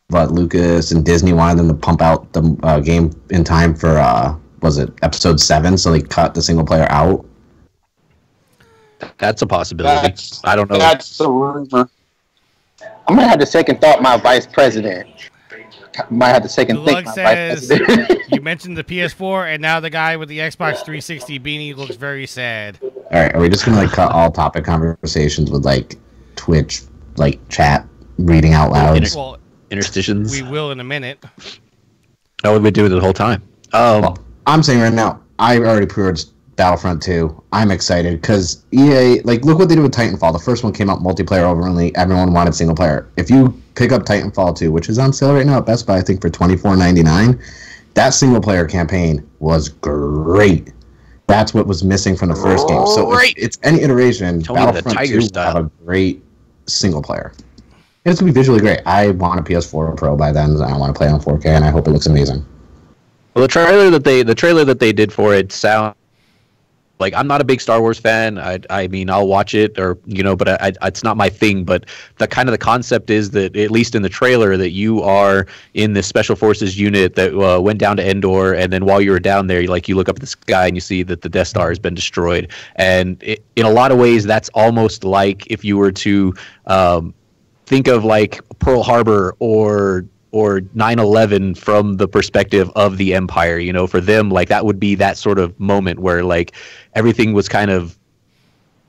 Lucas and Disney wanted them to pump out the game in time for, was it episode 7? So they cut the single player out. That's a possibility. I don't know. That's a rumor. I'm gonna have to second thought my vice president. Might have to second think my vice president. You mentioned the PS4, and now the guy with the Xbox 360 beanie looks very sad. All right, are we just gonna cut all topic conversations with Twitch, chat reading out loud, interstitials? We will in a minute. Oh, we've been doing it the whole time. Well, I'm saying right now, I already pre-ordered Battlefront 2. I'm excited because EA, look what they did with Titanfall. The first one came out multiplayer only. Everyone wanted single player. If you pick up Titanfall 2, which is on sale right now at Best Buy, I think for $24.99, that single player campaign was great. That's what was missing from the first game. So if it's any iteration, Battlefront 2 will have a great single player. And it's going to be visually great. I want a PS4 Pro by then. I want to play on 4K, and I hope it looks amazing. Well, the trailer that they did for it sounds like, I'm not a big Star Wars fan. I mean, I'll watch it, but it's not my thing. But the concept is that, at least in the trailer, that you are in this special forces unit that went down to Endor, and then while you were down there, you look up at the sky and you see that the Death Star has been destroyed. And in a lot of ways, that's almost like if you were to think of Pearl Harbor or 9/11 from the perspective of the Empire. For them, that would be that sort of moment where everything was kind of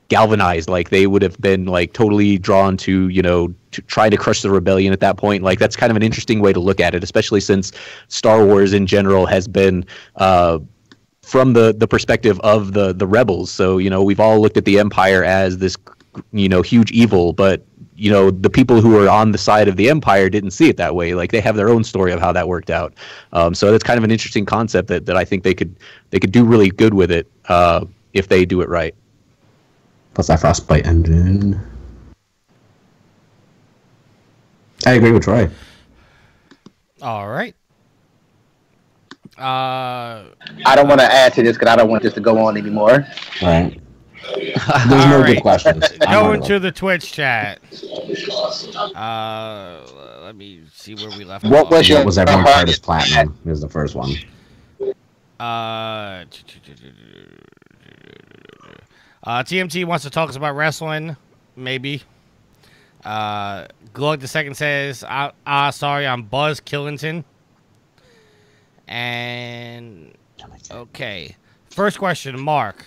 galvanized. They would have been totally drawn to to try to crush the rebellion at that point. That's kind of an interesting way to look at it, especially since Star Wars in general has been from the perspective of the rebels. So we've all looked at the Empire as this huge evil, but the people who are on the side of the Empire didn't see it that way. They have their own story of how that worked out. So that's kind of an interesting concept that I think they could do really good with it if they do it right. Plus that Frostbite engine. I agree with Troy. All right. I don't want to add to this because I don't want this to go on anymore. Right. There's no good questions. Going to the Twitch chat. Let me see where we left off. What was everyone's hardest platinum? Is the first one. TMT wants to talk us about wrestling. Maybe. Glug the second says, sorry, I'm Buzz Killington. And okay, first question, Mark.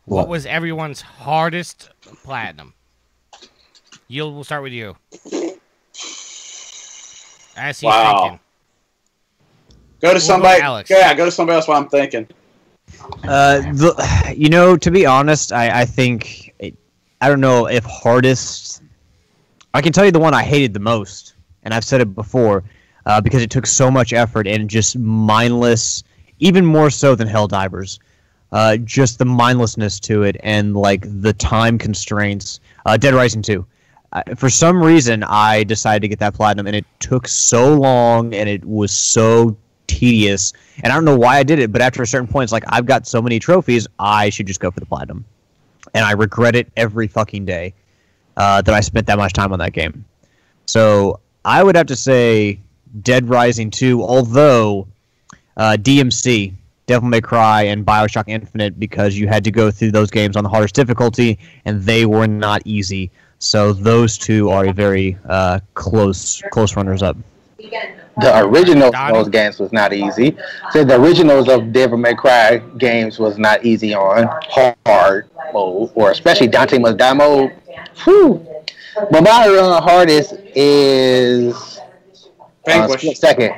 What was everyone's hardest platinum? Yield, we'll start with you. As he's thinking. Go to somebody. Alex. Yeah, go to somebody else while I'm thinking. To be honest, I think I don't know if hardest. I can tell you the one I hated the most, and I've said it before, because it took so much effort and just mindless, even more so than Helldivers. Just the mindlessness to it and like the time constraints. Dead Rising 2. For some reason, I decided to get that platinum, and it took so long, and it was so tedious. And I don't know why I did it, but after a certain point, it's like, I've got so many trophies, I should just go for the platinum. And I regret it every fucking day that I spent that much time on that game. So I would have to say Dead Rising 2, although DMC, Devil May Cry, and BioShock Infinite, because you had to go through those games on the hardest difficulty, and they were not easy. So those two are a very close runners-up. The originals of those games was not easy. So the originals of Devil May Cry games was not easy on hard mode, or especially Dante Must Die mode. Whew. But my hardest is Split Second.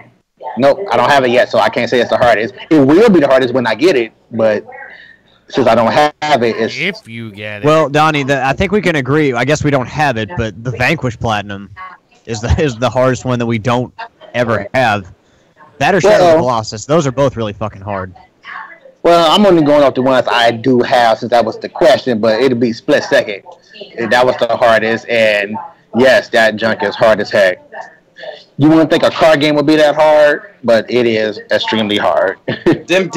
Nope, I don't have it yet, so I can't say it's the hardest. It will be the hardest when I get it, but since I don't have it, it's... If you get it. Well, Donnie, I think we can agree. I guess we don't have it, but the Vanquish Platinum is the hardest one that we don't ever have. That or Shadow of the Colossus. Those are both really fucking hard. Well, I'm only going off the ones I do have, since that was the question, but it'll be Split Second. That was the hardest, and yes, that junk is hard as heck. You wouldn't think a car game would be that hard, but it is extremely hard. them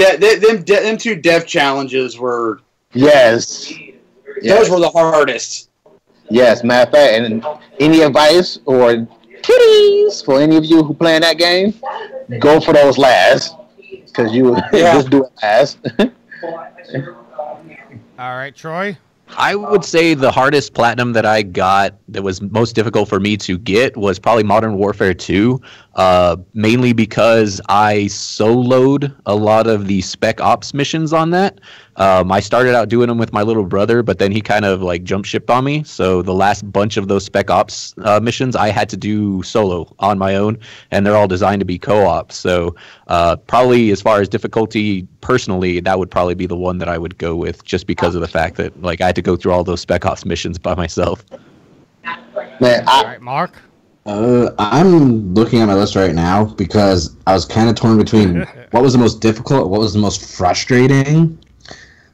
two dev challenges were... Yes. Those were the hardest. Yes, matter of fact, and any advice or titties for any of you who playing that game, go for those last, because you just do it last. All right, Troy? I would say the hardest platinum that I got that was most difficult for me to get was probably Modern Warfare 2, mainly because I soloed a lot of the Spec Ops missions on that. I started out doing them with my little brother, but then he kind of like jump shipped on me. So the last bunch of those Spec Ops missions I had to do solo on my own, and they're all designed to be co-op. So probably as far as difficulty personally, that would probably be the one that I would go with, just because of the fact that like I had to go through all those Spec Ops missions by myself. Man, all right, Mark? I'm looking at my list right now because I was kind of torn between what was the most difficult, what was the most frustrating.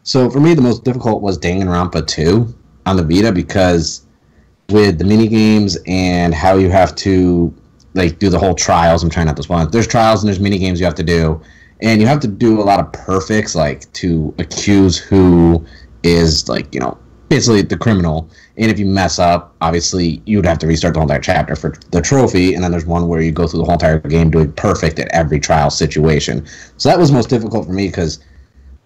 So for me, the most difficult was Danganronpa 2 on the Vita, because with the mini games and how you have to like do the whole trials. I'm trying not to spoil it. There's trials and there's mini games you have to do, and you have to do a lot of perfects, like to accuse who is like, you know, basically the criminal. And if you mess up, obviously you'd have to restart the whole entire chapter for the trophy. And then there's one where you go through the whole entire game doing perfect at every trial situation. So that was most difficult for me because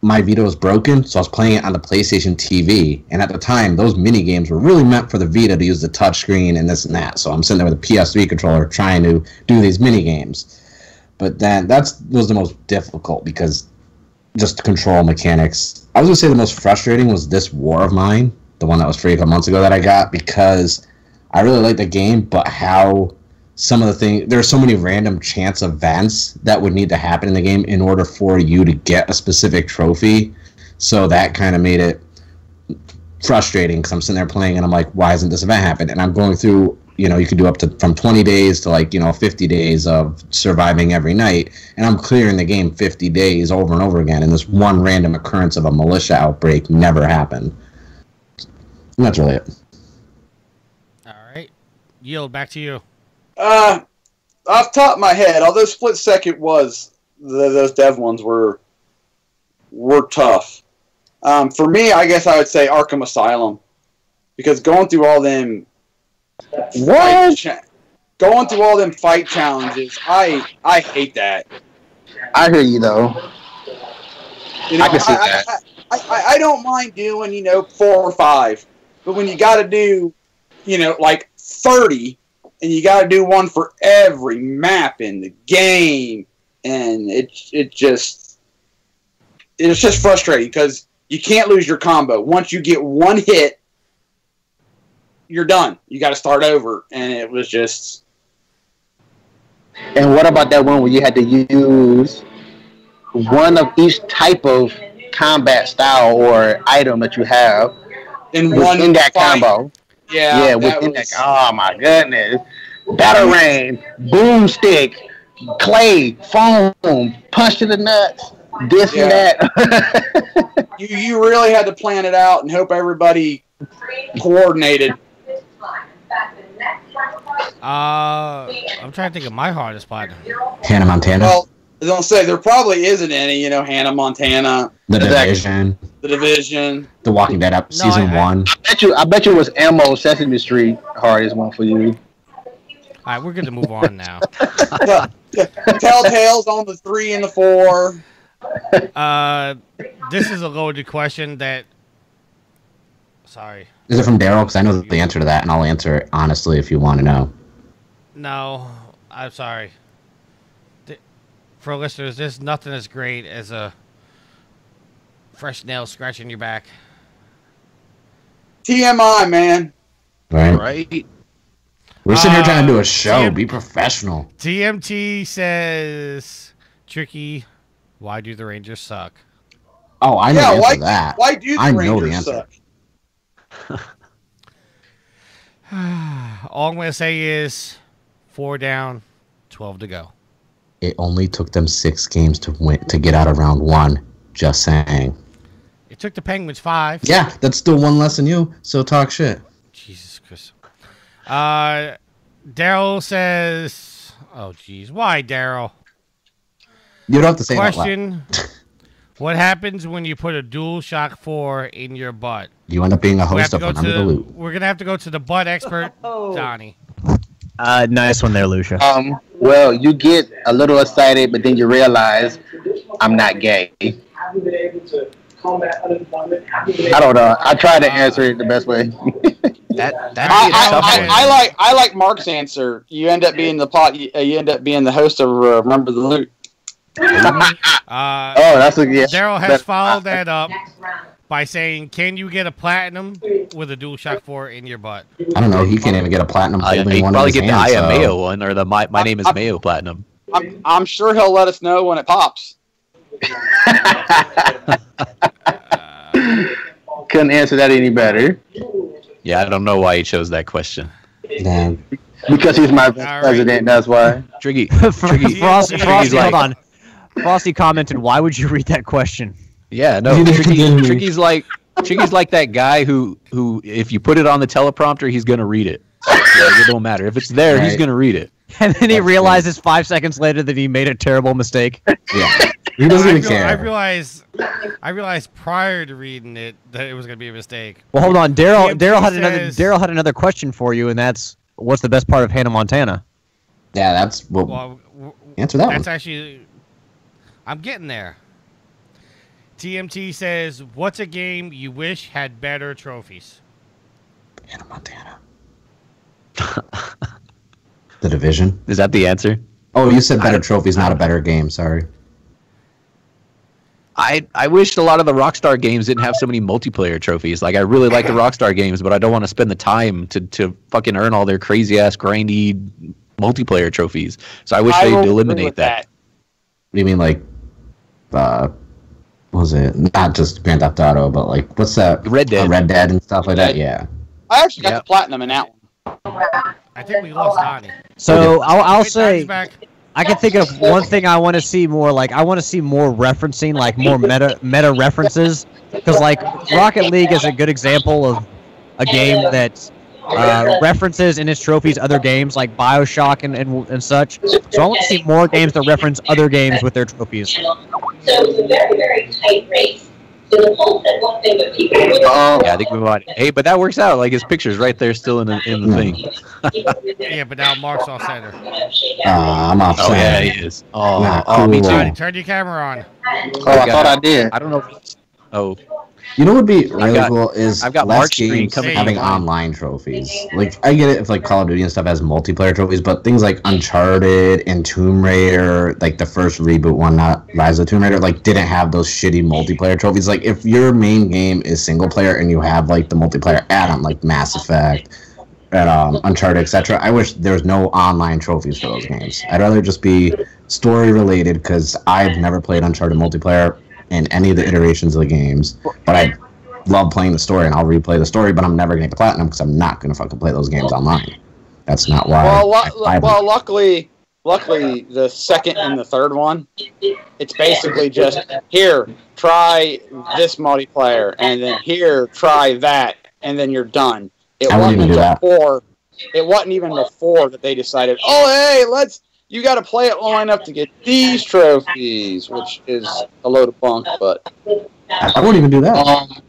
my Vita was broken, so I was playing it on the PlayStation TV. And at the time, those mini games were really meant for the Vita to use the touchscreen and this and that. So I'm sitting there with a PS3 controller trying to do these mini games. But then that was the most difficult because just the control mechanics. I was going to say the most frustrating was this War of Mine, the one that was free a couple months ago that I got, because I really liked the game, but how some of the things, there are so many random chance events that would need to happen in the game in order for you to get a specific trophy. So that kind of made it frustrating because I'm sitting there playing and I'm like, why hasn't this event happened? And I'm going through, you know, you can do up to from 20 days to like, you know, 50 days of surviving every night. And I'm clearing the game 50 days over and over again. And this one random occurrence of a militia outbreak never happened. And that's really it. All right. Yield, back to you. Off the top of my head, although Split Second was, those dev ones were tough. For me, I guess I would say Arkham Asylum, because going through all them fight challenges, I hate that. I hear you though. You know, I can see that. I don't mind doing, you know, 4 or 5, but when you got to do, you know, like 30. And you got to do one for every map in the game. and it's just frustrating because you can't lose your combo. Once you get one hit, you're done. You got to start over, and it was just. And what about that one where you had to use one of each type of combat style or item that you have in that combo? Yeah, within that. Oh my goodness! Batarang, boomstick, clay, foam, punch to the nuts, this and that. you really had to plan it out and hope everybody coordinated. I'm trying to think of my hardest part. Hannah Montana. Well, I was gonna say there probably isn't any. Hannah Montana, The Division, The Walking Dead season 1. I bet you it was Elmo Sesame Street hardest one for you. All right, we're going to move on now. Telltale's on the 3 and the 4. This is a loaded question that. Sorry. Is it from Daryl? Because I know the answer to that, and I'll answer it honestly if you want to know. No, I'm sorry. For listeners, there's nothing as great as a fresh nail scratching your back. TMI, man. Right. We're sitting here trying to do a show. Be professional. TMT says, Tricky, why do the Rangers suck? Oh, I know the answer to that. Why do the Rangers suck? All I'm going to say is 4 down, 12 to go. It only took them 6 games to win to get out of round 1. Just saying. It took the Penguins 5. Yeah, that's still one less than you. So talk shit. Jesus Christ. Daryl says, "Oh, geez, why, Daryl?" You don't have to say that. Question: what happens when you put a DualShock 4 in your butt? You end up being a host of Under the Loop. We're gonna have to go to the butt expert, Donnie. Nice one there, Lucia. Well, you get a little excited, but then you realize I'm not gay. I don't know. I tried to answer it the best way. I like Mark's answer. You end up being you end up being the host of Remember the Loot. That's a yeah. Daryl has followed that up by saying, "Can you get a platinum with a DualShock 4 in your butt?" I don't know. He can't even get a platinum. You can probably get the I Am Mayo one or the My Name is Mayo platinum. I'm sure he'll let us know when it pops. Couldn't answer that any better. Yeah, I don't know why he chose that question. Damn. Because he's my president, that's why. Triggy. Frosty, hold on. Frosty commented, "Why would you read that question?" Yeah, no. Triggy's like that guy who if you put it on the teleprompter, he's gonna read it. It don't matter if it's there, he's gonna read it. And then he realizes 5 seconds later that he made a terrible mistake. Yeah, he doesn't even care. I realized prior to reading it that it was gonna be a mistake. Well, hold on. Daryl had another question for you, and that's what's the best part of Hannah Montana? Yeah, that's what. Answer that one. That's actually. I'm getting there. TMT says, "What's a game you wish had better trophies?" Hannah Montana. The Division. Is that the answer? Oh, you said better trophies, not a better game. Sorry. I wish a lot of the Rockstar games didn't have so many multiplayer trophies. Like, I really like the Rockstar games, but I don't want to spend the time to fucking earn all their crazy ass grindy multiplayer trophies. So I wish they'd eliminate that. What do you mean, like, what was it? Not just Grand Theft Auto, but like, what's that? Red Dead. Red Dead and stuff like that. Yeah. I actually got the platinum in that one. I think we lost Donnie. So I'll say, I can think of one thing I want to see more. Like, I want to see more referencing, like more meta references, because like Rocket League is a good example of a game that references in its trophies other games like BioShock and such. So I want to see more games that reference other games with their trophies. So it's a very, very tight race. So the poll said one thing, but people would yeah, I think we might. Hey, but that works out. Like, his picture's right there still in the thing. Yeah, but now Mark's off center. I'm off center. Oh, yeah, he is. Oh, cool. Me too. Turn your camera on. Oh, I thought I did. I don't know if it's... Oh. You know what would be really cool is I've got less March Street games coming having online. online trophies. Like I get it if like Call of Duty and stuff has multiplayer trophies, but things like Uncharted and Tomb Raider, like the first reboot one, not Rise of Tomb Raider, like didn't have those shitty multiplayer trophies. Like if your main game is single player and you have like the multiplayer add-on like Mass Effect and Uncharted, etc., I wish there was no online trophies for those games. I'd rather just be story related because I've never played Uncharted multiplayer in any of the iterations of the games, but I love playing the story and I'll replay the story, but I'm never gonna get the platinum because I'm not gonna fucking play those games online. That's not why. Well, luckily the second and the third one, it's basically just here, try this multiplayer, and then here, try that, and then you're done. It wasn't before. It wasn't even before that they decided, oh hey, you got to play it long enough to get these trophies, which is a load of bunk. But I won't even do that.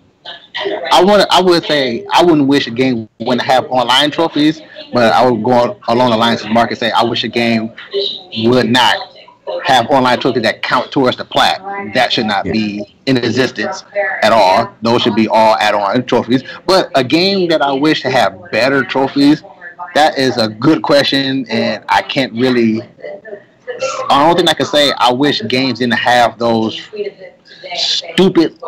I would say I wouldn't wish a game wouldn't have online trophies, but I would go along the lines of Mark and say I wish a game would not have online trophies that count towards the plat. That should not be in existence at all. Those should be all add-on trophies. But a game that I wish to have better trophies, that is a good question, and I can't really. The only thing I can say, I wish games didn't have those stupid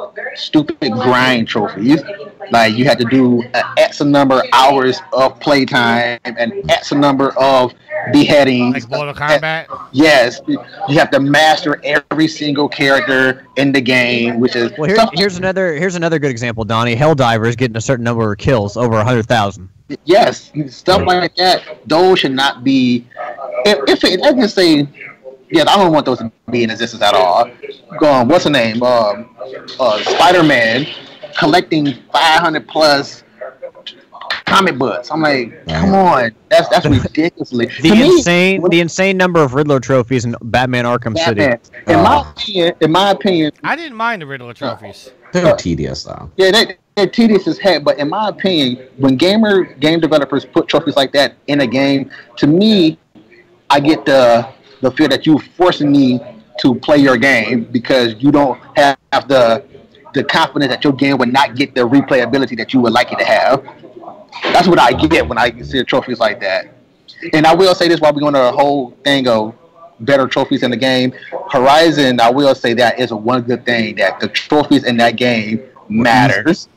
grind trophies. Like you had to do an X number of hours of playtime and X number of beheadings. Like Mortal Kombat? Yes. You have to master every single character in the game, which is... Well, here's another good example, Donnie. Helldivers getting a certain number of kills, over 100,000. Yes. Stuff like that. Those should not be... If it, I can say... Yeah, I don't want those to be in existence at all. What's the name? Spider-Man collecting 500 plus comic books. I'm like, come on, that's ridiculously. The insane number of Riddler trophies in Batman Arkham City. In my opinion, I didn't mind the Riddler trophies. They're tedious though. Yeah, they're tedious as heck. But in my opinion, when game developers put trophies like that in a game, to me, I get the fear that you're forcing me to play your game because you don't have the confidence that your game would not get the replayability that you would like it to have. That's what I get when I see trophies like that. And I will say this while we're going to a whole thing of better trophies in the game. Horizon, I will say that is one good thing, that the trophies in that game matters.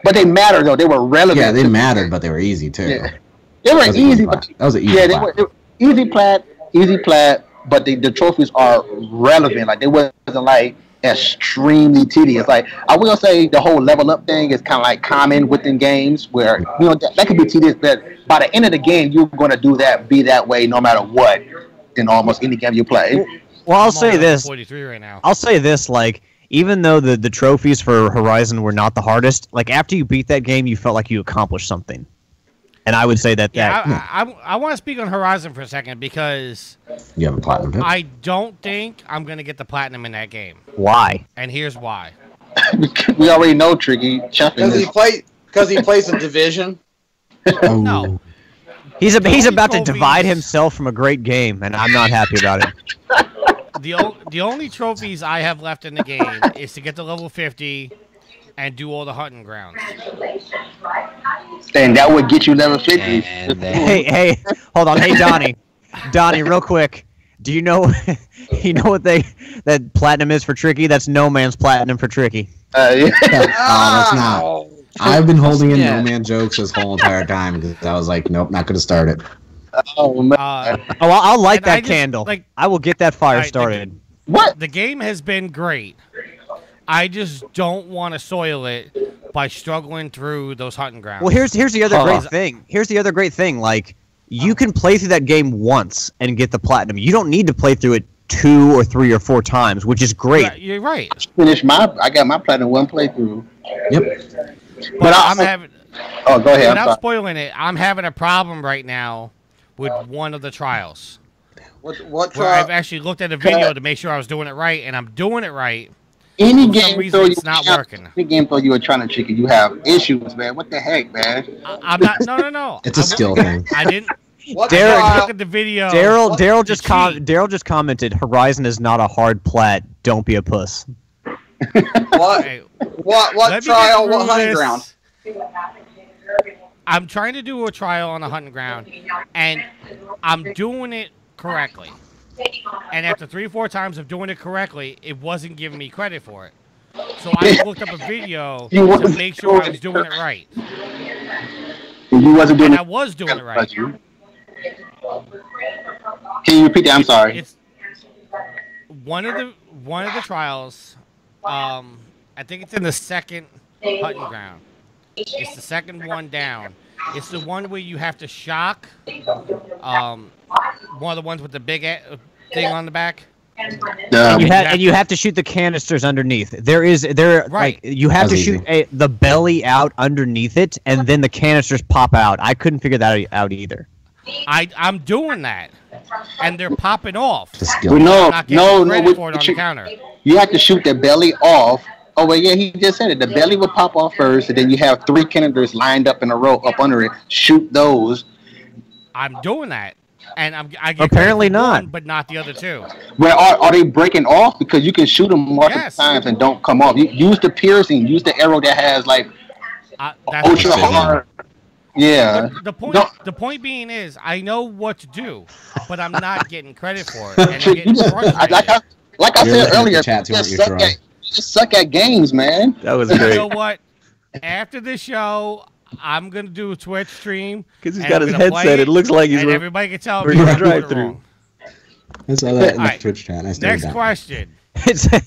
But they matter though. They were relevant. Yeah, they mattered, but they were easy too. Yeah. They were easy. That was an easy they were easy plat, but the trophies are relevant. Like they wasn't like extremely tedious. Like I will say the whole level up thing is kind of like common within games where that could be tedious, but by the end of the game you're going to do that, be that way no matter what in almost any game you play. Well, I'll say this. 43 right now. I'll say this, like even though the trophies for Horizon were not the hardest, like after you beat that game you felt like you accomplished something. And I would say that I want to speak on Horizon for a second because you have a platinum too? I don't think I'm going to get the platinum in that game. Why? And here's why. We already know Tricky. Because he plays a Division. No. He's about to divide himself from a great game, and I'm not happy about it. The only trophies I have left in the game is to get to level 50 and do all the hunting grounds. And that would get you level 50. Hey, hold on. Hey, Donnie, real quick. Do you know what that platinum is for Tricky? That's No Man's platinum for Tricky. Yeah. That's not. I've been holding in No Man jokes this whole entire time because I was like, nope, not going to start it. Oh, man. I'll light that candle. I will get that fire started. What? The game has been great. I just don't want to soil it by struggling through those hunting grounds. Well, here's the other great thing. Here's the other great thing. Like, you can play through that game once and get the platinum. You don't need to play through it 2 or 3 or 4 times, which is great. Yeah, you're right. I got my platinum one playthrough. Yep. But I'm having. Oh, go ahead. Without spoiling it, I'm having a problem right now with one of the trials. What trial? I've actually looked at a video to make sure I was doing it right, and I'm doing it right. Any For game some reason, it's not working. Any game though you were trying to chicken, you have issues, man. What the heck, man? I'm not. No. It's a skill thing. I didn't. Look at the video. Daryl just commented, Horizon is not a hard plat. Don't be a puss. What What trial? What hunting ground? I'm trying to do a trial on a hunting ground, and I'm doing it correctly. And after 3 or 4 times of doing it correctly, it wasn't giving me credit for it. So I looked up a video to make sure I was doing it right. You wasn't doing and I was doing it right. Can you repeat that? I'm sorry. It's one of the trials. I think it's in the second hunting ground. It's the second one down. It's the one where you have to shock. One of the ones with the big thing on the back. And you have to shoot the canisters underneath. Like you have to shoot the belly out underneath it, and then the canisters pop out. I couldn't figure that out either. I'm doing that, and they're popping off. No, for it on the counter. You have to shoot the belly off. Oh wait, yeah, he just said it. The belly would pop off first, and then you have 3 canisters lined up in a row up under it. Shoot those. I'm doing that, and I get apparently not, one, but not the other 2. Well, are they breaking off? Because you can shoot them multiple times and don't come off. You use the piercing. Use the arrow that has like ultra hard. Yeah. The point being is, I know what to do, but I'm not getting credit for it. And I'm getting frustrated. Like I said earlier, just suck at games, man. That was great. You know what? After this show, I'm gonna do a Twitch stream because he's got his headset. It looks like he's. And everybody can tell me drive-through. I saw that in the Twitch chat. Next question.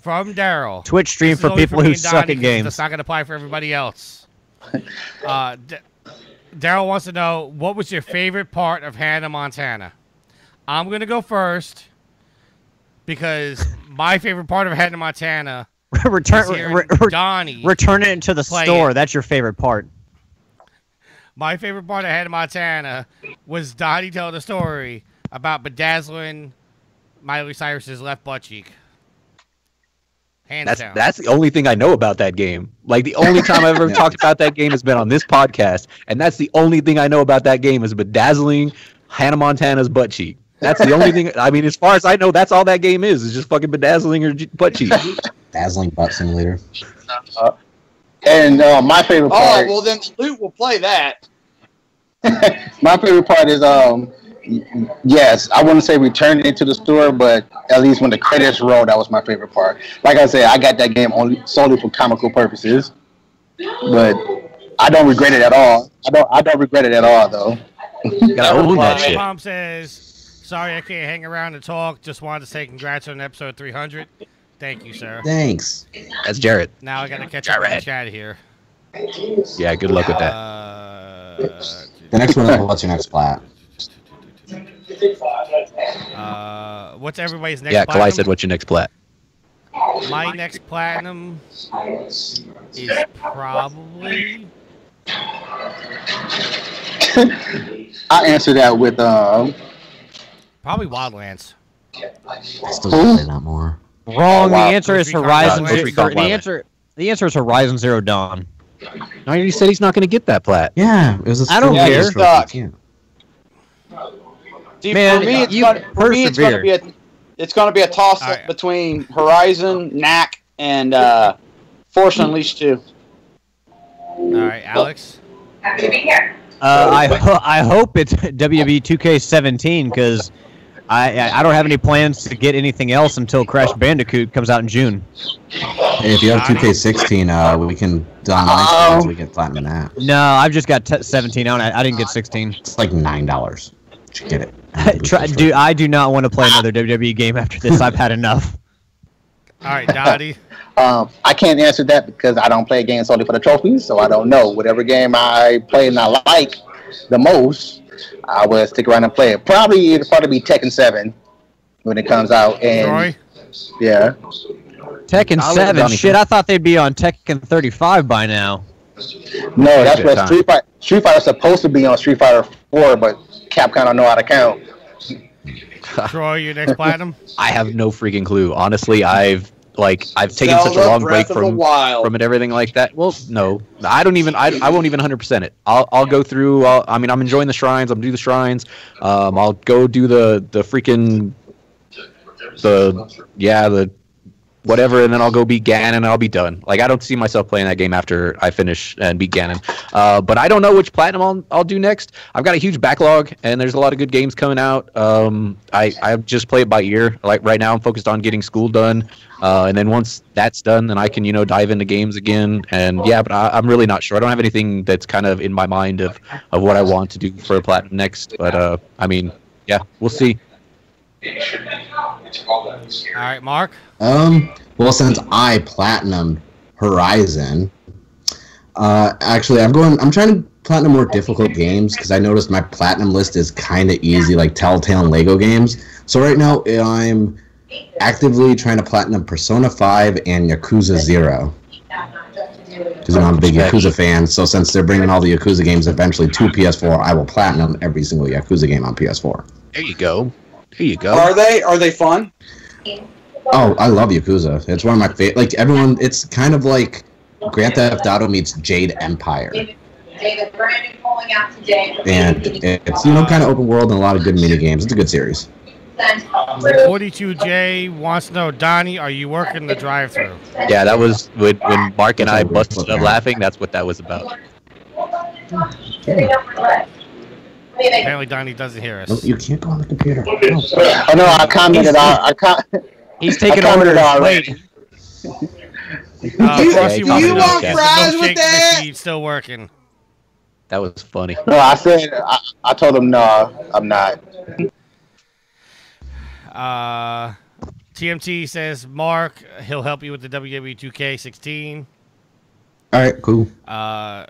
From Daryl. Twitch stream for people who suck at games. That's not gonna apply for everybody else. Daryl wants to know, what was your favorite part of Hannah Montana? I'm gonna go first because my favorite part of Hannah Montana. Return it into the store. That's your favorite part. My favorite part of Hannah Montana was Donnie telling the story about bedazzling Miley Cyrus's left butt cheek. Hands down. That's the only thing I know about that game. Like, the only time I've ever talked about that game has been on this podcast, and that's the only thing I know about that game is bedazzling Hannah Montana's butt cheek. That's the only thing. I mean, as far as I know, that's all that game is just fucking bedazzling her butt cheek. Dazzling butt simulator. And my favorite part. Oh, well, then Loot will play that. My favorite part is, yes, I wouldn't say returning it to the store, but at least when the credits roll, that was my favorite part. Like I said, I got that game solely for comical purposes, but I don't regret it at all. I don't regret it at all, though. Gotta own that shit. Mom says, sorry I can't hang around and talk. Just wanted to say congrats on episode 300. Thank you, sir. Thanks. That's Jarrett. Now I gotta catch up with the chat here. Yeah, good luck with that. The next one, what's your next plat? What's everybody's next platinum? platinum? Kalai said, what's your next plat? My next platinum is probably... I answer that with probably Wildlands. I still say that more. Wrong. The answer is Horizon. The answer is Horizon Zero Dawn. No, he said he's not going to get that plat. Yeah, it was. I don't care. See, Man, for me, it's going to be a toss-up between Horizon, Knack, and Force Unleashed 2. All right, Alex. Happy to be here. I hope it's WWE 2K17 because I don't have any plans to get anything else until Crash Bandicoot comes out in June. Hey, if you have 2K16, we can download so we can platinum that. No, I've just got 17 on it. I didn't get 16. It's like $9. Should get it. I do not want to play another WWE game after this. I've had enough. All right, Dottie. I can't answer that because I don't play games only for the trophies, so I don't know. Whatever game I play and I like the most, I will stick around and play it. It'll probably be Tekken 7 when it comes out. And Troy? Yeah. Tekken 7? Shit, I thought they'd be on Tekken 35 by now. No, that's what Street Fighter's supposed to be on Street Fighter 4, but Capcom don't know how to count. Troy, your next platinum? I have no freaking clue. Honestly, I've taken such a long break from it and everything like that. Well, no, I won't even 100% it. I'll go through. I'm enjoying the shrines. I'm do the shrines. I'll go do the freaking the whatever, and then I'll go beat Ganon and I'll be done. Like, I don't see myself playing that game after I finish and beat Ganon. But I don't know which platinum I'll do next. I've got a huge backlog, and there's a lot of good games coming out. I just play it by ear. Like, right now I'm focused on getting school done. And then once that's done, then I can, dive into games again. And yeah, but I'm really not sure. I don't have anything that's kind of in my mind of what I want to do for a platinum next. But, I mean, yeah, we'll see. All right, Mark. Well, since I platinumed Horizon, actually, I'm trying to platinum more difficult games because I noticed my platinum list is kind of easy, like Telltale and Lego games. So right now, I'm actively trying to platinum Persona 5 and Yakuza 0. Because I'm a big Yakuza fan, so since they're bringing all the Yakuza games eventually to PS4, I will platinum every single Yakuza game on PS4. There you go. There you go. Are they fun? Oh, I love Yakuza. It's one of my favorite. Like, everyone, it's kind of like Grand Theft Auto meets Jade Empire. And it's, kind of open world and a lot of good mini games. It's a good series. 42J wants to know, Donnie, are you working the drive-thru? Yeah, that was when Mark and I busted up laughing. That's what that was about. Apparently, Donnie doesn't hear us. No, you can't go on the computer. Oh no, I commented on. He's taking orders. Wait. You want fries with that? Machine still working. That was funny. No, I said I told him no, I'm not. TMT says Mark, he'll help you with the WWE 2K16. All right, cool. I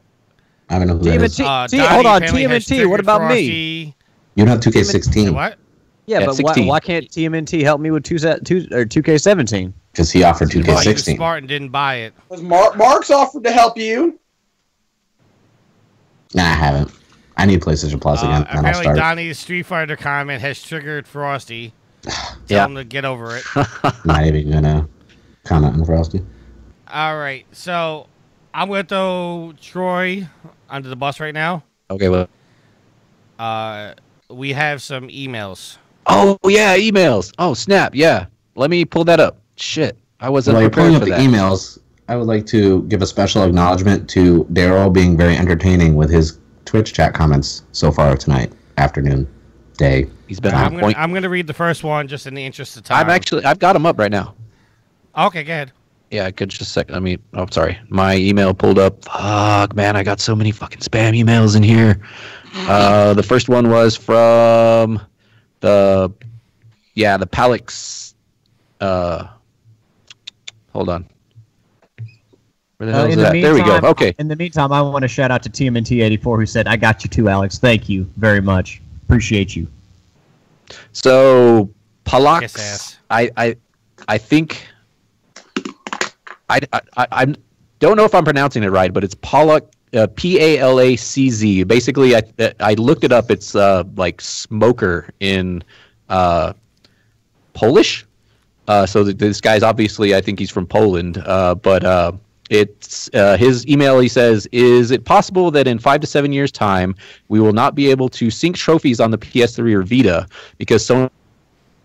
don't know who that is. Hold on, TMNT. What about me? You don't have 2K16. What? Yeah, but why can't TMNT help me with 2K17? Because he offered 2K16. He was smart and didn't buy it. Mark's offered to help you. Nah, I haven't. I need PlayStation Plus again. And I'll start. Donnie's Street Fighter comment has triggered Frosty. Tell him to get over it. Not even gonna comment on Frosty. All right, so I'm gonna throw Troy under the bus right now. Okay, well. We have some emails. Oh yeah, emails. Oh snap, yeah. Let me pull that up. Shit, I wasn't prepared for that. Emails. I would like to give a special acknowledgement to Daryl being very entertaining with his Twitch chat comments so far tonight, afternoon, day. He's been I'm going to read the first one just in the interest of time. I've got him up right now. Okay, go ahead. Yeah, just a second. Sorry. My email pulled up. Fuck, man, I got so many fucking spam emails in here. The first one was from the Palix. Hold on. Where the hell is that? There we go. Okay. In the meantime, I want to shout out to TMNT84 who said, "I got you too, Alex. Thank you very much. Appreciate you." So Palix, I think I don't know if I'm pronouncing it right, but it's Palak, Palacz. Basically, I looked it up. It's like smoker in Polish. So this guy's obviously, I think he's from Poland. But it's his email. He says, "Is it possible that in 5 to 7 years' time we will not be able to sync trophies on the PS3 or Vita because Sony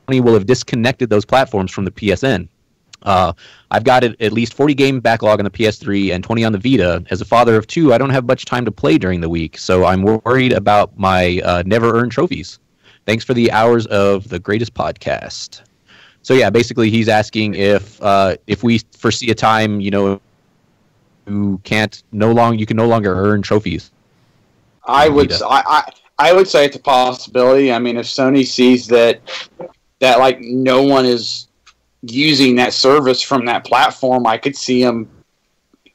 will have disconnected those platforms from the PSN?" I've got at least 40 game backlog on the PS3 and 20 on the Vita. As a father of 2, I don't have much time to play during the week, so I'm worried about my never earned trophies. Thanks for the hours of the greatest podcast. So yeah, basically he's asking if we foresee a time, you can no longer earn trophies. I would say it's a possibility. I mean, if Sony sees that like no one is using that service from that platform, I could see them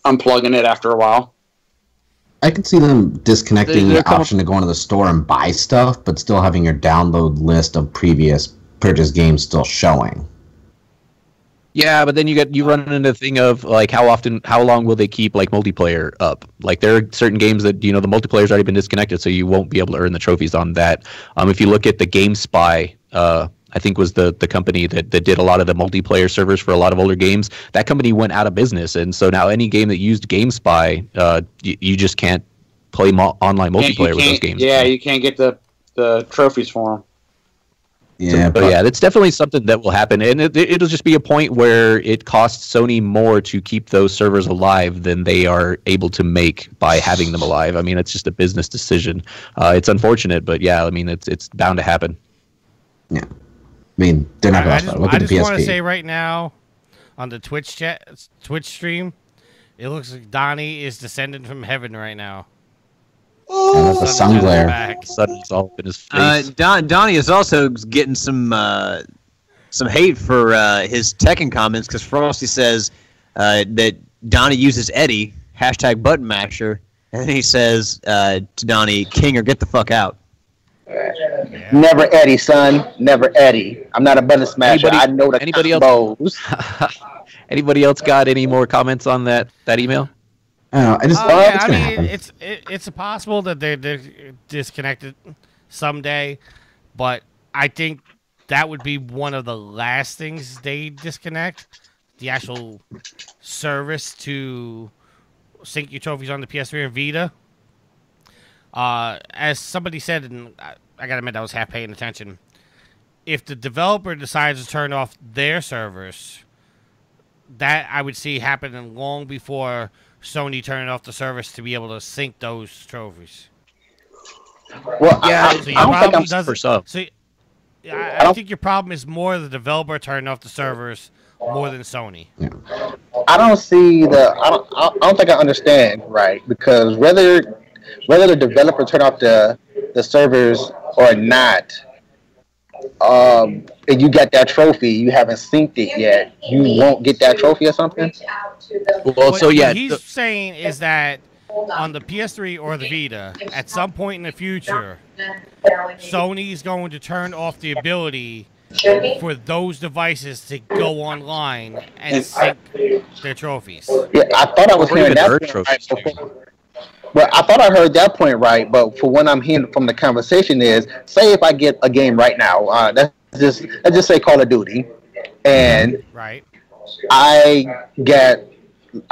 unplugging it after a while. I could see them disconnecting the option to go into the store and buy stuff, but still having your download list of previous purchase games still showing. Yeah, but then you run into the thing of like how long will they keep like multiplayer up? Like there are certain games that the multiplayer's already been disconnected, so you won't be able to earn the trophies on that. If you look at the GameSpy, I think was the company that did a lot of the multiplayer servers for a lot of older games. That company went out of business, and so now any game that used GameSpy, you just can't play online multiplayer with those games. Yeah, you can't get the trophies for them. Yeah, but yeah, that's definitely something that will happen, and it'll just be a point where it costs Sony more to keep those servers alive than they are able to make by having them alive. I mean, it's just a business decision. It's unfortunate, but yeah, I mean, it's bound to happen. Yeah, I mean, they're not going to look at the PSP. I just want to say right now, on the Twitch stream, it looks like Donnie is descending from heaven right now. And that's a sun glare. Suddenly, it's all up in his face. Donnie is also getting some hate for his Tekken comments because Frosty says that Donnie uses Eddie #button masher, and then he says to Donnie, "King or get the fuck out." Yeah. Never Eddie, son. Never Eddie. I'm not a button smasher. I know the combos. Anybody else got any more comments on that email? I mean, it's possible that they're disconnected someday, but I think that would be one of the last things they disconnect, the actual service to sync your trophies on the PS3 and Vita. As somebody said, and I gotta admit I was half paying attention, if the developer decides to turn off their servers, that I would see happening long before Sony turning off the service to be able to sync those trophies. Well, yeah, I don't think I think your problem is more the developer turning off the servers more than Sony. I don't see I don't think I understand right, because whether the developer turn off the servers or not, and you get that trophy, you haven't synced it yet, you won't get that trophy or something? Well, so yeah. What he's saying is that on the PS3 or the Vita, at some point in the future, Sony's going to turn off the ability for those devices to go online and sync their trophies. Yeah, I thought I was hearing that point right. Well, I thought I heard that point right, but for what I'm hearing from the conversation is, say if I get a game right now, let's just say Call of Duty, and right. I'm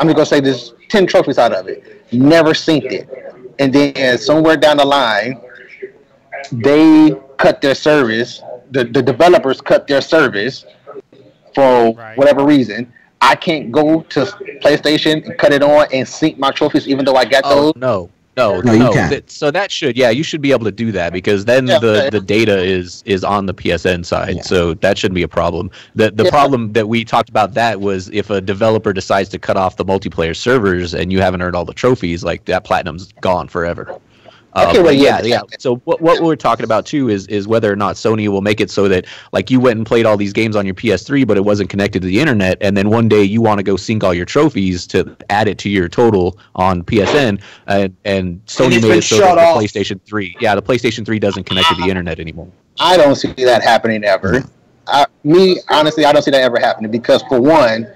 just gonna say there's 10 trophies out of it, never synced it, and then somewhere down the line, they cut their service, the developers cut their service for whatever reason. I can't go to PlayStation and cut it on and sync my trophies, even though I got those. No, you can't. So that you should be able to do that, because then the data is on the PSN side. Yeah. So that shouldn't be a problem. The problem that we talked about that was if a developer decides to cut off the multiplayer servers and you haven't earned all the trophies, like that platinum's gone forever. Yeah. So what we're talking about too is whether or not Sony will make it so that, like, you went and played all these games on your PS3, but it wasn't connected to the internet, and then one day you want to go sync all your trophies to add it to your total on PSN, and Sony made it so that the PlayStation 3, the PlayStation 3 doesn't connect to the internet anymore. I don't see that happening ever. Honestly, I don't see that ever happening, because for one,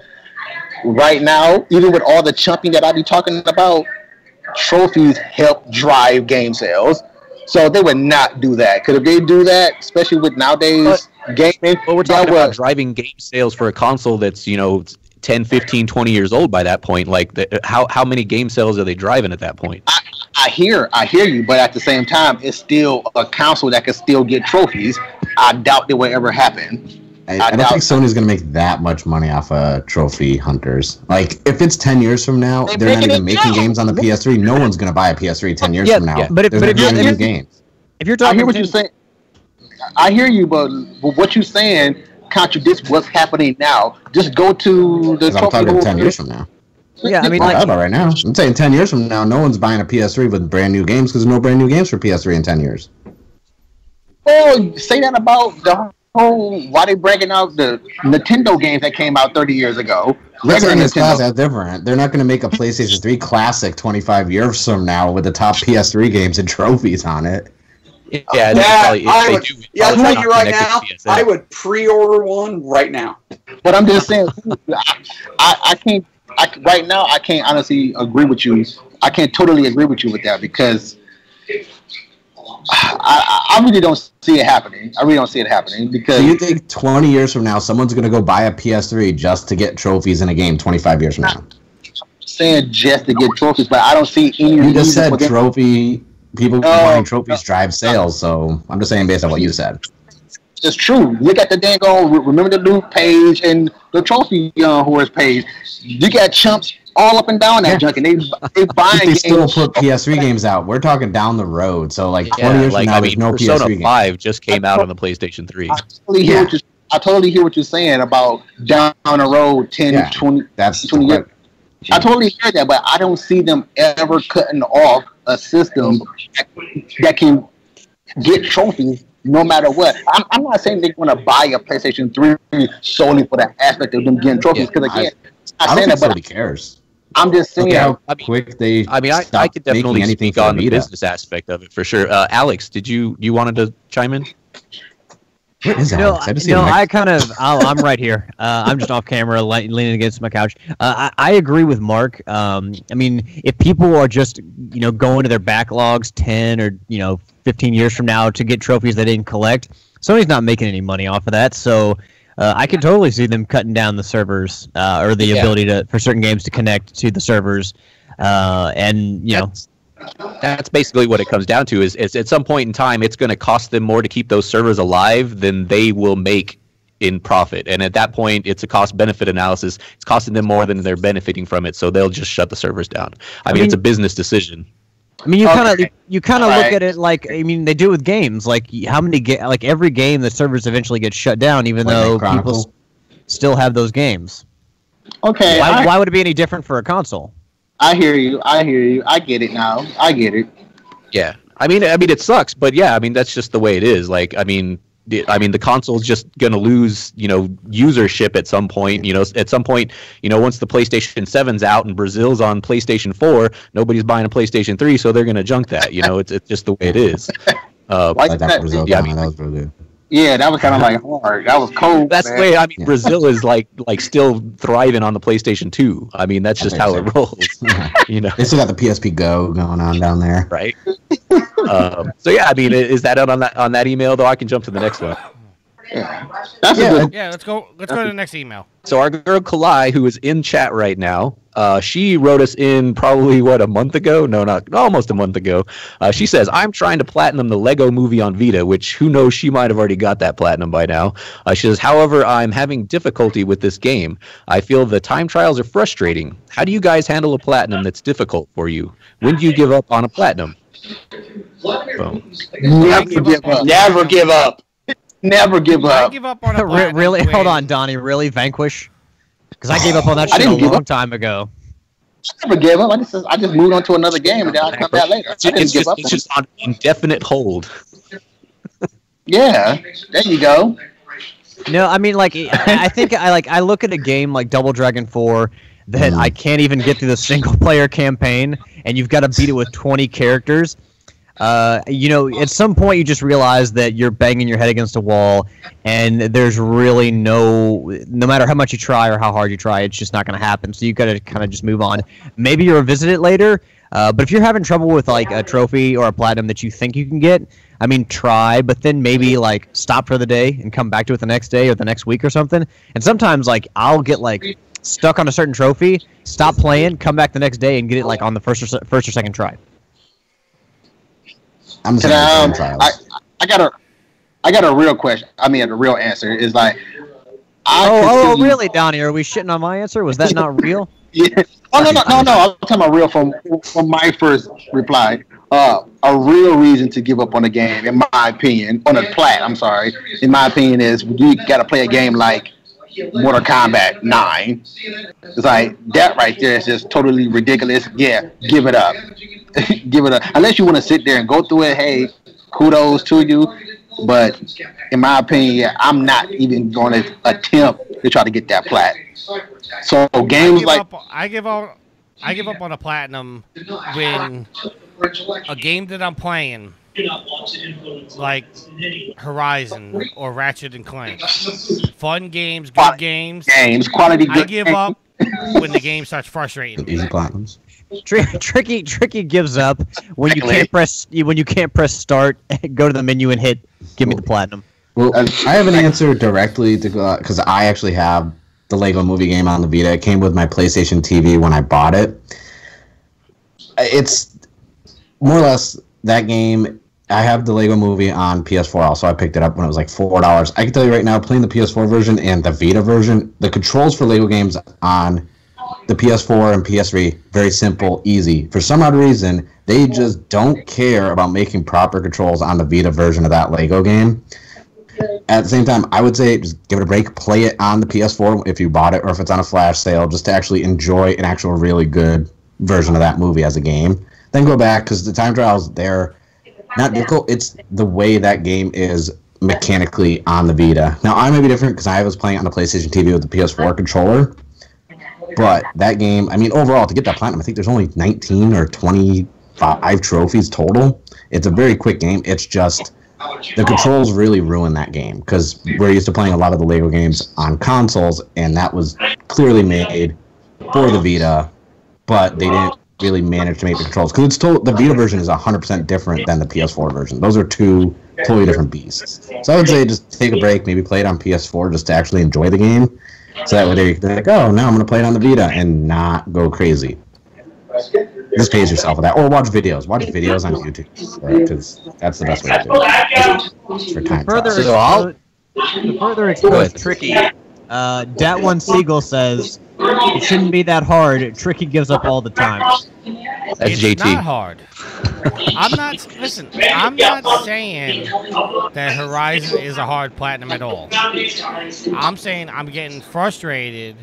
right now, even with all the chumping that I be talking about, trophies help drive game sales, so they would not do that. Because if they do that, especially with nowadays gaming, we're talking about driving game sales for a console that's 10, 15, 20 years old by that point. Like, how many game sales are they driving at that point? I hear you, but at the same time, it's still a console that can still get trophies. I doubt it will ever happen. I don't think Sony's going to make that much money off of trophy hunters. Like, if it's 10 years from now, they're not even making games on the PS3. No one's going to buy a PS3 10 years from now. Yeah, but if you're talking, I hear what you're saying. I hear you, but what you're saying contradicts what's happening now. Just go to the trophy. I'm talking 10 years from now. Yeah, I mean, like, about right now. I'm saying 10 years from now, no one's buying a PS3 with brand new games, because there's no brand new games for PS3 in 10 years. Well, say that about the why they breaking out the Nintendo games that came out 30 years ago. That's different. They're not going to make a PlayStation 3 classic 25 years from now with the top PS3 games and trophies on it. I'll tell you right now, I would pre-order one right now. But I'm just saying, I can't. Right now, I can't honestly agree with you. I can't totally agree with you with that, because I really don't see it happening. I really don't see it happening, because... Do you think 20 years from now, someone's going to go buy a PS3 just to get trophies in a game 25 years from now? I'm saying just to get trophies, but I don't see any... You just said trophy... People buying trophies drive sales, so I'm just saying based on what you said. It's true. Look at the dang remember the loot page and the trophy horse page. You got chumps all up and down that junk, and they buying they still put PS3 games out. We're talking down the road, so like 20 years from now, there's no Persona PS3 5 just came out on the PlayStation 3. I totally hear what you're saying about down the road 10, 20, that's 20 years. I totally hear that, but I don't see them ever cutting off a system that can get trophies no matter what. I'm not saying they're going to buy a PlayStation 3 solely for the aspect of them getting trophies, because again, I don't think somebody cares. I'm just saying how quick they. I could definitely speak on the business aspect of it for sure. Alex, did you wanted to chime in? What is Alex? I'm right here. I'm just off camera, leaning against my couch. I agree with Mark. I mean, if people are just going to their backlogs 10 or 15 years from now to get trophies they didn't collect, Sony's not making any money off of that. So I can totally see them cutting down the servers or the ability for certain games to connect to the servers, That's basically what it comes down to. Is at some point in time, it's going to cost them more to keep those servers alive than they will make in profit. And at that point, it's a cost-benefit analysis. It's costing them more than they're benefiting from it, so they'll just shut the servers down. I mean, it's a business decision. I mean, you kind of look at it like, they do with games. Like how many every game the servers eventually get shut down, even though people still have those games. Okay. Why would it be any different for a console? I hear you. I get it now. I get it. Yeah. I mean, it sucks, but yeah, I mean, that's just the way it is. Like, I mean, the console's just gonna lose, usership at some point. At some point, once the PlayStation 7's out and Brazil's on PlayStation 4, nobody's buying a PlayStation 3, so they're gonna junk that. It's just the way it is. Like that Brazil. Yeah, that was really good. Yeah, that was kind of like hard. That was cold. That's the way. I mean, Brazil is like still thriving on the PlayStation 2. I mean, that's just how it rolls. They still got the PSP Go going on down there, right? So yeah, I mean, is that out on that email though? I can jump to the next one. Let's go to the next email. So our girl Kalai, who is in chat right now, she wrote us in probably a month ago? No, not almost a month ago. She says, "I'm trying to platinum the Lego Movie on Vita," which who knows, she might have already got that platinum by now. She says, "However, I'm having difficulty with this game. I feel the time trials are frustrating. How do you guys handle a platinum that's difficult for you? When do you give up on a platinum?" Boom. Never give up. Never give up. Never give up. I give up on a platinum. Really? Hold on, Donnie. Really, Vanquish? Because I gave up on that shit a long time ago. I never gave up. I just moved on to another game and then I'll come back later. It's just on indefinite hold. Yeah, there you go. No, I mean, I think I look at a game like Double Dragon 4 that I can't even get through the single player campaign, and you've got to beat it with 20 characters. At some point you just realize that you're banging your head against a wall, and there's really no matter how much you try or how hard you try, it's just not going to happen. So you got to kind of just move on. Maybe you'll revisit it later, but if you're having trouble with a trophy or a platinum that you think you can get, I mean, try, but then maybe stop for the day and come back to it the next day or the next week or something. And sometimes I'll get stuck on a certain trophy, stop playing, come back the next day and get it on the first or second try. I got a real question. I mean, a real answer is really, Donnie? Are we shitting on my answer? Was that not real? Yeah. Oh no. I'm talking about real from my first reply. A real reason to give up on a game, in my opinion, on a plat. I'm sorry. In my opinion, is you got to play a game like Mortal Kombat 9. It's that right there is just totally ridiculous. Yeah, give it up. Give it up. Unless you want to sit there and go through it, hey, kudos to you. But in my opinion, I'm not even going to attempt to try to get that plat. So games I give up on a platinum when a game that I'm playing, like Horizon or Ratchet and Clank, fun games, good games, quality. I give up when the game starts frustrating. Easy platinums. Tricky gives up when you can't press start, go to the menu and hit give me the platinum. Well, I have an answer directly to because I actually have the Lego Movie game on the Vita. It came with my PlayStation TV when I bought it. It's more or less that game I have the Lego Movie on PS4 also. I picked it up when it was like $4. I can tell you right now, playing the PS4 version and the Vita version, the controls for Lego games on the PS4 and PS3, very simple, easy. For some odd reason, they just don't care about making proper controls on the Vita version of that Lego game. At the same time, I would say just give it a break, play it on the PS4 if you bought it, or if it's on a flash sale, just to actually enjoy an actual really good version of that movie as a game. Then go back, because the time trials, they're not difficult. It's the way that game is mechanically on the Vita. Now, I may be different because I was playing on the PlayStation TV with the PS4 controller. But that game, I mean, overall, to get that platinum, I think there's only 19 or 25 trophies total. It's a very quick game. It's just the controls really ruin that game because we're used to playing a lot of the Lego games on consoles, and that was clearly made for the Vita, but they didn't really manage to make the controls because it's the Vita version is 100% different than the PS4 version. Those are two totally different beasts. So I would say just take a break, maybe play it on PS4 just to actually enjoy the game. So that way they're like, oh, now I'm going to play it on the Vita and not go crazy. Just pace yourself with that. Or watch videos. Watch videos on YouTube. Because that's the best way to do it. For time To further expose Tricky, Dat One Siegel says, it shouldn't be that hard. Tricky gives up all the time. That's it's JT. not hard. I'm not saying that Horizon is a hard platinum at all. I'm saying I'm getting frustrated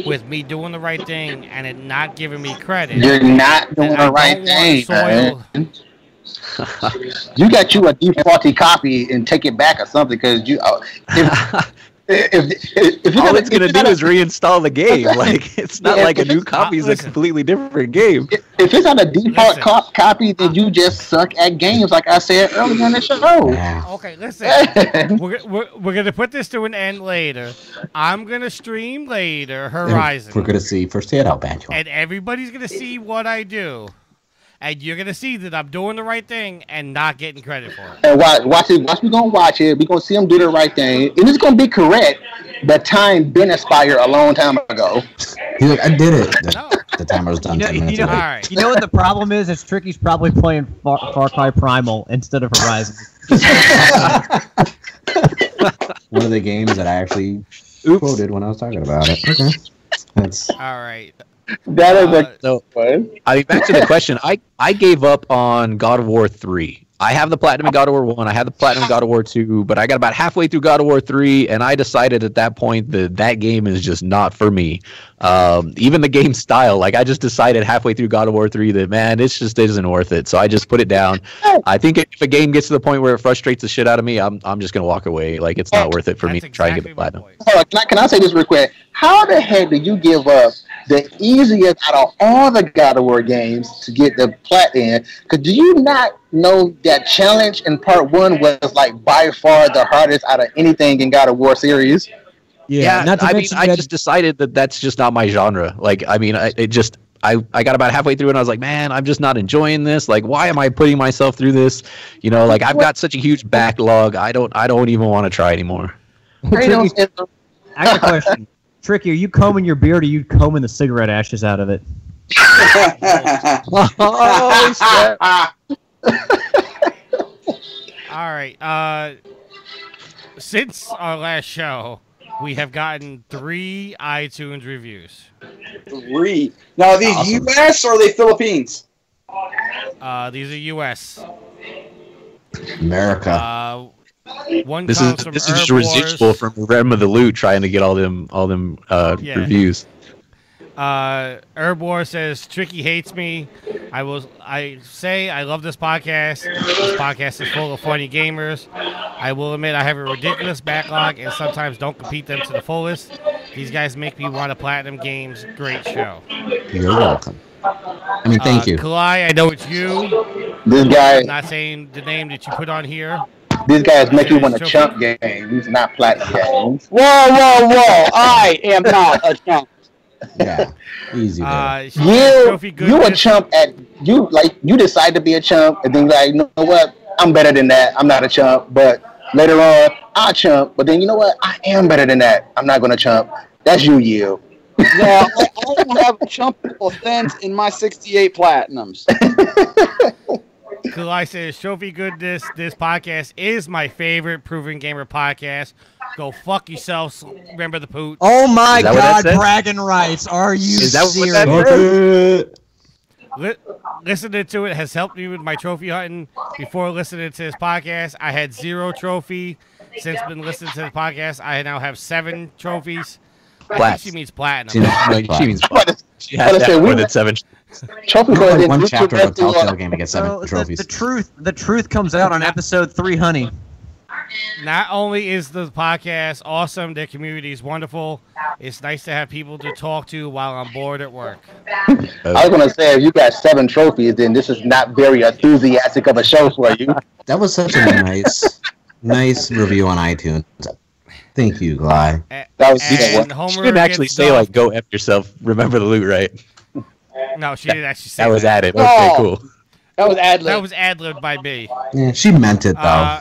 with me doing the right thing and it not giving me credit. You're not doing the right thing, man. You got you a defaulty copy and take it back or something because you. If all it's gonna do is reinstall the game. Like it's not like a new copy is a completely different game. If it's on a default copy, then you just suck at games, like I said earlier in the show. Okay, listen. we're gonna put this to an end later. I'm gonna stream later Horizon. We're gonna see first hit out bad. And everybody's gonna see what I do. And you're gonna see that I'm doing the right thing and not getting credit for it. And watch it. Watch, we're gonna watch it. We're gonna see them do the right thing, and it's gonna be correct. The time been expired a long time ago. He's like, I did it. The timer was done 10 minutes ago. You know what the problem is? Is Tricky's probably playing Far Cry Primal instead of Horizon. One of the games that I actually quoted when I was talking about it. Okay. That's all right. That is so. I mean, back to the question. I gave up on God of War 3. I have the platinum in God of War 1. I have the platinum in God of War 2, but I got about halfway through God of War 3, and I decided at that point that game is just not for me. Even the game style, like I just decided halfway through God of War 3 that, man, it just isn't worth it. So I just put it down. I think if a game gets to the point where it frustrates the shit out of me, I'm just going to walk away. Like, it's not worth it for me to try and get the platinum. Can I say this real quick? How the heck did you give up the easiest out of all the God of War games to get the platinum? Because do you not know that challenge in part 1 was like by far the hardest out of anything in God of War series? Yeah, I just decided that that's just not my genre. Like, I mean, I got about halfway through and I was like, man, I'm just not enjoying this. Like, why am I putting myself through this? You know, like I've got such a huge backlog. I don't even want to try anymore. I got a question. Tricky, are you combing your beard or are you combing the cigarette ashes out of it? All right. Since our last show, we have gotten 3 iTunes reviews. 3. Now, are these awesome. U.S. or are they Philippines? These are U.S. America. This is just residual from Realm of the Loot trying to get all them reviews. Herb War says Tricky hates me. I say I love this podcast. This podcast is full of funny gamers. I will admit I have a ridiculous backlog and sometimes don't complete them to the fullest. These guys make me want to platinum games. Great show. You're welcome. I mean, thank you. Kalai, I know it's you. This guy. I'm not saying the name that you put on here. These guys make you want to chump games, not platinum games. Whoa! I am not a chump. Yeah, easy. You a chump at you decide to be a chump and then like, you know what? I'm better than that. I'm not a chump, but later on I'll chump. But then you know what? I am better than that. I'm not gonna chump. That's you. Yeah, I don't have a chumpable sense in my 68 platinums. Kalai says, Trophy Goodness, this podcast is my favorite Proven Gamer podcast. Go fuck yourselves. Remember the poot. Oh my God, bragging rights. Are you serious? Listening to it has helped me with my trophy hunting. Before listening to this podcast, I had 0 trophy. Since been listening to the podcast, I now have 7 trophies. I think she means platinum. She means platinum. She has to have more than 7. Trophy like one chapter of a Telltale game to get 7 trophies. The truth comes out on episode 3, honey. Not only is the podcast awesome, their community is wonderful. It's nice to have people to talk to while I'm bored at work. I was going to say, if you got 7 trophies, then this is not very enthusiastic of a show for you. That was such a nice review on iTunes. Thank you, Gly. That was you didn't actually say like "go f yourself." Remember the loot, right? No, she didn't actually say that. Was added. Oh, okay, cool. That was ad-lib. That was ad-libbed by me. Yeah, she meant it though.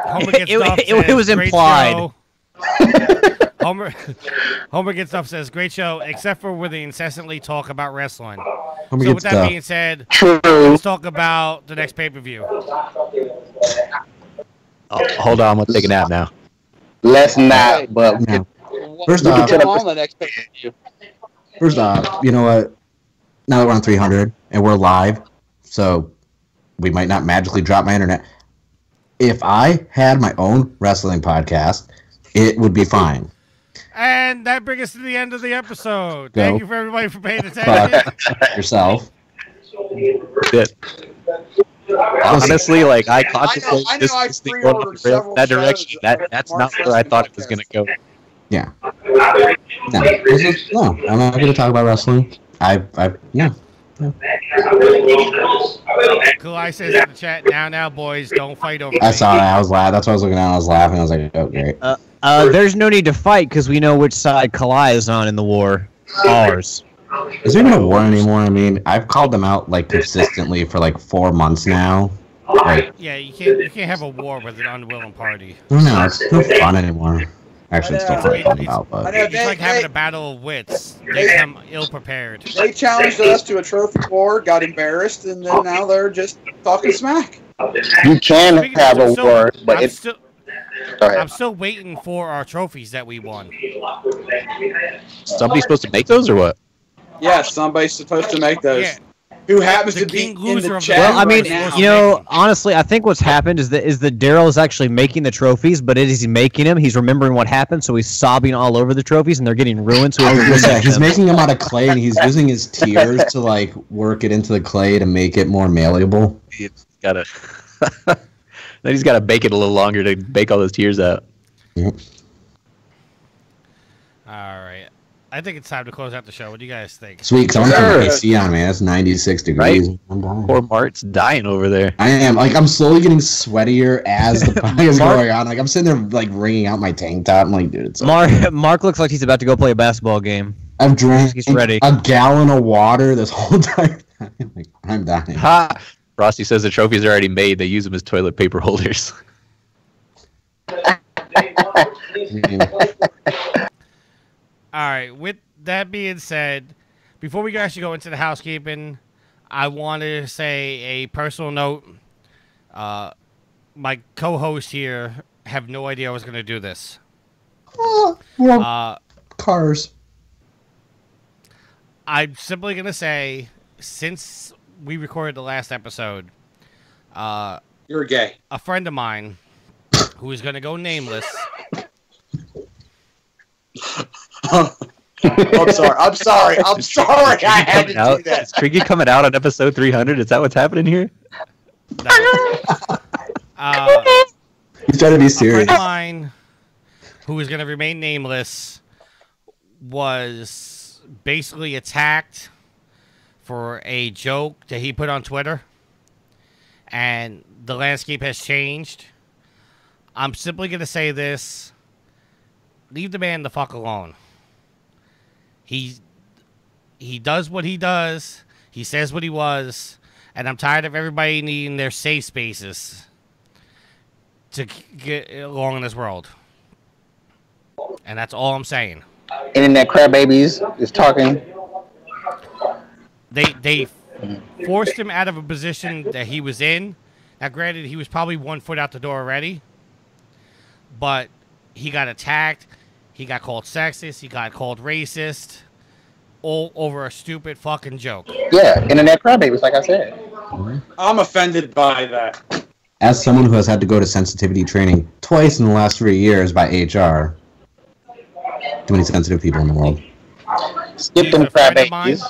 Homer gets it was implied. Homer Gets Stuff says, great show, except for where they incessantly talk about wrestling. Homer So with that Stuff. being said, let's talk about the next pay-per-view. Oh, hold on, I'm going to take a nap now. Let's not, but... No. First off, you know what? Now that we're on 300 and we're live, so we might not magically drop my internet. If I had my own wrestling podcast, it would be fine. And that brings us to the end of the episode. Go. Thank you for everybody for paying attention. Fuck yourself. Shit. Honestly, like I contemplated this thing going that direction. That's not where I thought it was going to go. Yeah. No, I'm not going to talk about wrestling. Yeah. Kalai says in the chat, now, boys, don't fight over I me. saw that. I was laughing. That's why I was looking at it. I was laughing. I was like, oh, great. There's no need to fight because we know which side Kalai is on in the war. Ours. Is there even a war anymore? I mean, I've called them out like consistently for like 4 months now. Like, Yeah, you can't have a war with an unwilling party. I don't know. It's no fun anymore. Actually, it's still fun to talk about, but It's like having a battle of wits. They come ill-prepared. They challenged us to a trophy war, got embarrassed, and then now they're just talking smack. You can have a war, but it's... I'm still waiting for our trophies that we won. Somebody's supposed to make those or what? Yes, somebody's supposed to make those. Yeah. Who happens The to be king in loser the of the chat Well, I mean, right now. you know, honestly, I think what's happened is that Daryl is actually making the trophies, but as he's making them, he's remembering what happened, so he's sobbing all over the trophies, and they're getting ruined. So he's making them out of clay, and he's using his tears to like work it into the clay to make it more malleable. He's got to. Then he's got to bake it a little longer to bake all those tears out. Yep. All right. I think it's time to close out the show. What do you guys think? Sweet, because I want to turn the AC on, man. It's 96 degrees. Right? I'm dying. Poor Mart's dying over there. I am. Like, I'm slowly getting sweatier as the podcast is going on. Like, I'm sitting there, like, wringing out my tank top. I'm like, dude, it's okay. Mark looks like he's about to go play a basketball game. I've drank He's ready. a gallon of water this whole time. Like, I'm dying. Ha! Frosty says the trophies are already made. They use them as toilet paper holders. All right. With that being said, before we actually go into the housekeeping, I want to say a personal note. My co-host here have no idea I was going to do this. Cars. I'm simply going to say, since we recorded the last episode, You're gay. a friend of mine who is going to go nameless. I'm sorry. I'm sorry. I had to do that. Is Triggy coming out on episode 300? Is that what's happening here? He's trying to be A serious. friend of mine who is going to remain nameless was basically attacked for a joke that he put on Twitter, and the landscape has changed. I'm simply going to say this. Leave the man the fuck alone. He does what he does. He says what he was. And I'm tired of everybody needing their safe spaces to get along in this world. And that's all I'm saying. Internet crybabies is talking. They forced him out of a position that he was in. Now, granted, he was probably 1 foot out the door already, but he got attacked. He got called sexist. He got called racist. All over a stupid fucking joke. Yeah, internet crybabies, like I said. I'm offended by that. As someone who has had to go to sensitivity training twice in the last 3 years by HR, too many sensitive people in the world. Skip them crybabies.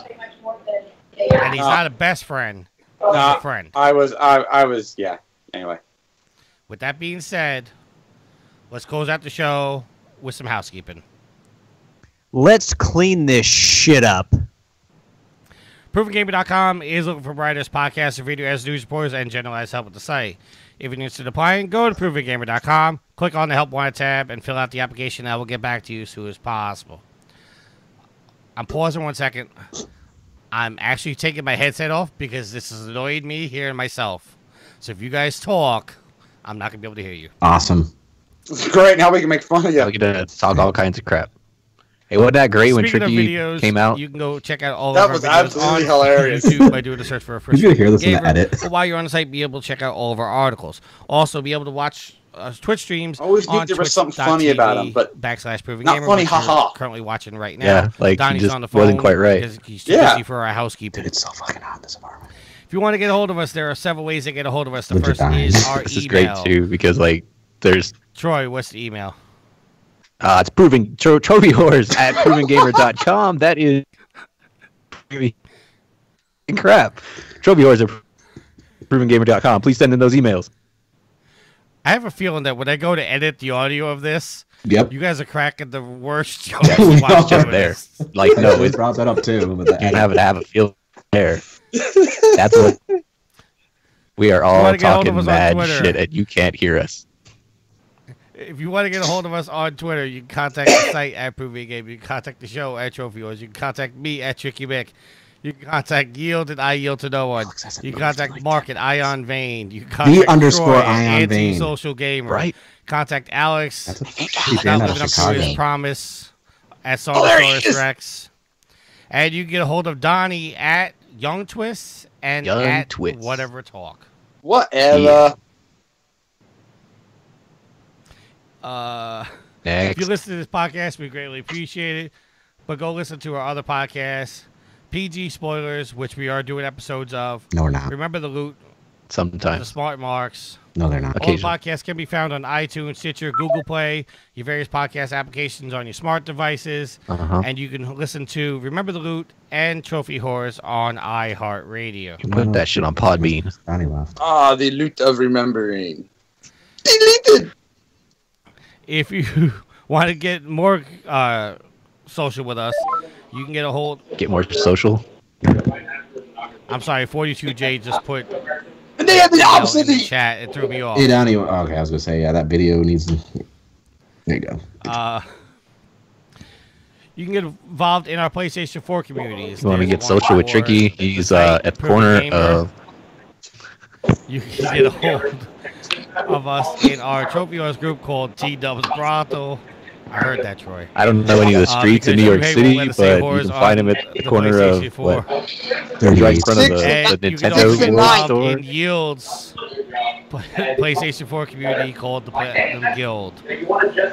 And he's not a best friend. He's a friend. I was, yeah. Anyway. With that being said, let's close out the show with some housekeeping. Let's clean this shit up. ProvenGamer.com is looking for writers, podcasts, and video as news reporters, and generalized help with the site. If you're interested in applying, go to ProvenGamer.com, click on the Help Wanted tab, and fill out the application. I will get back to you as soon as possible. I'm pausing 1 second. I'm actually taking my headset off because this has annoyed me hearing myself. So if you guys talk, I'm not going to be able to hear you. Awesome. Great, now we can make fun of you. We can talk all kinds of crap. Hey, wasn't that great when Speaking Tricky of videos, came out? You can go check out all That of our was videos absolutely on hilarious. YouTube by doing a search for a first. You're gonna hear this in the edit. But while you're on the site, be able to check out all of our articles. Also, be able to watch Twitch streams. I always knew on there was something funny about them, but /Proven not Gamer, funny, which you're haha. currently watching right now. Yeah, like, he Donnie's just on the phone wasn't quite right. because he's too Yeah. busy for our housekeeping. Dude, it's so fucking hot in this apartment. If you want to get a hold of us, there are several ways to get a hold of us. The Winter first time. is our This is email. great too because like there's Troy, what's the email? it's proving trophy whores at provengamer.com. That is crap. Trophy whores at provengamer.com. Please send in those emails. I have a feeling that when I go to edit the audio of this, Yep. you guys are cracking the worst jokes. Yeah, we while are. doing There, this. like no, we it's brought that up too. With the you edit. have a feel there. That's what we are all wanna get a hold of talking us on mad Twitter. shit, and you can't hear us. If you want to get a hold of us on Twitter, you can contact the site at Proving Game. You can contact the show at Trophy Wars. You can contact me at Tricky Mick. You can contact Yield at I Yield to No One. You can contact Mark at Ion Vane. You can contact _Ion Troy at Vane. Anti-Social Gamer. Right. Contact Alex. That's a Not band out living of up to Chicago. his promise at there he Sonosaurus is. Rex. And you can get a hold of Donnie at Young Twist and Young at Twist. Whatever Talk. Whatever. If you Next. listen to this podcast, we greatly appreciate it. But go listen to our other podcasts, PG Spoilers, which we are doing episodes of. No, we're not. Remember the Loot, the Sometimes. Smart Marks. No, they're not. All the Occasionally. podcasts can be found on iTunes, Stitcher, Google Play, your various podcast applications on your smart devices. Uh-huh. And you can listen to Remember the Loot and Trophy Horrors on iHeartRadio. You put that shit on Podbean. Donnie left. Ah, the loot of remembering. Deleted. If you want to get more social with us, you can get a hold. Get more social. I'm sorry, 42J just put And they have the in opposite. the chat. It threw me off. Hey, Donnie. Okay, I was gonna say, yeah, that video needs. There you go. You can get involved in our PlayStation 4 communities. You want to There's get one social with for Tricky? the He's site, at the Perfect corner Gamer. of. You can get a hold of us in our Trophy Wars group called T Dubs Brothel. I heard that, Troy. I don't know any of the streets in because New York Hugh Hay City, won't let us say but you whores can on find him at the corner PlayStation of 4. what? Right in front of And the you can also Nintendo get World involved Store. in Yields PlayStation 4 community called the Platinum Guild.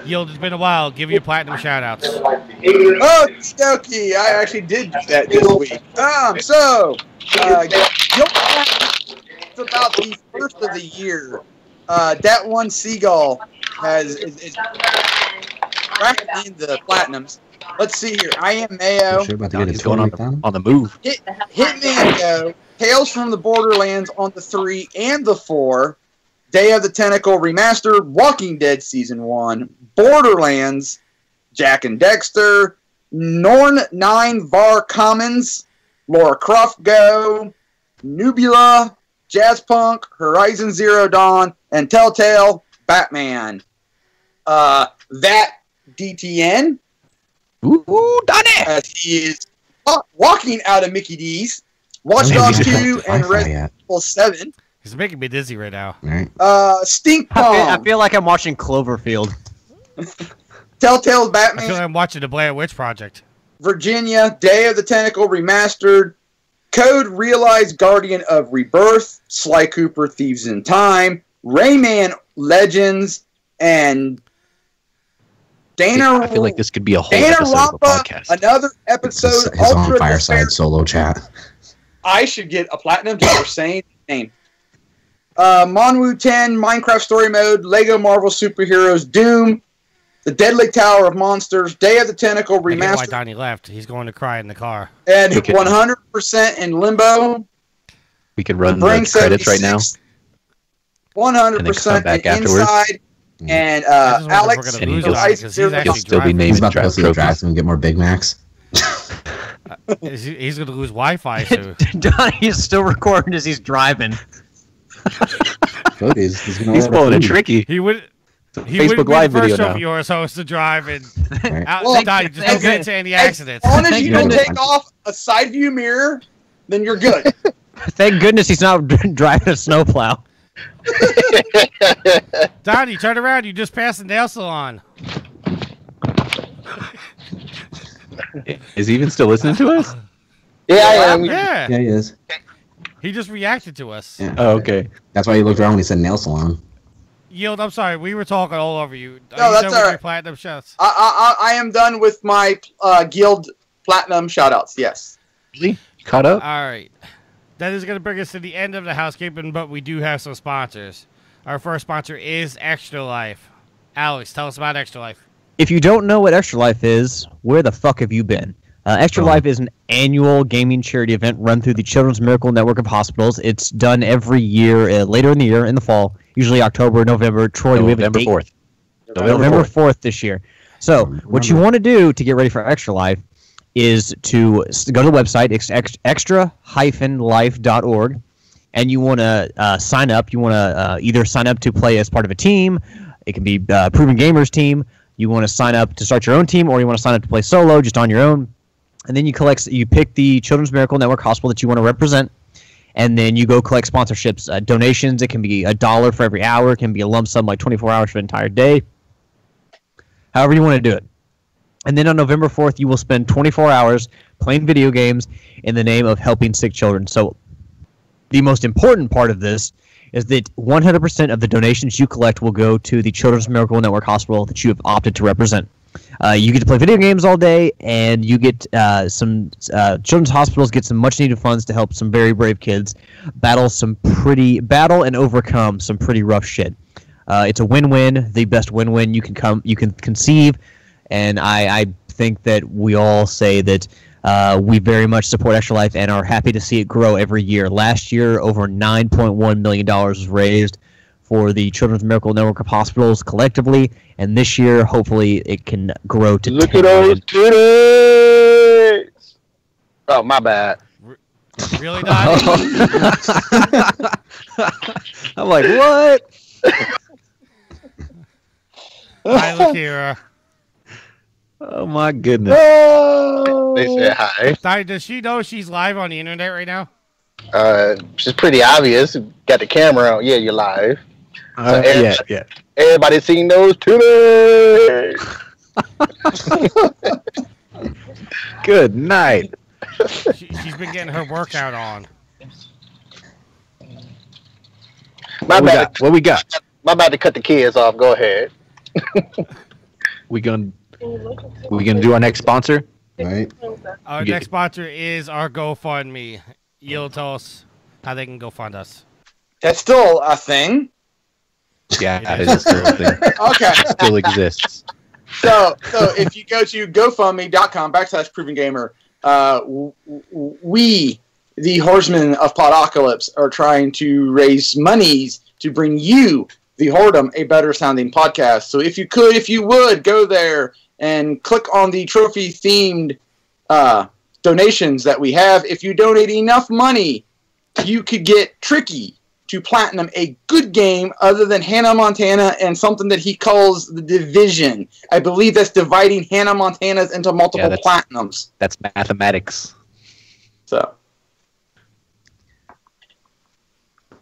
Yield, it's been a while. Give your platinum shoutouts. Oh, dokie. I actually did do that this week. It's about the first of the year. That one seagull is racked in the platinums. Let's see here. I am Mayo. Sure about to get He's a going $20 on the move. Hitman Go. Tales from the Borderlands on the 3 and the 4. Day of the Tentacle Remastered. Walking Dead Season 1. Borderlands. Jack and Dexter. Norn 9 Var Commons. Laura Croft Go. Nubula. Jazzpunk. Horizon Zero Dawn. And Telltale Batman. That DTN. Ooh, Donnie! As he is walking out of Mickey D's. Watch Dogs 2 and Resident Evil 7. He's making me dizzy right now. Stink I Bomb. feel like I'm watching Cloverfield. Telltale I Batman. feel like I'm watching the Blair Witch Project. Virginia. Day of the Tentacle Remastered. Code Realize, Guardian of Rebirth, Sly Cooper, Thieves in Time, Rayman Legends, and Dana. I feel like this could be a whole Dana episode of a Rampa, podcast. another episode. His own Ultra fireside Despair. solo chat. I should get a platinum just for saying the name. Monwu 10, Minecraft Story Mode, Lego Marvel Superheroes, Doom, The Deadly Tower of Monsters, Day of the Tentacle I get why Remastered, Donnie left. He's going to cry in the car. and 100% in Limbo. We could run Bring the credits right now. 100% back in afterwards. Inside. And I just wonder if Alex, we're gonna And lose he'll- Donnie 'cause he's actually still be driving. named He's about to go Draft to the Trophies. drive and get more Big Macs. He's going to lose Wi-Fi soon. Donnie is still recording as he's driving. Cody's He's pulling a tricky. He would. He Facebook would be Live the first video of now. yours host to drive and out, Well, Donnie, just as- don't get into any as accidents. long as you don't goodness. take off a side view mirror, then you're good. Thank goodness he's not driving a snowplow. Donnie, turn around. You just passed the nail salon. Is he even still listening to us? Yeah, I am. Yeah. Yeah, he is. He just reacted to us. Yeah. Oh, okay. That's why he looked around when he said nail salon. Yield, I'm sorry. We were talking all over you. Are No, you that's done with all your right. platinum shots? I am done with my Guild Platinum shoutouts. Yes. Really? Caught up? All right. That is going to bring us to the end of the housekeeping, but we do have some sponsors. Our first sponsor is Extra Life. Alex, tell us about Extra Life. If you don't know what Extra Life is, where the fuck have you been? Extra Life is an annual gaming charity event run through the Children's Miracle Network of Hospitals. It's done every year, later in the year, in the fall, usually October, November. Troy, do we have a November date? 4th. November 4th this year. So, what you want to do to get ready for Extra Life is to go to the website, extra-life.org, and you want to sign up. You want to either sign up to play as part of a team. It can be Proven Gamers team. You want to sign up to start your own team, or you want to sign up to play solo, just on your own. And then you pick the Children's Miracle Network Hospital that you want to represent, and then you go collect sponsorships, donations. It can be $1 for every hour. It can be a lump sum, like 24 hours for an entire day. However you want to do it. And then on November 4th, you will spend 24 hours playing video games in the name of helping sick children. So the most important part of this is that 100% of the donations you collect will go to the Children's Miracle Network Hospital that you have opted to represent. You get to play video games all day, and you get some children's hospitals get some much-needed funds to help some very brave kids battle and overcome some pretty rough shit. It's a win-win, the best win-win you can conceive, and I think that we all say that we very much support Extra Life and are happy to see it grow every year. Last year, over $9.1 million was raised for the Children's Miracle Network of Hospitals collectively, and this year, hopefully, it can grow to Look 10 at those million. titties! Oh, my bad. Really, Donnie? I'm like, what? Hi, Lakira. Oh, my goodness. They said hi. Donnie, does she know she's live on the internet right now? It's pretty obvious. Got the camera on. Yeah, you're live. Yeah. Everybody seen those titties. Good night. She's been getting her workout on. My bad. What we got? My bad to cut the kids off. Go ahead. We gonna do our next sponsor? Right. Our Yeah. next sponsor is our GoFundMe. You'll tell us how they can go fund us. That's still a thing. Yeah, it is still a thing. Okay. Still exists. So if you go to GoFundMe.com/ProvenGamer, we, the Horsemen of Podocalypse, are trying to raise monies to bring you, the Hordem, a better sounding podcast. So if you would, go there and click on the trophy-themed donations that we have. If you donate enough money, you could get Tricky to platinum a good game other than Hannah Montana and something that he calls The Division. I believe that's dividing Hannah Montana's into multiple platinums. That's mathematics. So.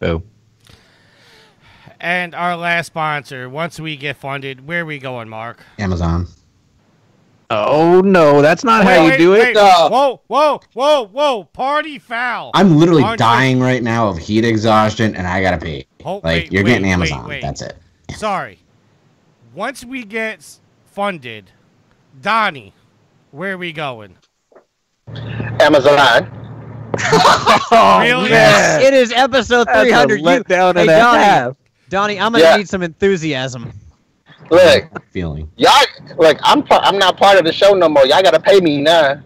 Oh. And our last sponsor, once we get funded, where are we going, Mark? Amazon. Oh, Oh no, that's not how you do it. Whoa! Party foul. I'm literally dying right now of heat exhaustion, and I gotta pee. You're getting Amazon. That's it. Sorry. Once we get funded, Donnie, where are we going? Amazon. Really? Yes. It is episode 300. Let down and a half. Donnie, I'm gonna need some enthusiasm. Look, feeling. Y'all, look, I'm not part of the show no more. Y'all gotta pay me now.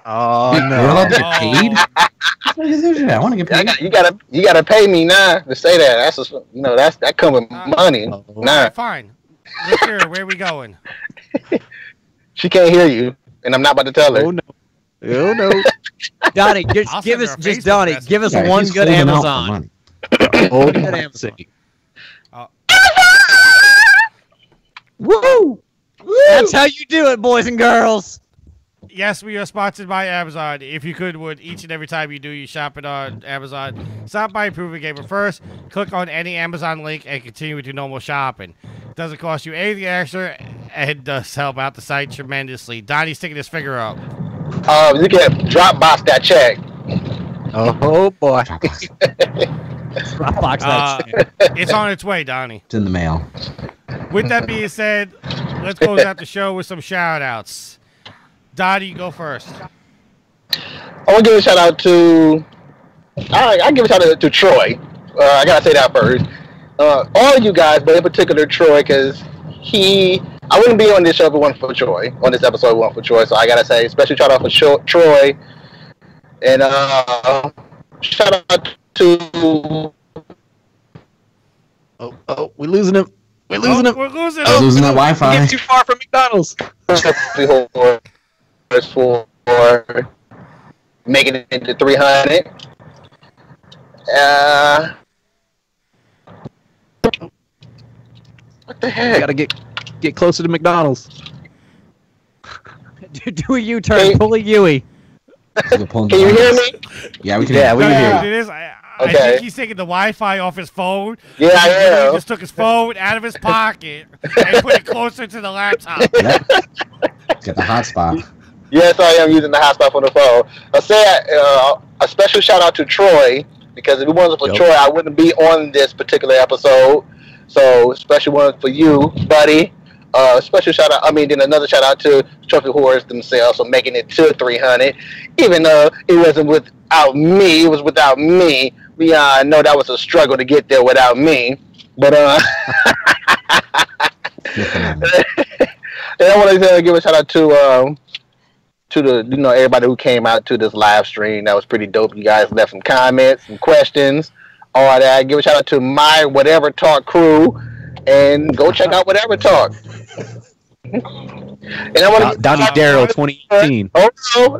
Oh no! You're allowed to get paid. I want to get paid. You gotta pay me now to say that. That's just, that come with money. Nah. Fine. Liqueur, where are we going? She can't hear you, and I'm not about to tell her. Oh no! Oh no! Donnie, give us one good Amazon. Oh, good Amazon. Woo! That's how you do it, boys and girls. Yes, we are sponsored by Amazon. If you would each and every time you do your shopping on Amazon, stop by Improving Gamer first. Click on any Amazon link and continue with your normal shopping. It doesn't cost you anything extra and does help out the site tremendously. Donnie's sticking his finger up. You can Dropbox that check. Oh boy. Dropbox that check. It's on its way, Donnie. It's in the mail. With that being said, let's close out the show with some shout-outs. Donnie, go first. I want to give a shout-out to... I give a shout-out to Troy. I got to say that first. All of you guys, but in particular Troy, because I wouldn't be on this show if it wasn't for Troy. On this episode, it wasn't for Troy. So I got to say, special shout-out for Troy. And shout-out to... Oh, we're losing him. We're losing him. We're losing him. I was losing that Wi-Fi. Get too far from McDonald's. For making it into 300. What the heck? Gotta get closer to McDonald's. Do a U-turn. Pull a Yui. Can you hear me? Yeah, we can hear you. It is. I think he's taking the Wi-Fi off his phone. Yeah, I am. He just took his phone out of his pocket and put it closer to the laptop. Yep. Get the hotspot. Yes, I am using the hotspot for the phone. I say a special shout out to Troy, because if it wasn't for Troy, I wouldn't be on this particular episode. So, special one for you, buddy. Special shout out. Then another shout out to Trophy Horrors themselves for making it to 300, even though it wasn't without me. It was without me. I know that was a struggle to get there without me. But and I want to give a shout out to the everybody who came out to this live stream. That was pretty dope. You guys left some comments, some questions, all that. Give a shout out to my Whatever Talk crew, and go check out Whatever Talk. And I want to Donnie Darrow 2018. Also,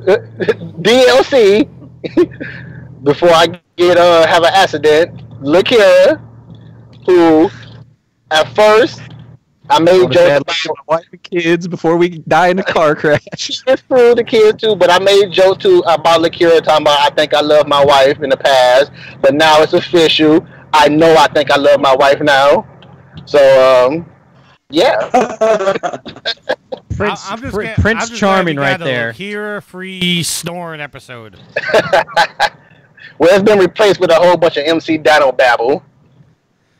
DLC. Before I get have an accident, look here, who at first I made jokes about my wife and kids before we die in a car crash. It's true, the kids too, but I made jokes too about Lakira talking about I think I love my wife in the past, but now it's official. I know I think I love my wife now. So yeah. Prince Charming right there. Lakira free snoring episode. Well, it's been replaced with a whole bunch of MC Dano babble.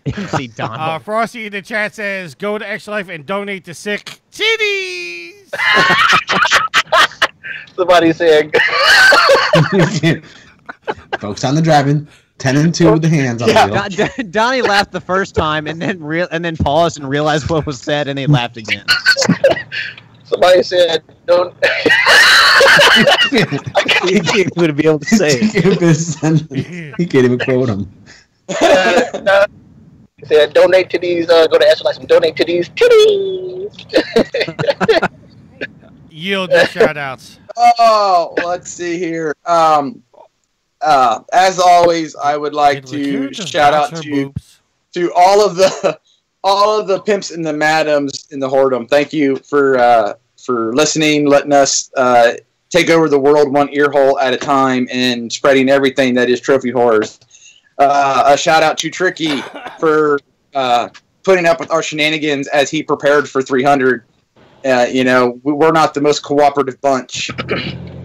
MC Dano. Frosty in the chat says, go to Extra Life and donate to sick titties. Somebody said. Folks on the driving, 10 and 2 with the hands on the wheel. Donnie laughed the first time and then paused and realized what was said, and he laughed again. Somebody said, "Don't." He can't even be able to say it. He can't even quote him. He said, "Donate to these. Go to Extra Life and donate to these titties." Yield your shout-outs. Oh, let's see here. As always, I would like to shout out to all of the pimps and the madams in the whoredom. Thank you for listening, letting us take over the world one ear hole at a time, and spreading everything that is Trophy Horrors. A shout out to Tricky for putting up with our shenanigans as he prepared for 300. we're not the most cooperative bunch.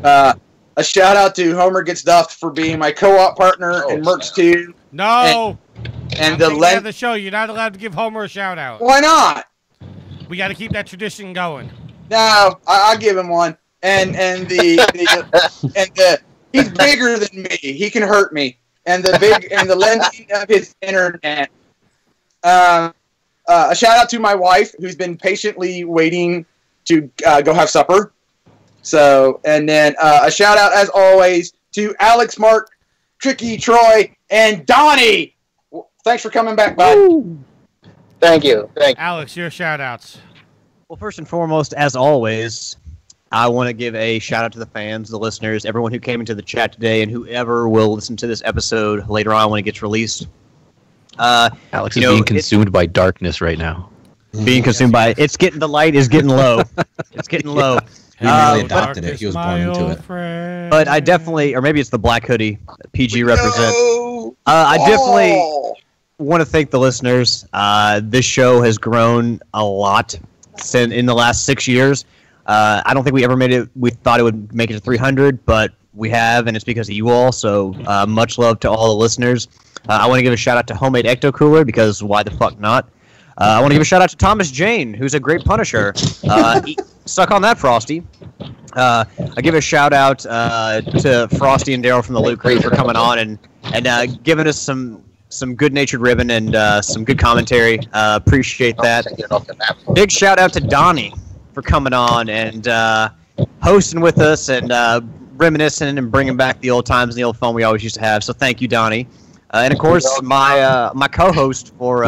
A shout out to Homer Gets Duffed for being my co-op partner in Mercs 2. No! And the show, you're not allowed to give Homer a shout out. Why not? We got to keep that tradition going. No, I'll give him one. And he's bigger than me. He can hurt me. And the lending of his internet. A shout out to my wife, who's been patiently waiting to go have supper. So, and then a shout out, as always, to Alex, Mark, Tricky, Troy, and Donnie. Thanks for coming back, bud. Thank you. Alex, your shout outs. Well, first and foremost, as always, I want to give a shout out to the fans, the listeners, everyone who came into the chat today, and whoever will listen to this episode later on when it gets released. Alex is being consumed by darkness right now. Being consumed by the light is getting low. It's getting low. He really adopted it. He was born into it. But I definitely, or maybe it's the black hoodie, PG represent. I definitely want to thank the listeners. This show has grown a lot in the last 6 years. I don't think we ever made it. We thought it would make it to 300, but we have, and it's because of you all. So much love to all the listeners. I want to give a shout out to Homemade Ecto Cooler, because why the fuck not? I want to give a shout out to Thomas Jane, who's a great Punisher. Suck on that, Frosty. I give a shout out to Frosty and Daryl from the Loot Crate for coming on and giving us some good-natured ribbon and some good commentary. Appreciate that. Big shout out to Donnie for coming on and hosting with us and reminiscing and bringing back the old times and the old fun we always used to have. So thank you, Donnie. And of course, my co-host for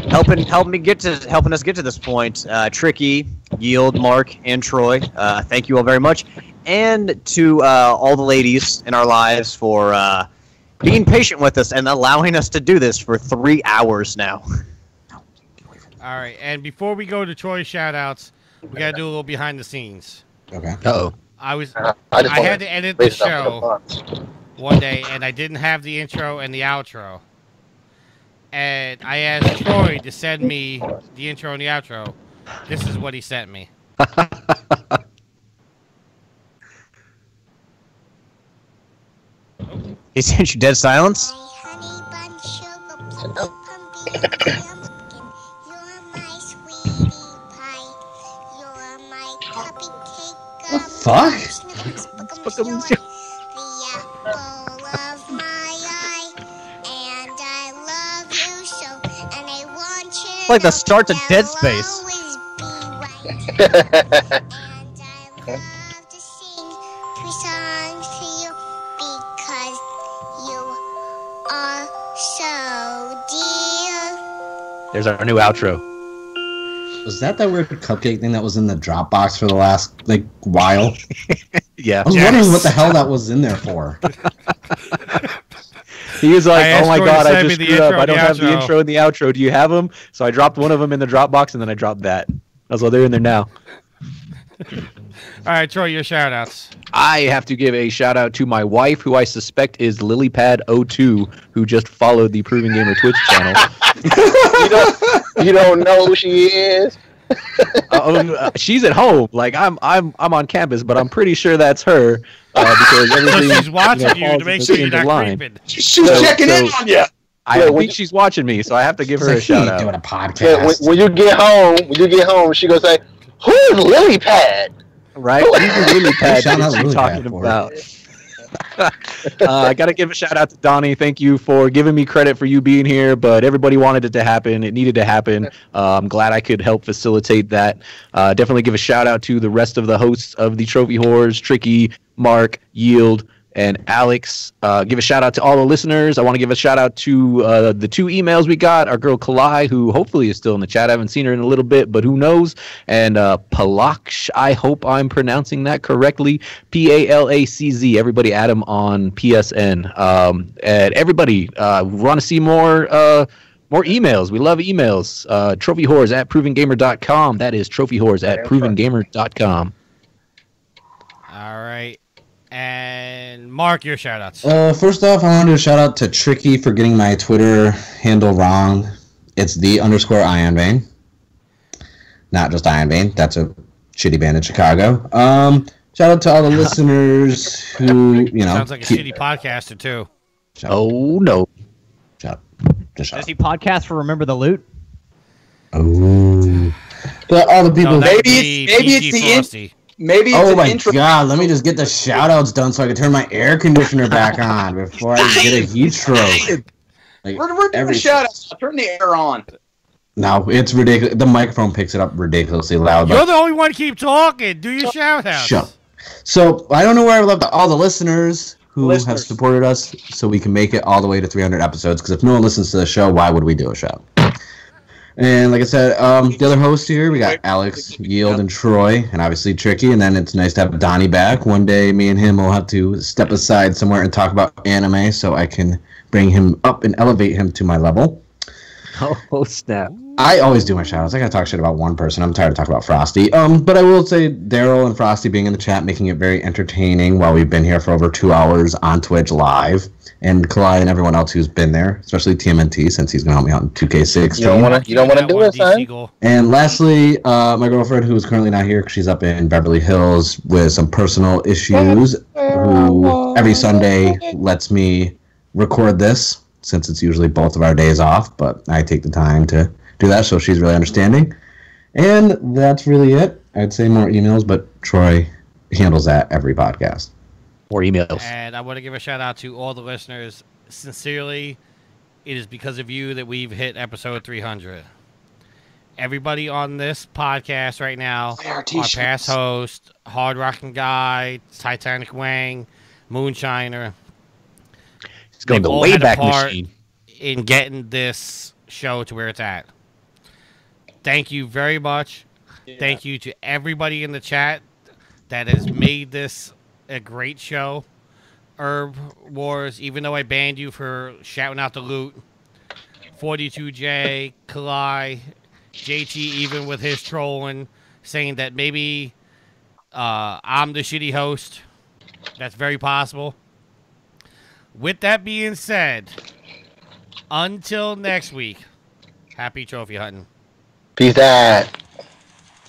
helping us get to this point, Tricky, Yield, Mark, and Troy. Thank you all very much, and to all the ladies in our lives for being patient with us and allowing us to do this for 3 hours now. All right, and before we go to Troy's shout-outs, we got to do a little behind the scenes. Okay. Uh-oh. I had to edit the show one day, and I didn't have the intro and the outro. And I asked Troy to send me the intro and the outro. This is what he sent me. He sent you dead silence? The fuck? Like the start to Dead Space. There's our new outro. Was that weird cupcake thing that was in the Dropbox for the last while? Yeah. I was wondering what the hell that was in there for. He was like, "Oh my god, I just screwed up. I don't have the intro and the outro. Do you have them?" So I dropped one of them in the Dropbox, and then I dropped that. That's why they're in there now. All right, Troy, your shout-outs. I have to give a shout-out to my wife, who I suspect is LilyPad02, who just followed the Proving Gamer Twitch channel. You don't know who she is? She's at home. Like I'm on campus, but I'm pretty sure that's her because everything. So she's watching you to make sure you're not creeping. She's checking in on you. I think she's watching me, so I have to give her a shout out. Doing a podcast. When you get home, she gonna say, "Who's LilyPad?" Right? Who's LilyPad? What are you talking about? I got to give a shout out to Donnie. Thank you for giving me credit for you being here, but everybody wanted it to happen. It needed to happen. I'm glad I could help facilitate that. Definitely give a shout out to the rest of the hosts of the Trophy Whores, Tricky, Mark, Yield, and Alex. Give a shout out to all the listeners. I want to give a shout out to the 2 emails we got. Our girl Kalai, who hopefully is still in the chat. I haven't seen her in a little bit, but who knows? And Palaksh, I hope I'm pronouncing that correctly. Palacz. Everybody add him on PSN. And everybody, want to see more emails. We love emails. Trophyhorrors@provinggamer.com. That is trophyhorrors@provinggamer.com. All right. And Mark, your shout-outs. First off, I want to do a shout-out to Tricky for getting my Twitter handle wrong. It's _IonVein. Not Just Iron Vein. That's a shitty band in Chicago. Shout out to all the listeners who, Sounds like a shitty podcaster, too. Oh, no. Shut up. Just shut Does he podcast for Remember the Loot? Oh. But all the people... Maybe it's the intro. God, let me just get the shout-outs done so I can turn my air conditioner back on before I get a heat stroke. Like, We're doing shout-outs. Turn the air on. No, it's ridiculous. The microphone picks it up ridiculously loud. You're the only one to keep talking. Do your shout-outs. Shut up. So, I don't know where I left all the listeners who have supported us so we can make it all the way to 300 episodes, because if no one listens to the show, why would we do a show? And like I said, the other hosts here, we got Alex, Yield, and Troy, and obviously Tricky, and then it's nice to have Donnie back. One day, me and him will have to step aside somewhere and talk about anime so I can bring him up and elevate him to my level. Oh, snap. I always do my shout-outs. I gotta talk shit about one person. I'm tired of talking about Frosty. But I will say Daryl and Frosty being in the chat, making it very entertaining while we've been here for over 2 hours on Twitch live. And Kalai and everyone else who's been there, especially TMNT, since he's gonna help me out in 2K16. You don't wanna do it, son. And lastly, my girlfriend, who is currently not here because she's up in Beverly Hills with some personal issues, who every Sunday lets me record this, since it's usually both of our days off, but I take the time to do that, so she's really understanding. And that's really it. I'd say more emails, but Troy handles that every podcast. More emails. And I want to give a shout out to all the listeners. Sincerely, it is because of you that we've hit episode 300. Everybody on this podcast right now, our past host, Hard Rockin' Guy, Titanic Wang, Moonshiner, it's going the Wayback Machine in getting this show to where it's at. Thank you very much. Yeah. Thank you to everybody in the chat that has made this a great show. Herb Wars, even though I banned you for shouting out the loot. 42J, Kalai, JT, even with his trolling, saying that maybe I'm the shitty host. That's very possible. With that being said, until next week, happy trophy hunting. Peace out.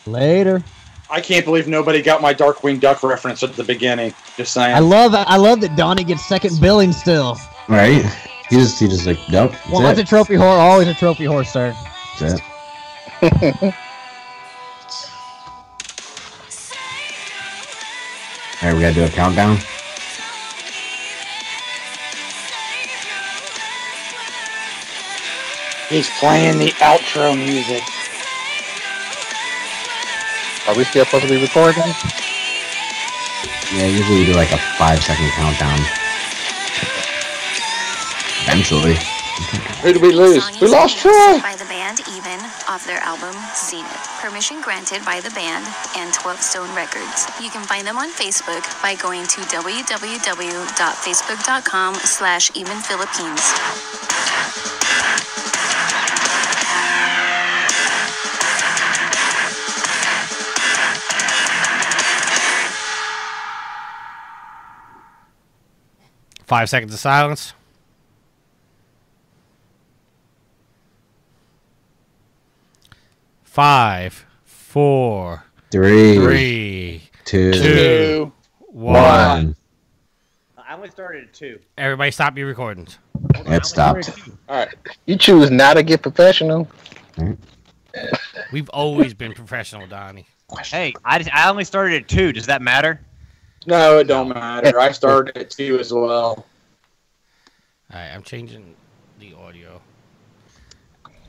Later. I can't believe nobody got my Darkwing Duck reference at the beginning. Just saying. I love that Donnie gets second billing still. Right? He just like, nope. Once a trophy whore, always a trophy whore, sir. That's it. Alright, we gotta do a countdown. He's playing the outro music. Are we still supposed to be recording? Yeah, usually we do like a 5-second countdown. Eventually. Who did we lose? We lost Troy! By the band Even off their album Zenith. Permission granted by the band and 12 Stone Records. You can find them on Facebook by going to www.facebook.com/EvenPhilippines. Five seconds of silence. 5, 4, 3, 2, 1. I only started at 2. Everybody stop your recordings. It stopped. Alright. You choose not to get professional. We've always been professional, Donnie. Hey, I only started at 2. Does that matter? No, it don't matter. I started at 2 as well. Alright, I'm changing the audio.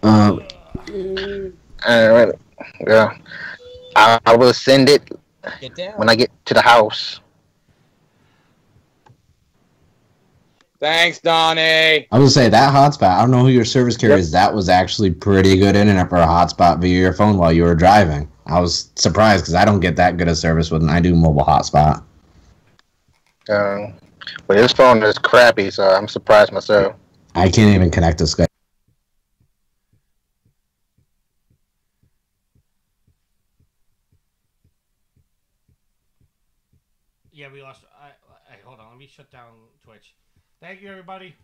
Alright. Yeah. I will send it when I get to the house. Thanks, Donnie. I was gonna say that hotspot. I don't know who your service carrier is. That was actually pretty good internet for a hotspot via your phone while you were driving. I was surprised because I don't get that good of service when I do mobile hotspot. But his phone is crappy, so I'm surprised myself. I can't even connect to Skype. Yeah, we lost. Hold on. Let me shut down Twitch. Thank you, everybody.